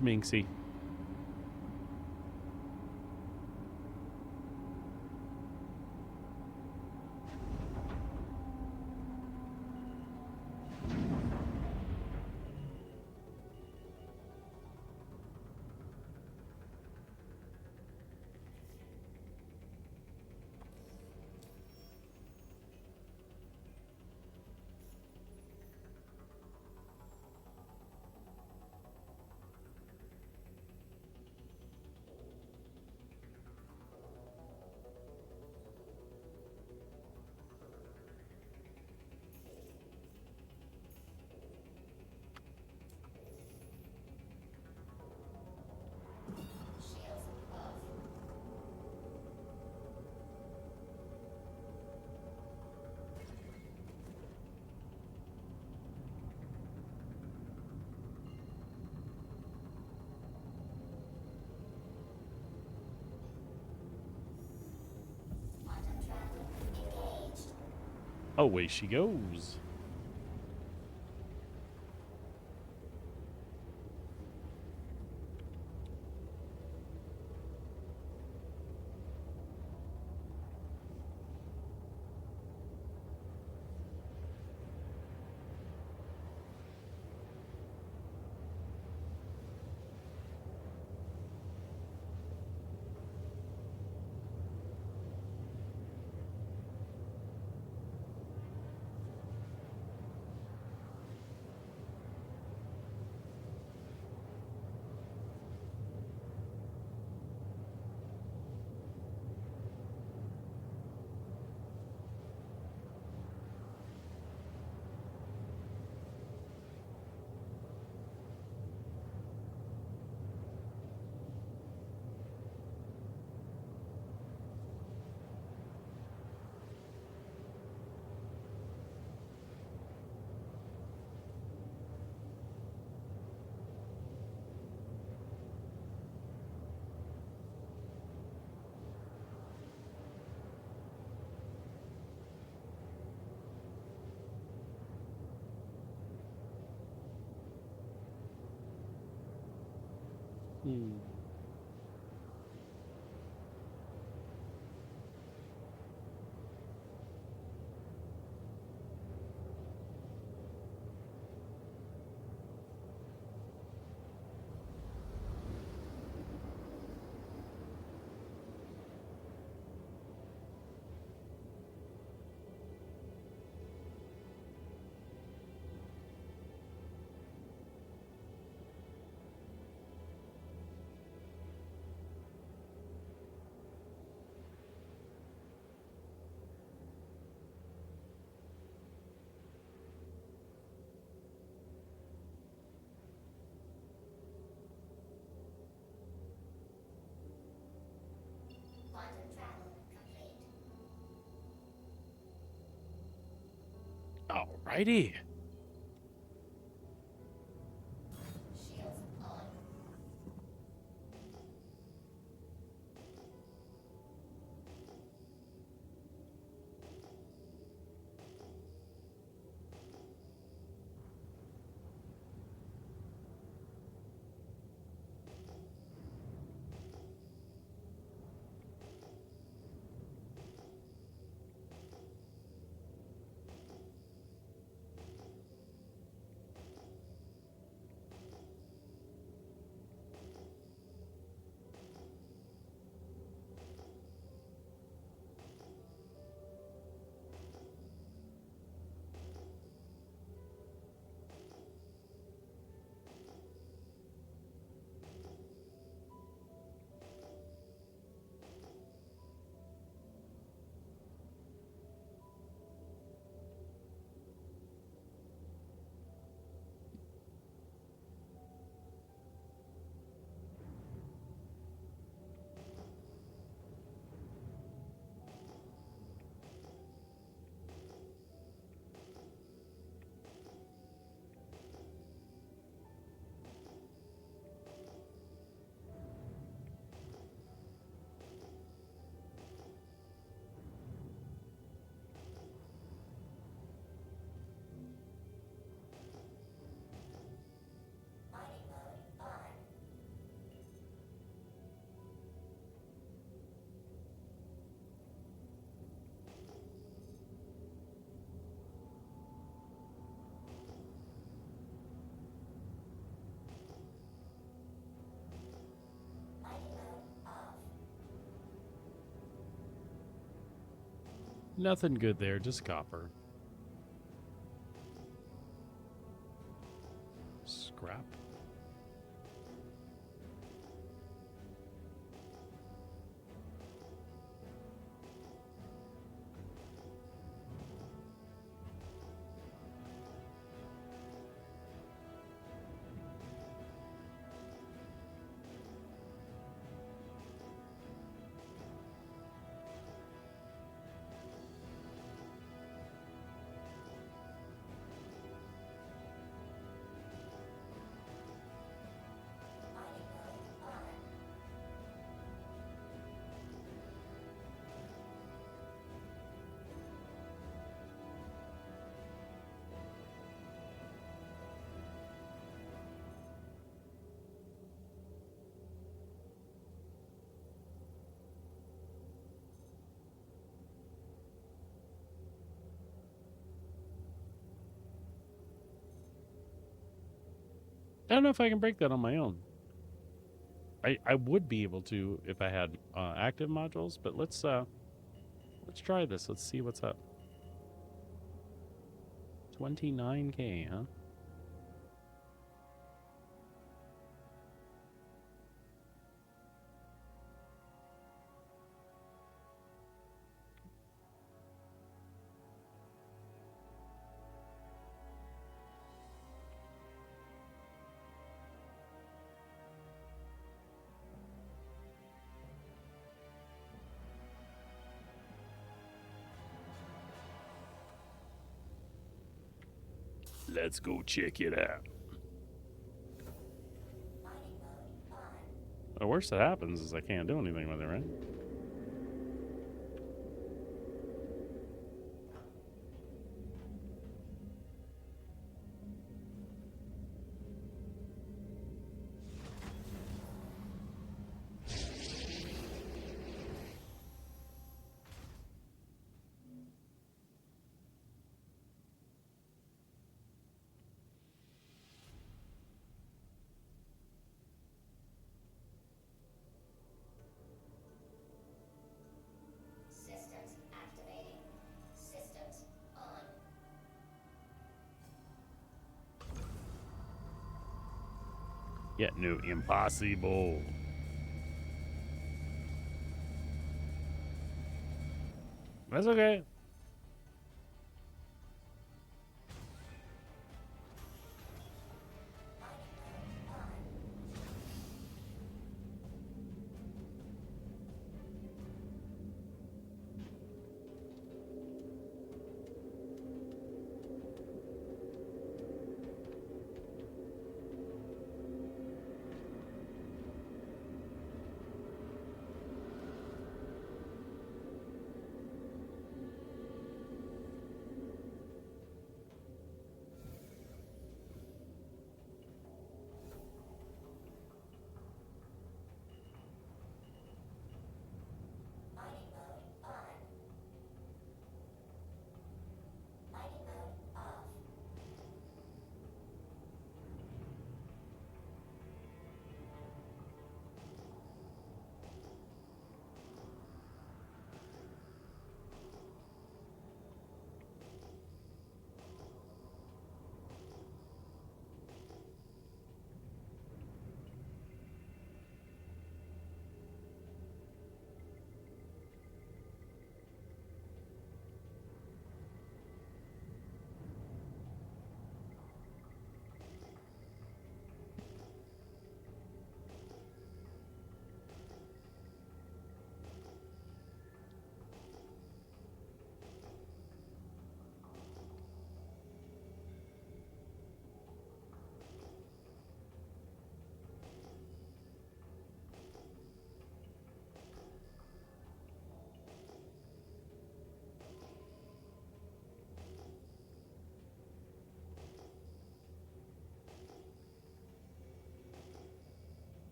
Minxie. Away she goes. Hmm. Alrighty. Nothing good there, just copper. Scrap. I don't know if I can break that on my own. I would be able to if I had active modules, but let's try this. Let's see what's up. 29K, huh? Let's go check it out. The worst that happens is I can't do anything with it, right? Systems activating. Systems on. Yet no impossible. That's okay. Mining mode on. Mining mode off.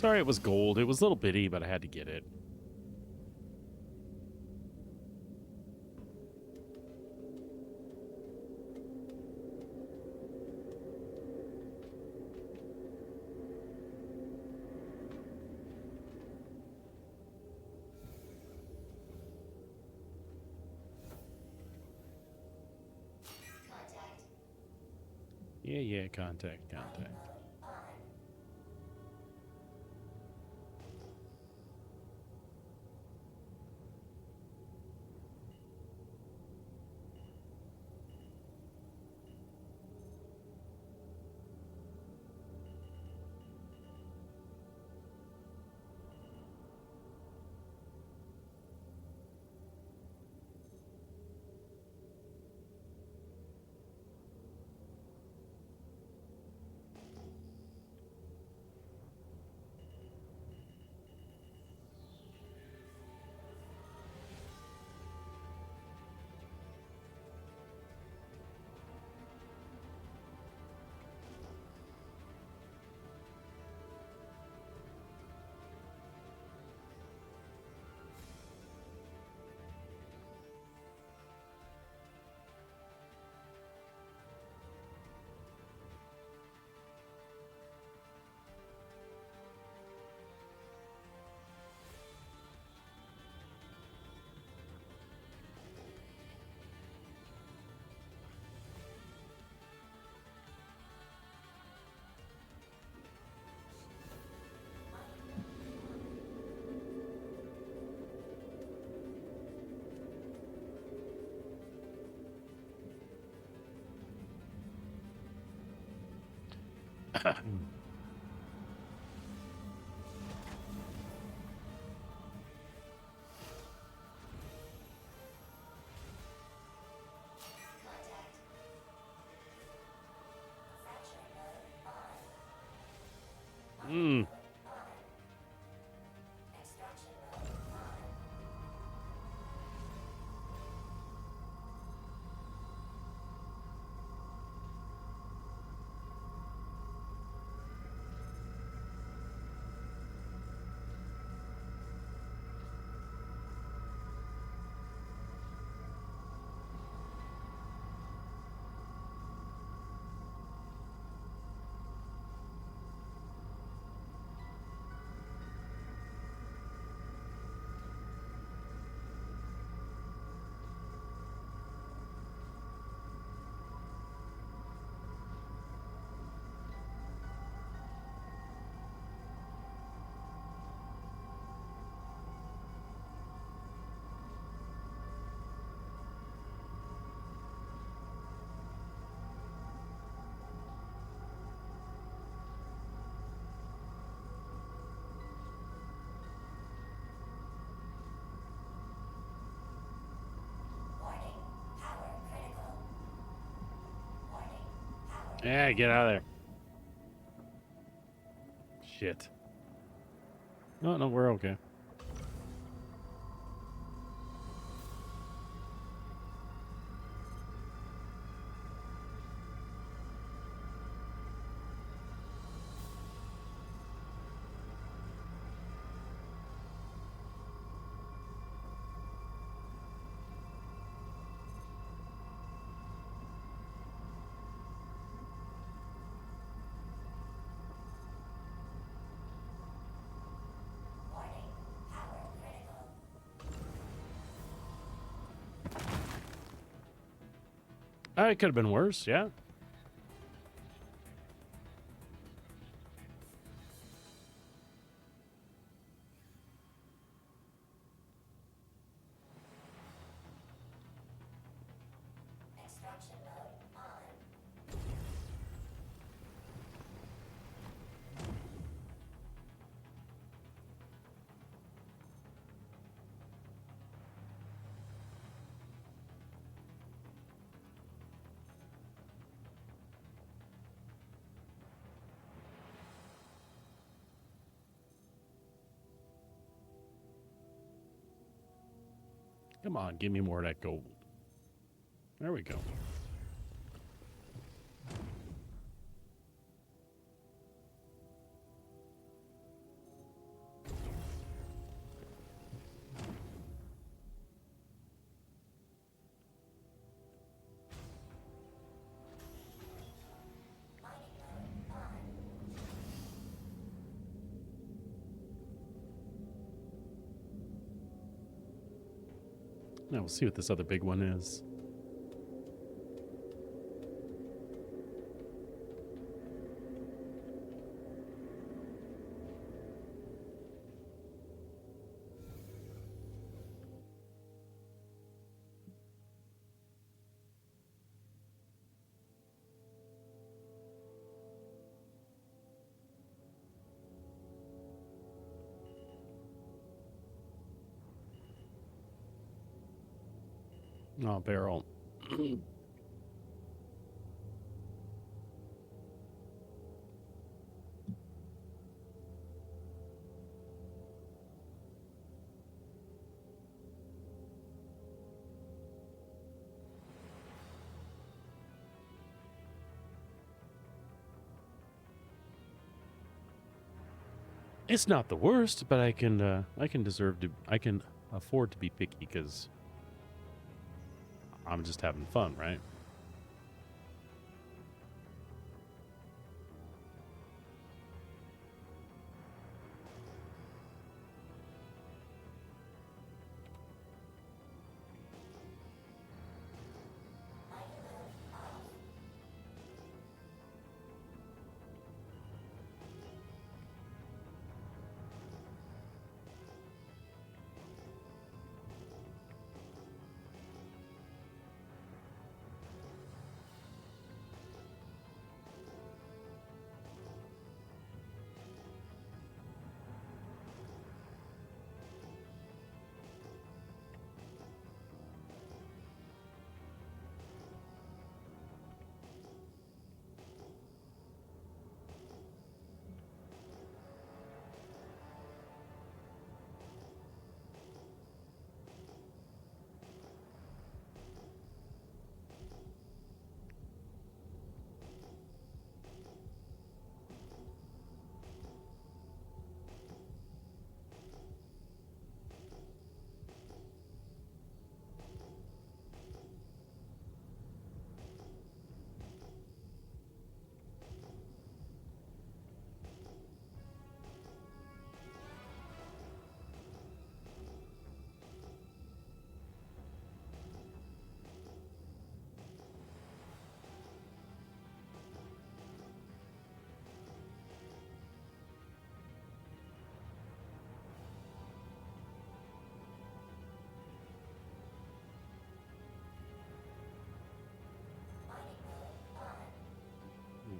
Sorry it was gold. It was a little bitty, but I had to get it. Contact. Yeah, contact. On. Contact. Fracturing mode on. Hmm. Extraction mode on. Warning. Power critical. Warning. Power. Yeah, get out of there. Shit. No, we're okay. Warning. Power critical. It could have been worse, yeah. Extraction mode on. Come on, give me more of that gold. There we go. Now we'll see what this other big one is. Oh, barrel. It's not the worst, but I can afford to be picky because I'm just having fun, right?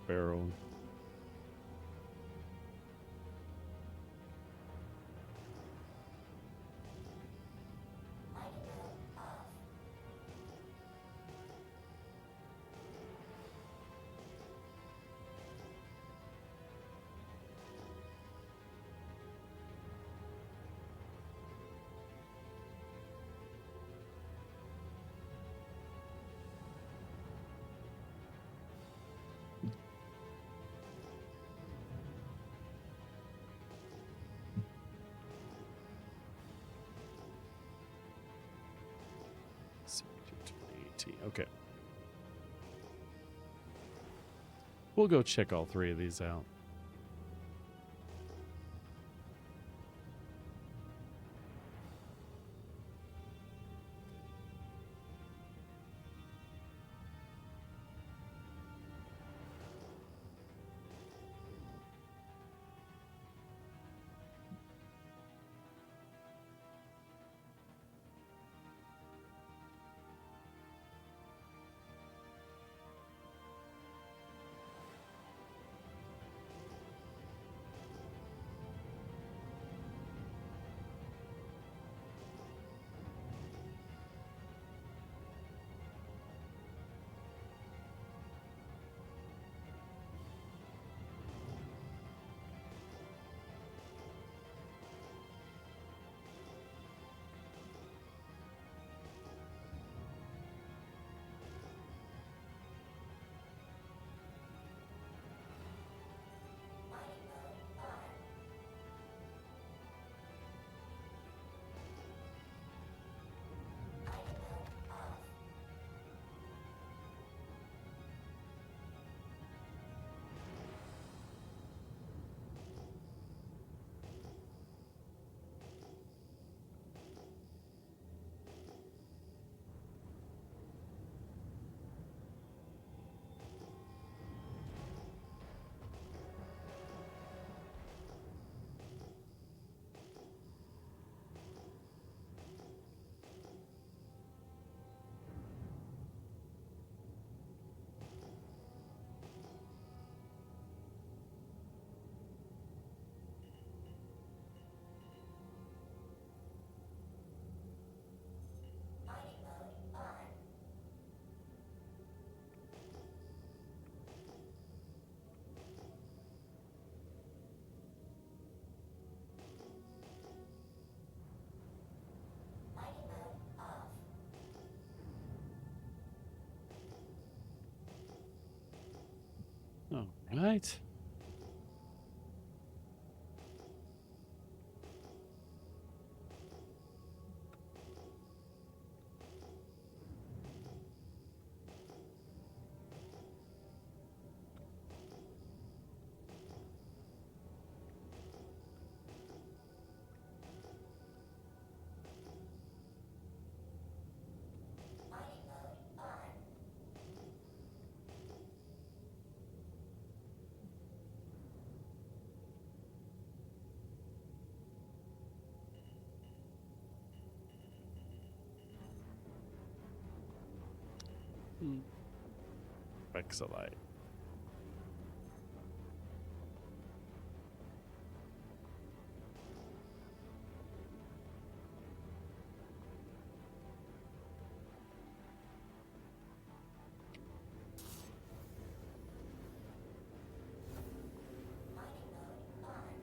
Barrel. Okay. We'll go check all three of these out. right. Mining mode on. Vexilite. Mining mode on.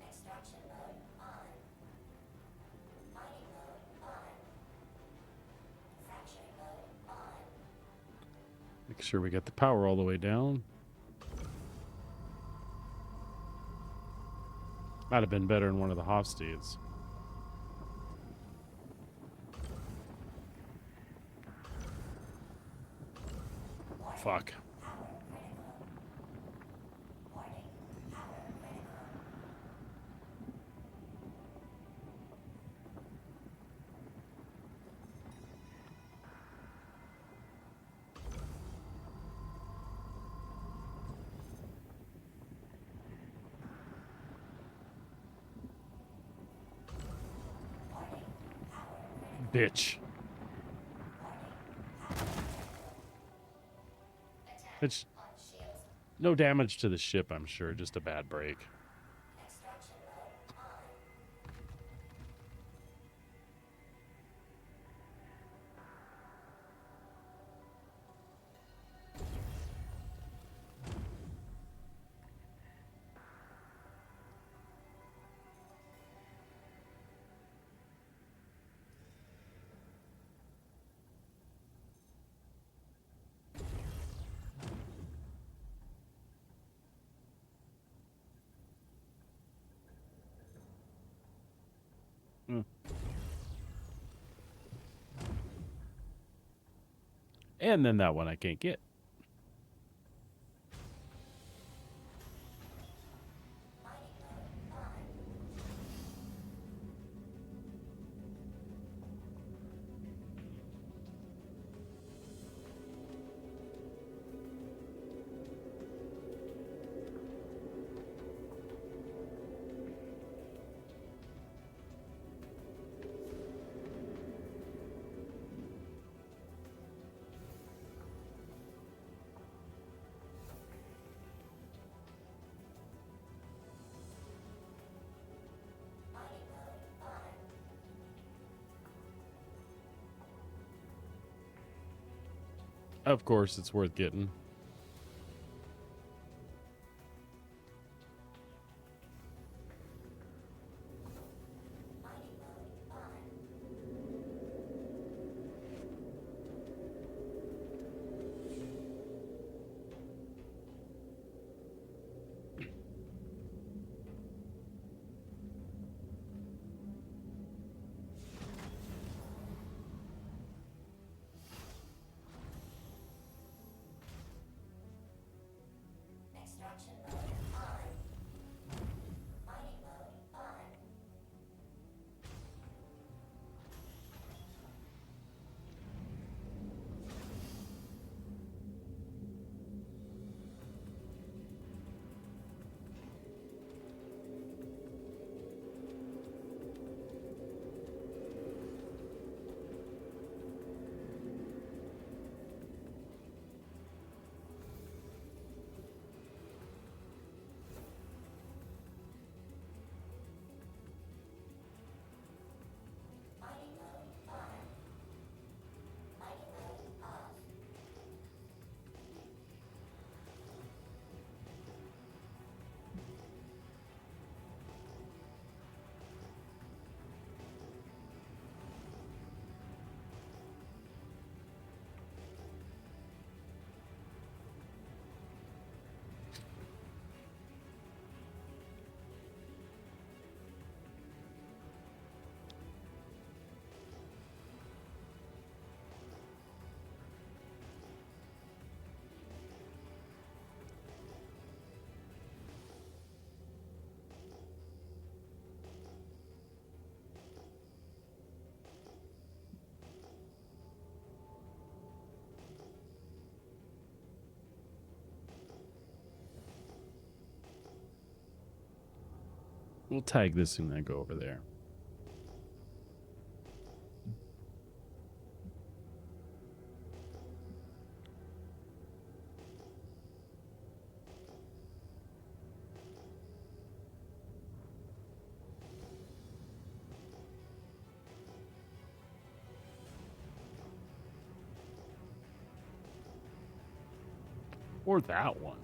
Extraction mode on. Mining mode on. Fracturing mode on. Make sure we get the power all the way down. Might have been better in one of the Hofstedes. Fuck. Bitch. It's On shields. no damage to the ship, I'm sure. Just a bad break. Extraction mode on. And then that one I can't get. Mining mode on. Mining mode on. Of course, it's worth getting. Mining mode on. We'll tag this and then go over there. Or that one.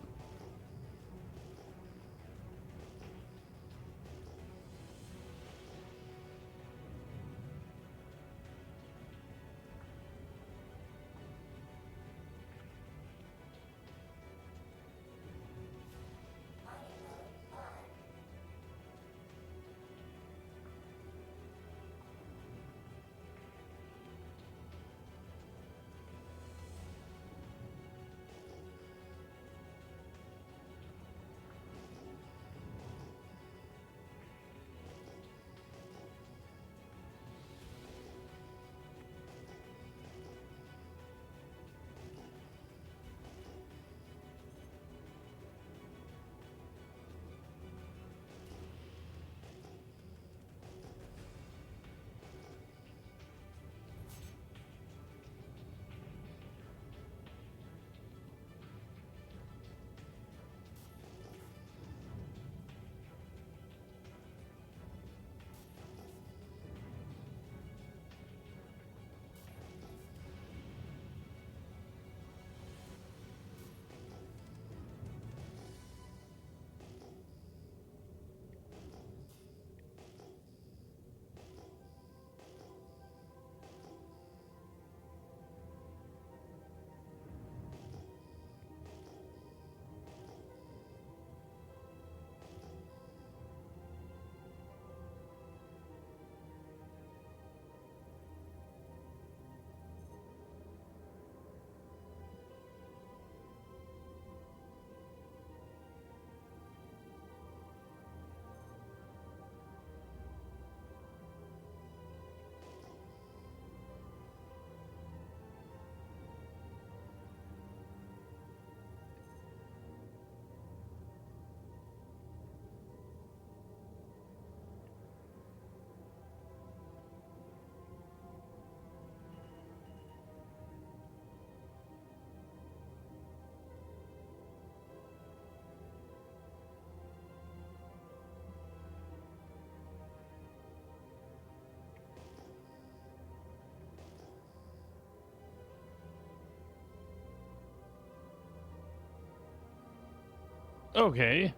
Okay.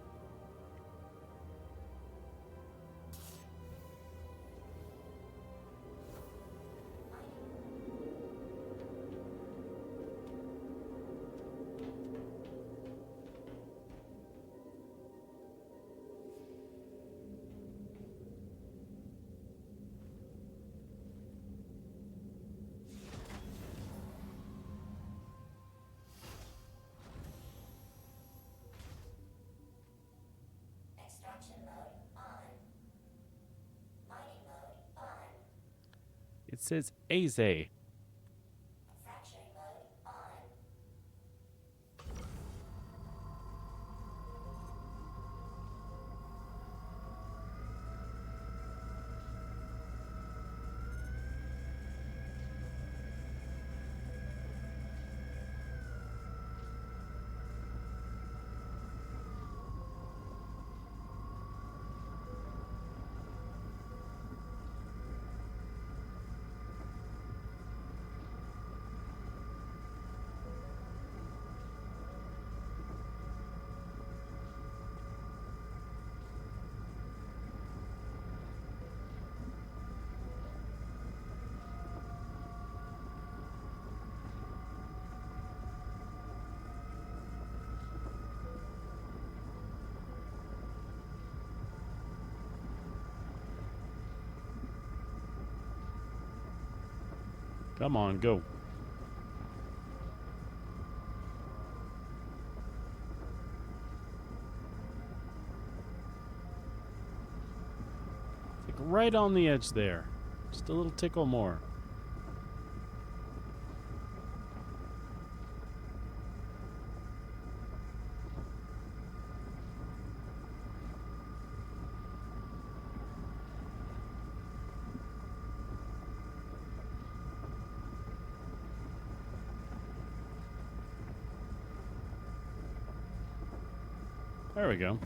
Extraction mode on. Mining mode on. It says Aze. Fracturing mode on. Come on, go. Like right on the edge there. Just a little tickle more. There we go.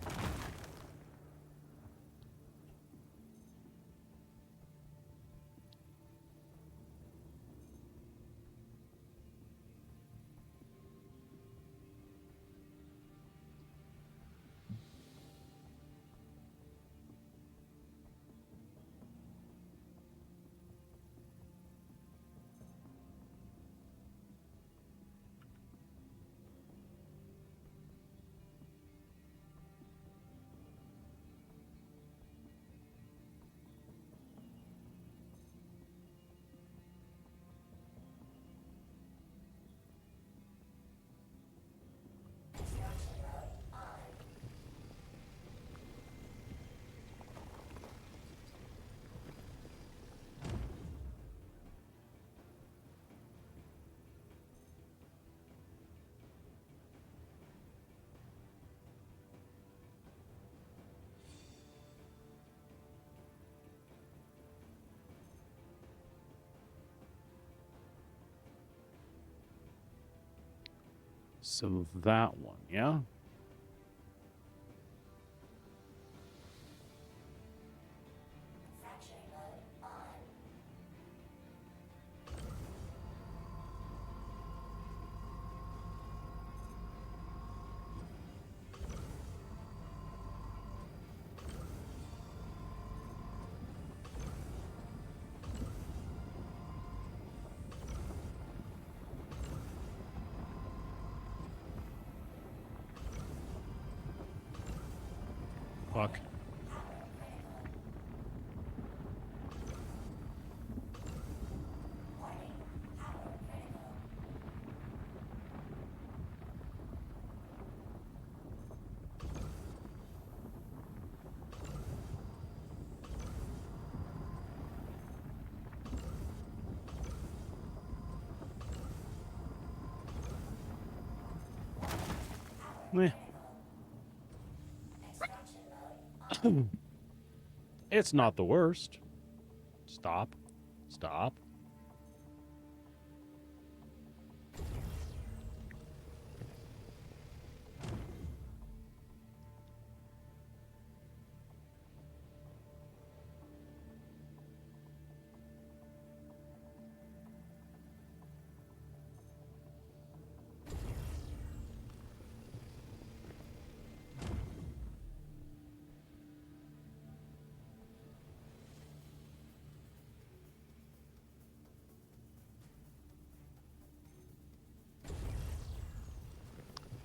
So that one, yeah? Fracturing mode on. Fuck. Meh. It's not the worst. Stop. Stop.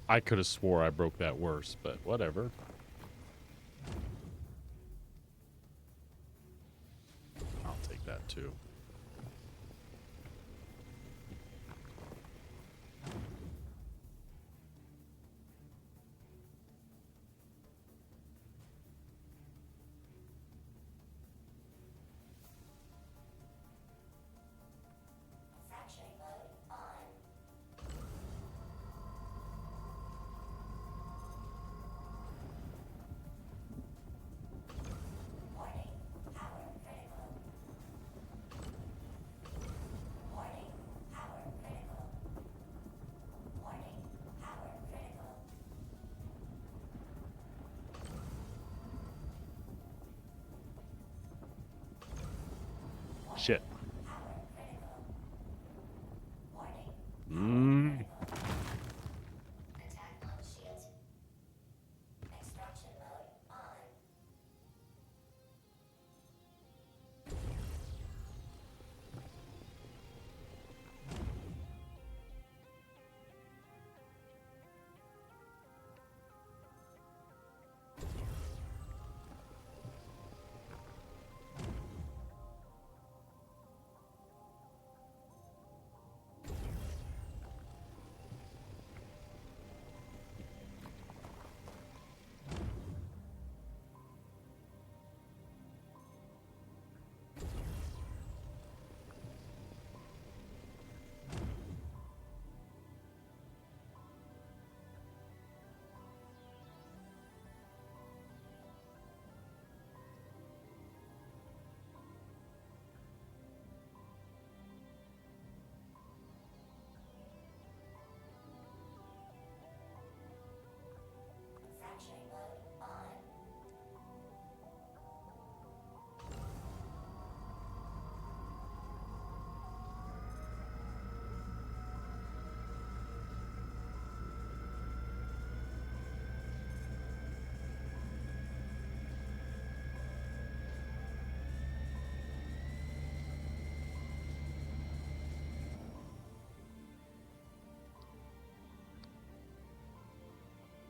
I could have swore I broke that worse, but whatever. I'll take that too. Fracturing mode on. Warning. Power critical.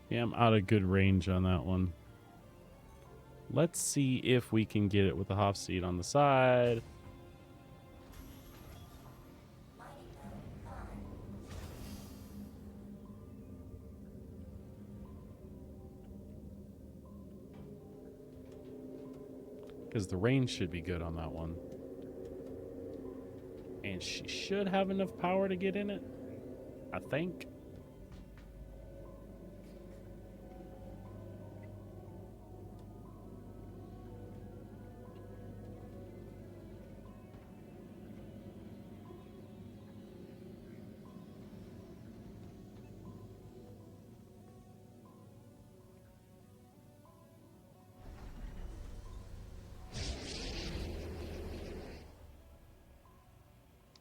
Yeah, I'm out of good range on that one. Let's see if we can get it with the Hoff seat on the side. Because the range should be good on that one. And she should have enough power to get in it, I think.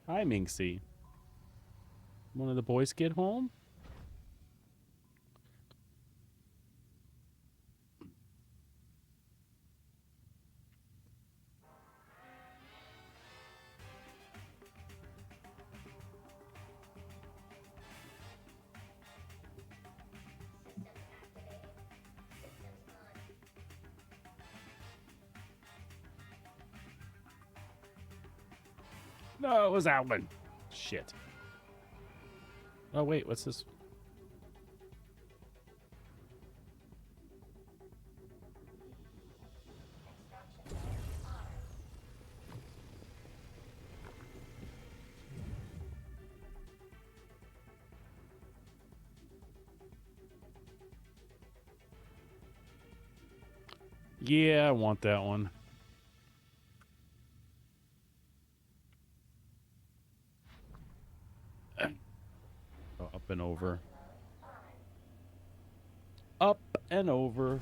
Hi, Minxie. One of the boys get home? No, it was Alvin. Shit. Oh, wait, what's this? Yeah, I want that one. Oh, up and over. Up and over.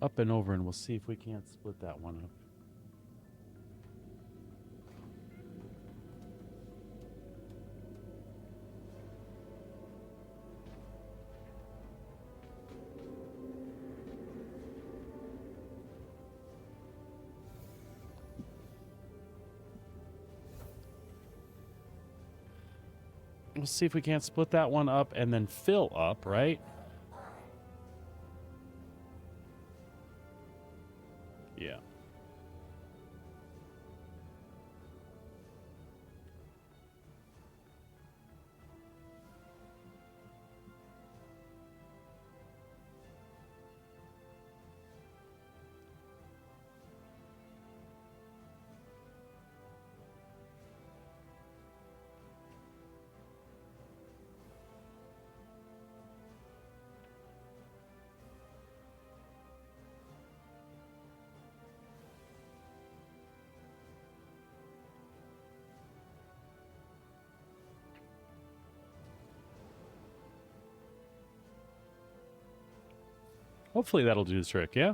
Up and over, and we'll see if we can't split that one up. We'll see if we can't split that one up and then fill up, right? Yeah. Hopefully that'll do the trick, yeah?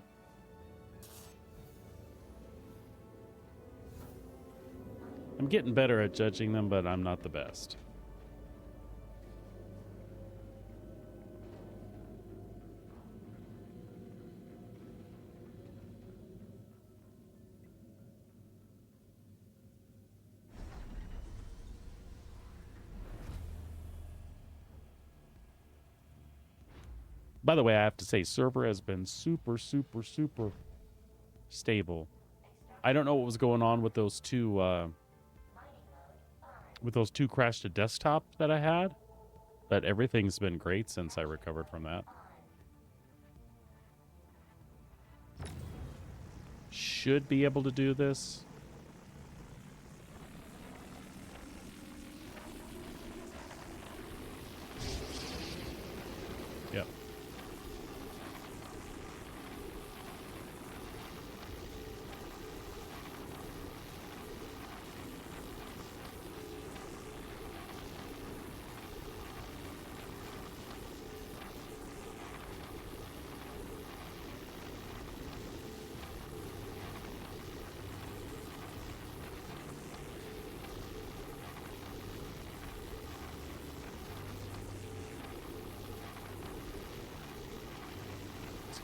I'm getting better at judging them, but I'm not the best. By the way, I have to say, server has been super stable. I don't know what was going on with those two crash to desktop that I had, but everything's been great since I recovered from that. Should be able to do this. Yep.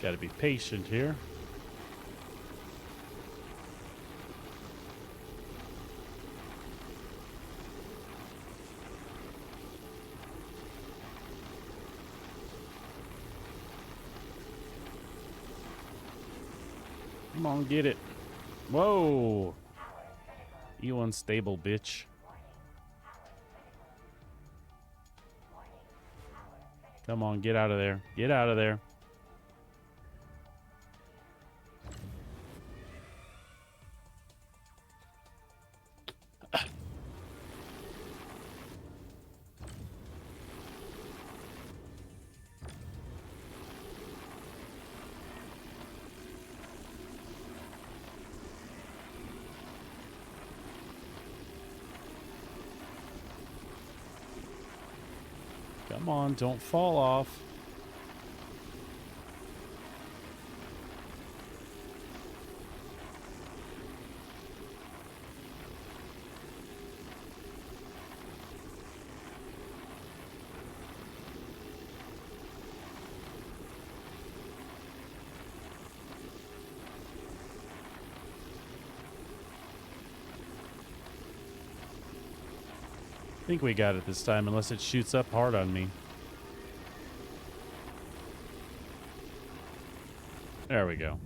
Got to be patient here. Come on, get it. Whoa. You unstable bitch. Come on, get out of there. Get out of there. Come on, don't fall off. I think we got it this time, unless it shoots up hard on me. There we go.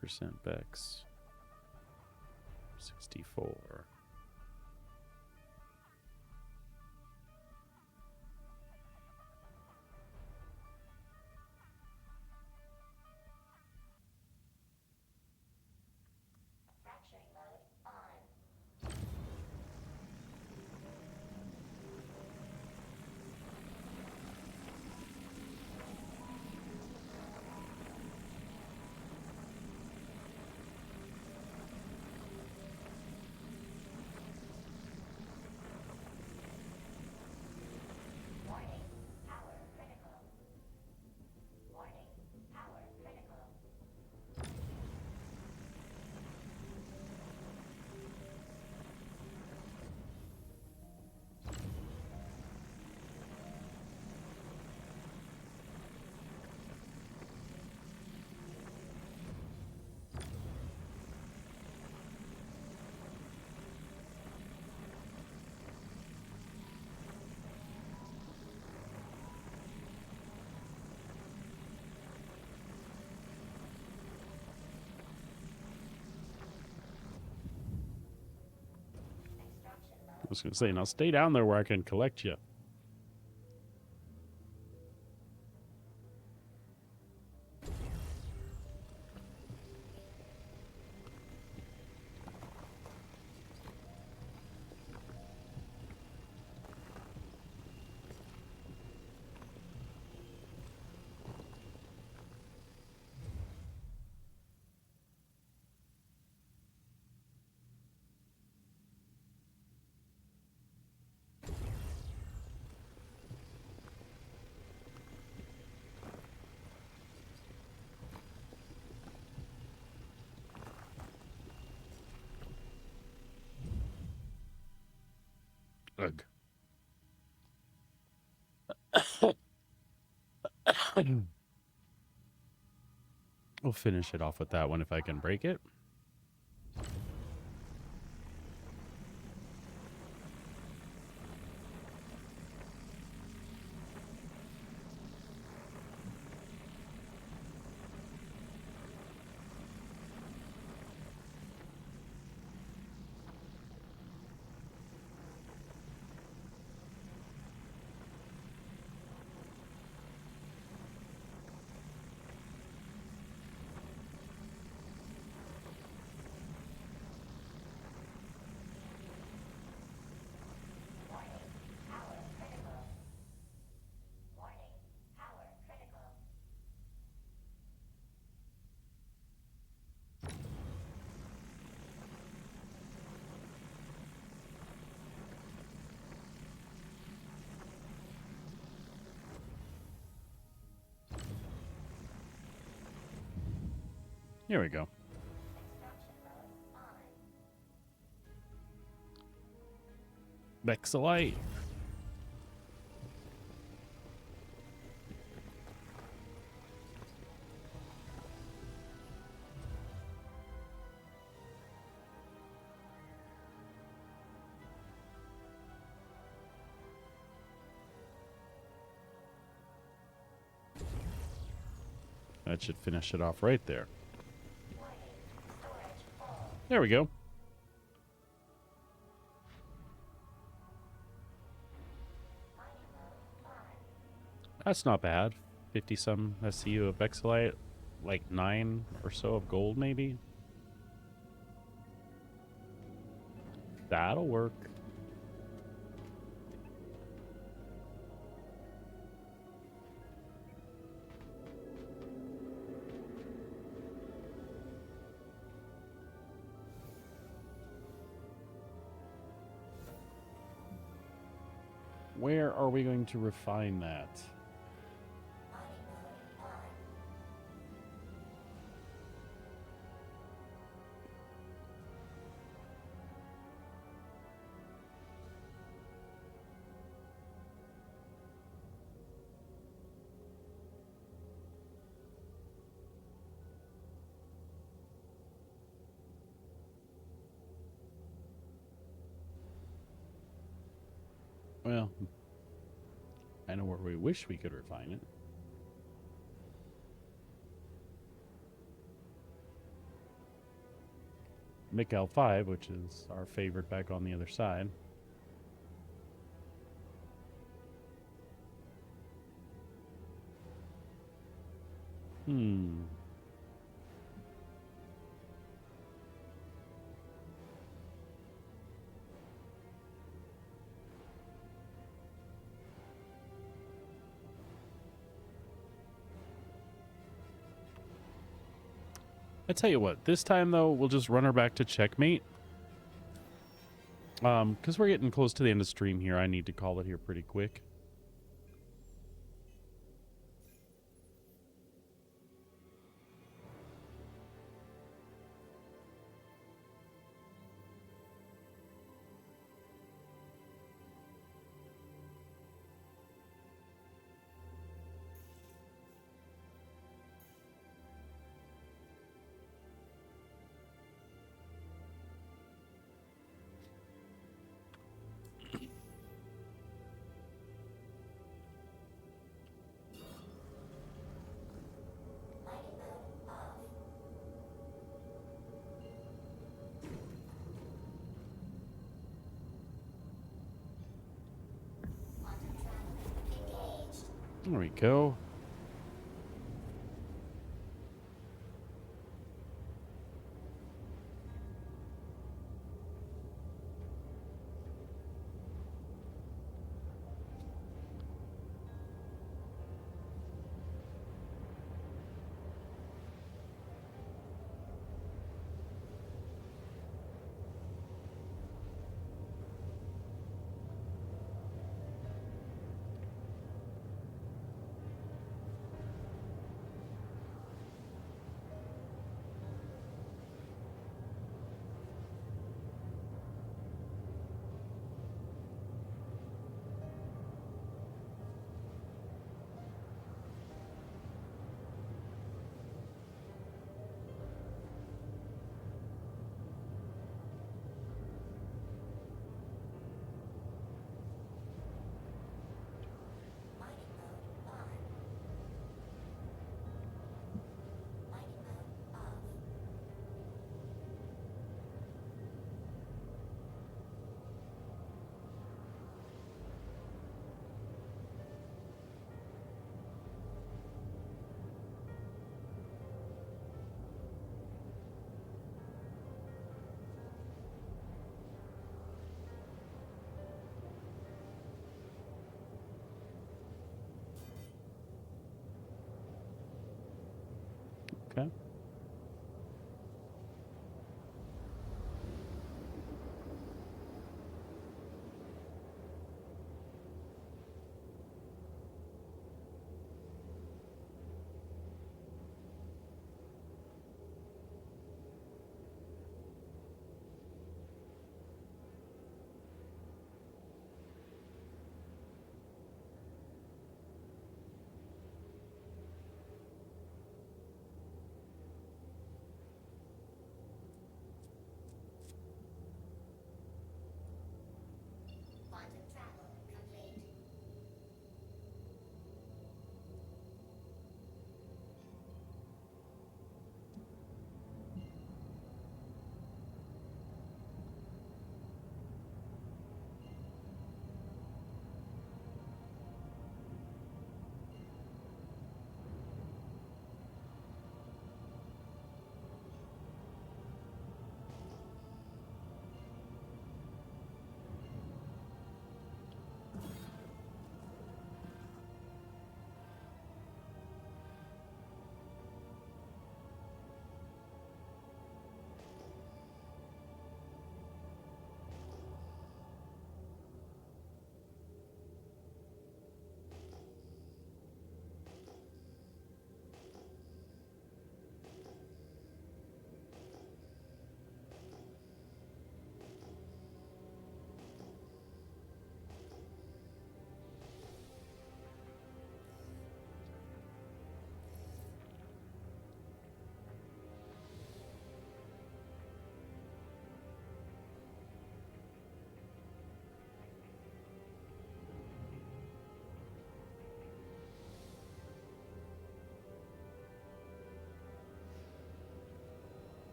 Percent Bex. 64. Fracturing mode on. Warning, power critical. Warning, power critical. Extraction mode. I was going to say, now stay down there where I can collect you. Ugh. We'll finish it off with that one if I can break it. Here we go. Extraction mode on. Vexilite. That should finish it off right there. There we go. That's not bad. 50 some SCU of Vexilite, like 9 or so of gold maybe. That'll work. Where are we going to refine that? Well, I know where we wish we could refine it. Mick 5, which is our favorite back on the other side. I tell you what, this time though, we'll just run her back to checkmate. Because we're getting close to the end of stream here. I need to call it here pretty quick. There we go. Okay.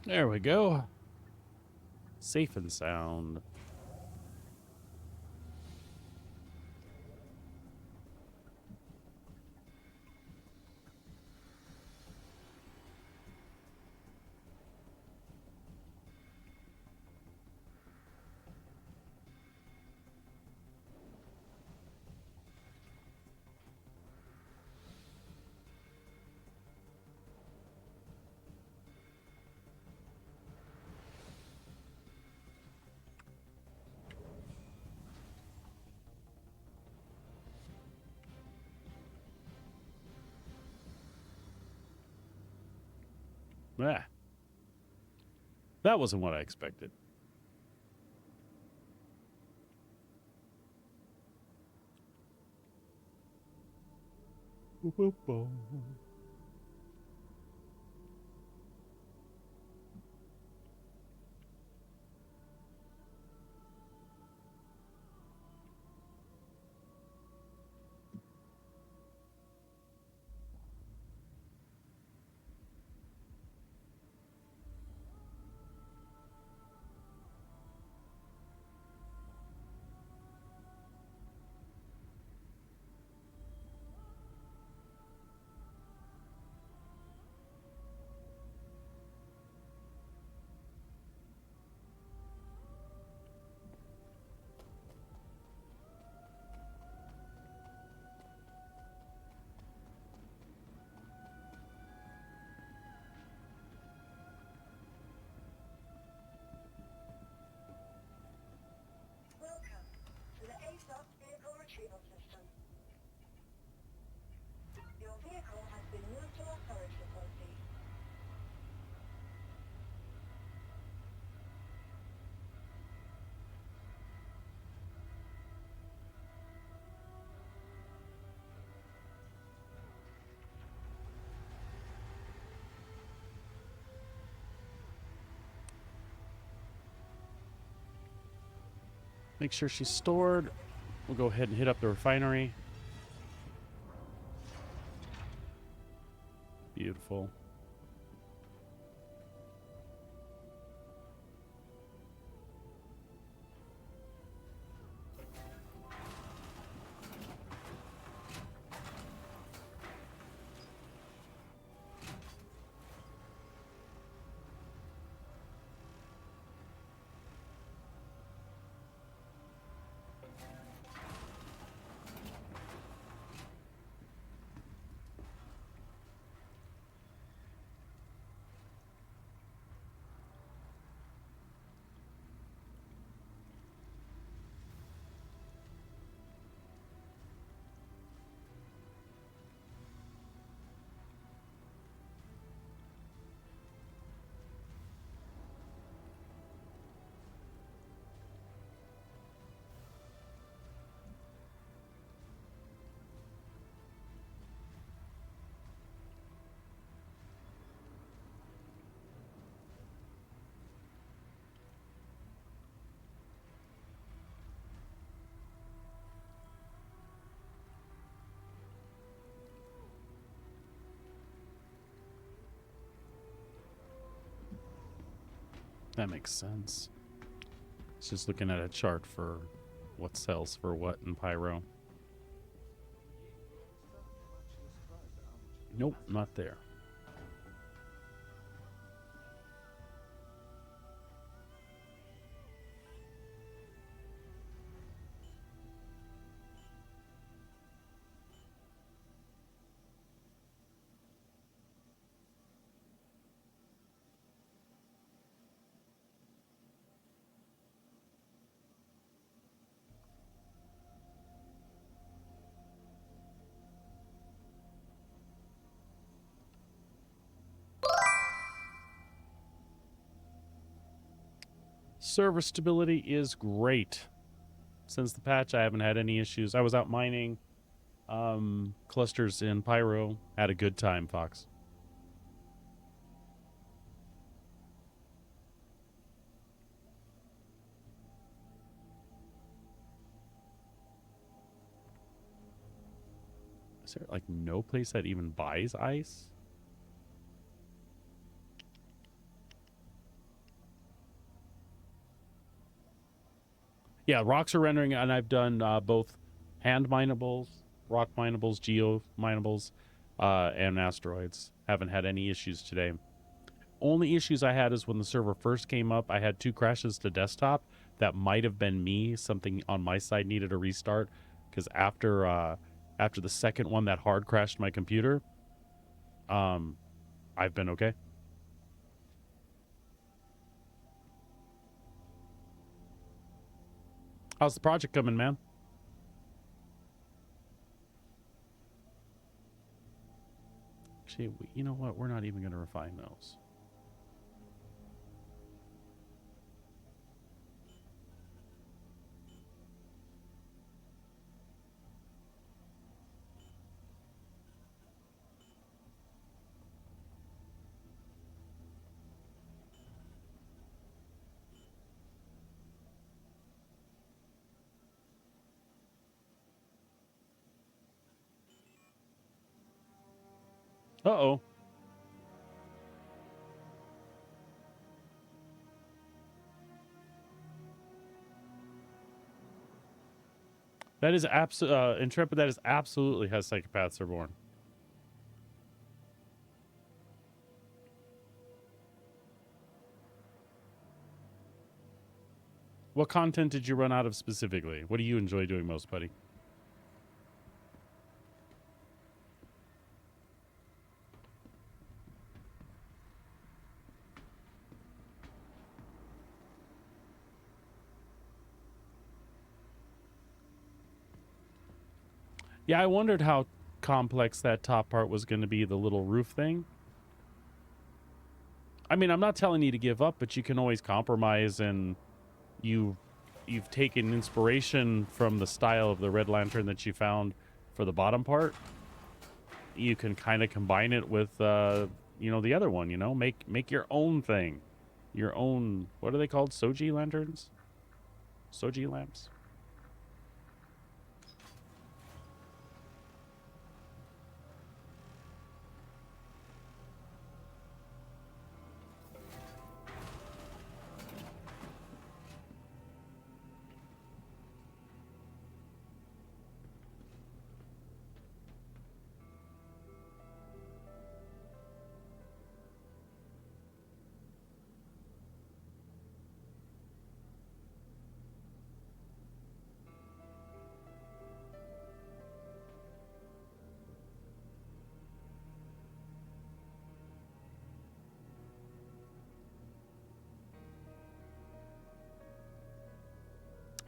There we go. Safe and sound. Ah, that wasn't what I expected. Welcome to the ASOS vehicle retrieval system. Your vehicle has been moved to our storage facility. Make sure she's stored. We'll go ahead and hit up the refinery. Beautiful. That makes sense. It's just looking at a chart for what sells for what in Pyro. Nope, not there. Server stability is great. Since the patch, I haven't had any issues. I was out mining clusters in Pyro. Had a good time, Fox. Is there like no place that even buys ice? Yeah, rocks are rendering, and I've done both hand minables, rock minables, geo minables, and asteroids. Haven't had any issues today. Only issues I had is when the server first came up, I had 2 crashes to desktop. That might have been me. Something on my side needed a restart, because after the second one that hard crashed my computer, I've been okay. How's the project coming, man? Actually, you know what? We're not even going to refine those. Uh-oh. That is Intrepid, that is absolutely how psychopaths are born. What content did you run out of specifically? What do you enjoy doing most, buddy? Yeah, I wondered how complex that top part was going to be, the little roof thing. I mean, I'm not telling you to give up, but you can always compromise, and you've taken inspiration from the style of the red lantern that you found for the bottom part. You can kind of combine it with you know, the other one, you know, make your own thing. Your own, what are they called? Soji lanterns? Soji lamps?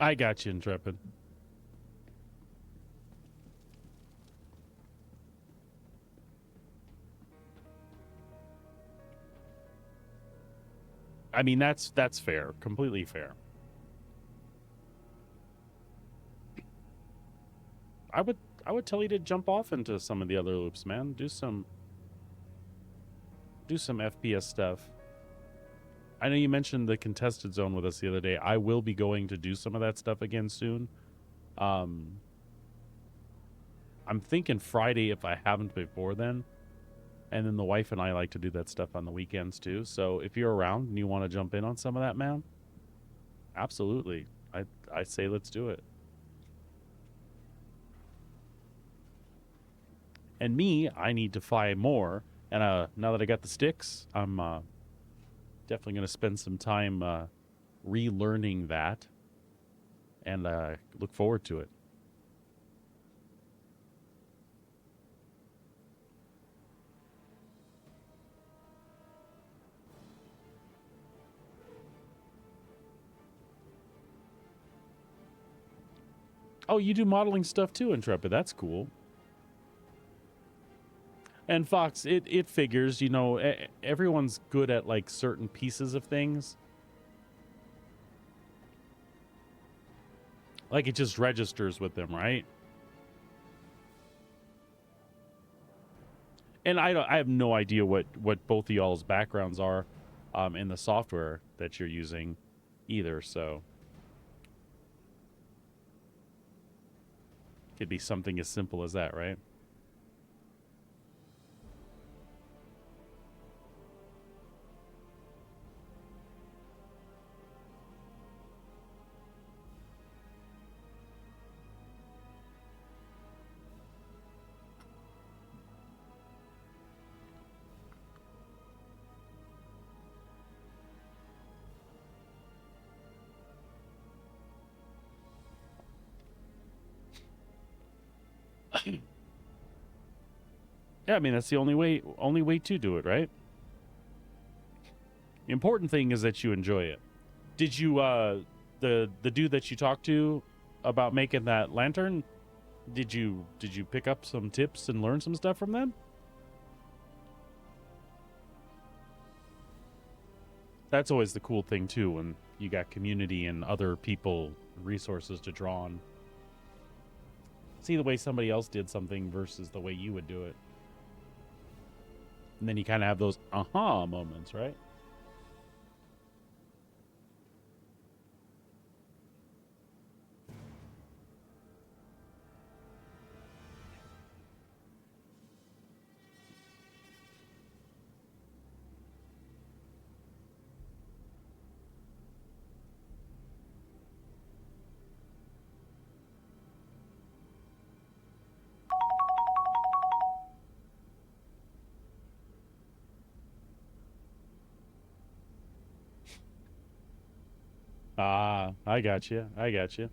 I got you, Intrepid. I mean, that's fair. Completely fair. I would tell you to jump off into some of the other loops, man. Do some FPS stuff. I know you mentioned the contested zone with us the other day. I will be going to do some of that stuff again soon. I'm thinking Friday if I haven't before then. And then the wife and I like to do that stuff on the weekends too. So if you're around and you want to jump in on some of that, man, absolutely. I say let's do it. And me, I need to fly more. And now that I got the sticks, I'm definitely going to spend some time relearning that. And look forward to it. Oh, you do modeling stuff too, Intrepid. That's cool. And Fox, it figures, you know, everyone's good at like certain pieces of things. Like it just registers with them, right? And I have no idea what both of y'all's backgrounds are in the software that you're using either, so could be something as simple as that, right? Yeah, I mean that's the only way to do it, right? The important thing is that you enjoy it. Did you the dude that you talked to about making that lantern, did you pick up some tips and learn some stuff from them? That's always the cool thing too, when you got community and other people, resources to draw on. See the way somebody else did something versus the way you would do it. And then you kind of have those aha moments, right? Ah, I got you. I got you.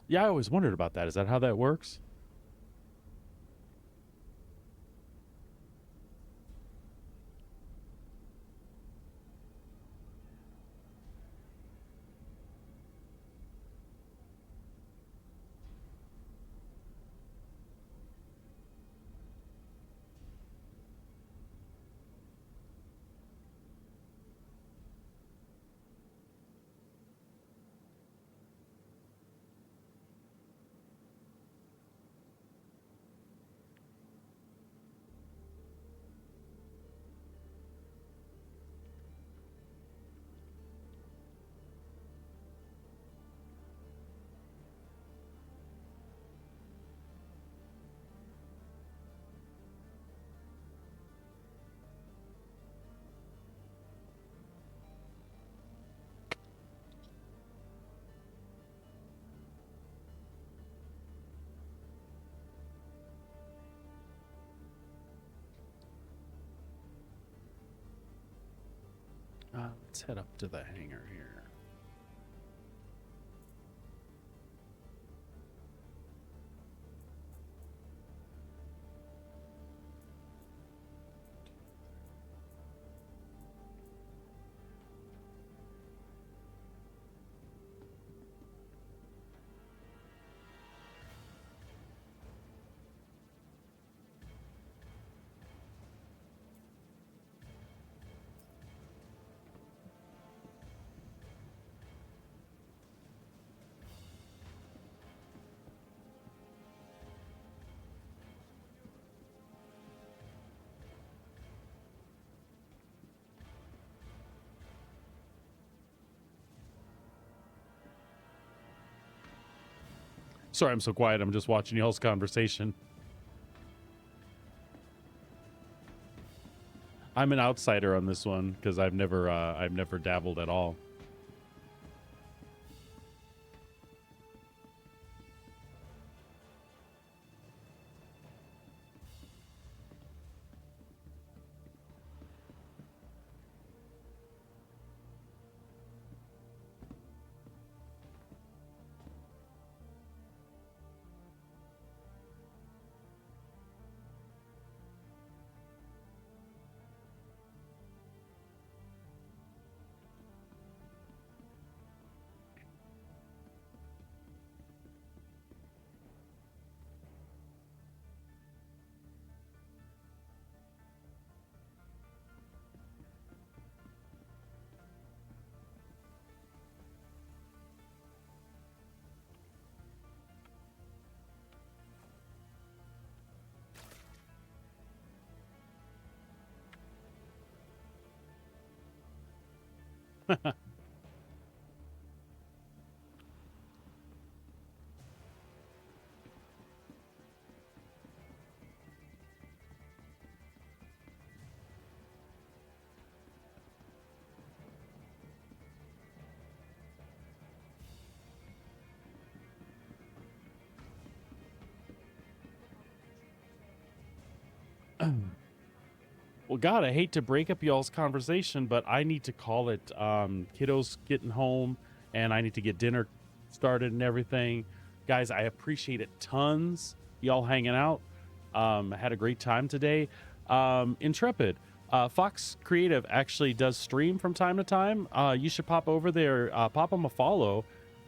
Yeah, I always wondered about that. Is that how that works? Let's head up to the hangar here. Sorry, I'm so quiet. I'm just watching y'all's conversation. I'm an outsider on this one because I've never dabbled at all. Well, God, I hate to break up y'all's conversation, but I need to call it. Kiddo's getting home, and I need to get dinner started and everything. Guys, I appreciate it tons. Y'all hanging out. Had a great time today. Intrepid. Fox Creative actually does stream from time to time. You should pop over there, pop him a follow,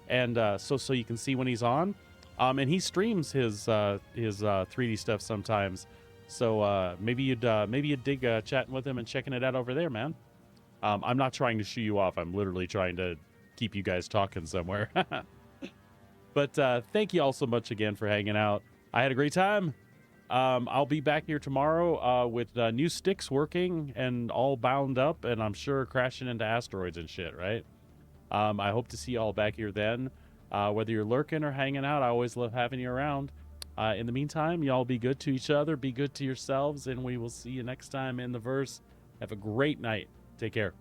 and so you can see when he's on. And he streams his 3D stuff sometimes. So maybe you'd dig chatting with him and checking it out over there, man. I'm not trying to shoo you off. I'm literally trying to keep you guys talking somewhere. But thank you all so much again for hanging out. I had a great time. I'll be back here tomorrow with new sticks working and all bound up, and I'm sure crashing into asteroids and shit, right? I hope to see you all back here then. Whether you're lurking or hanging out, I always love having you around. In the meantime, y'all be good to each other, be good to yourselves, and we will see you next time in the verse. Have a great night. Take care.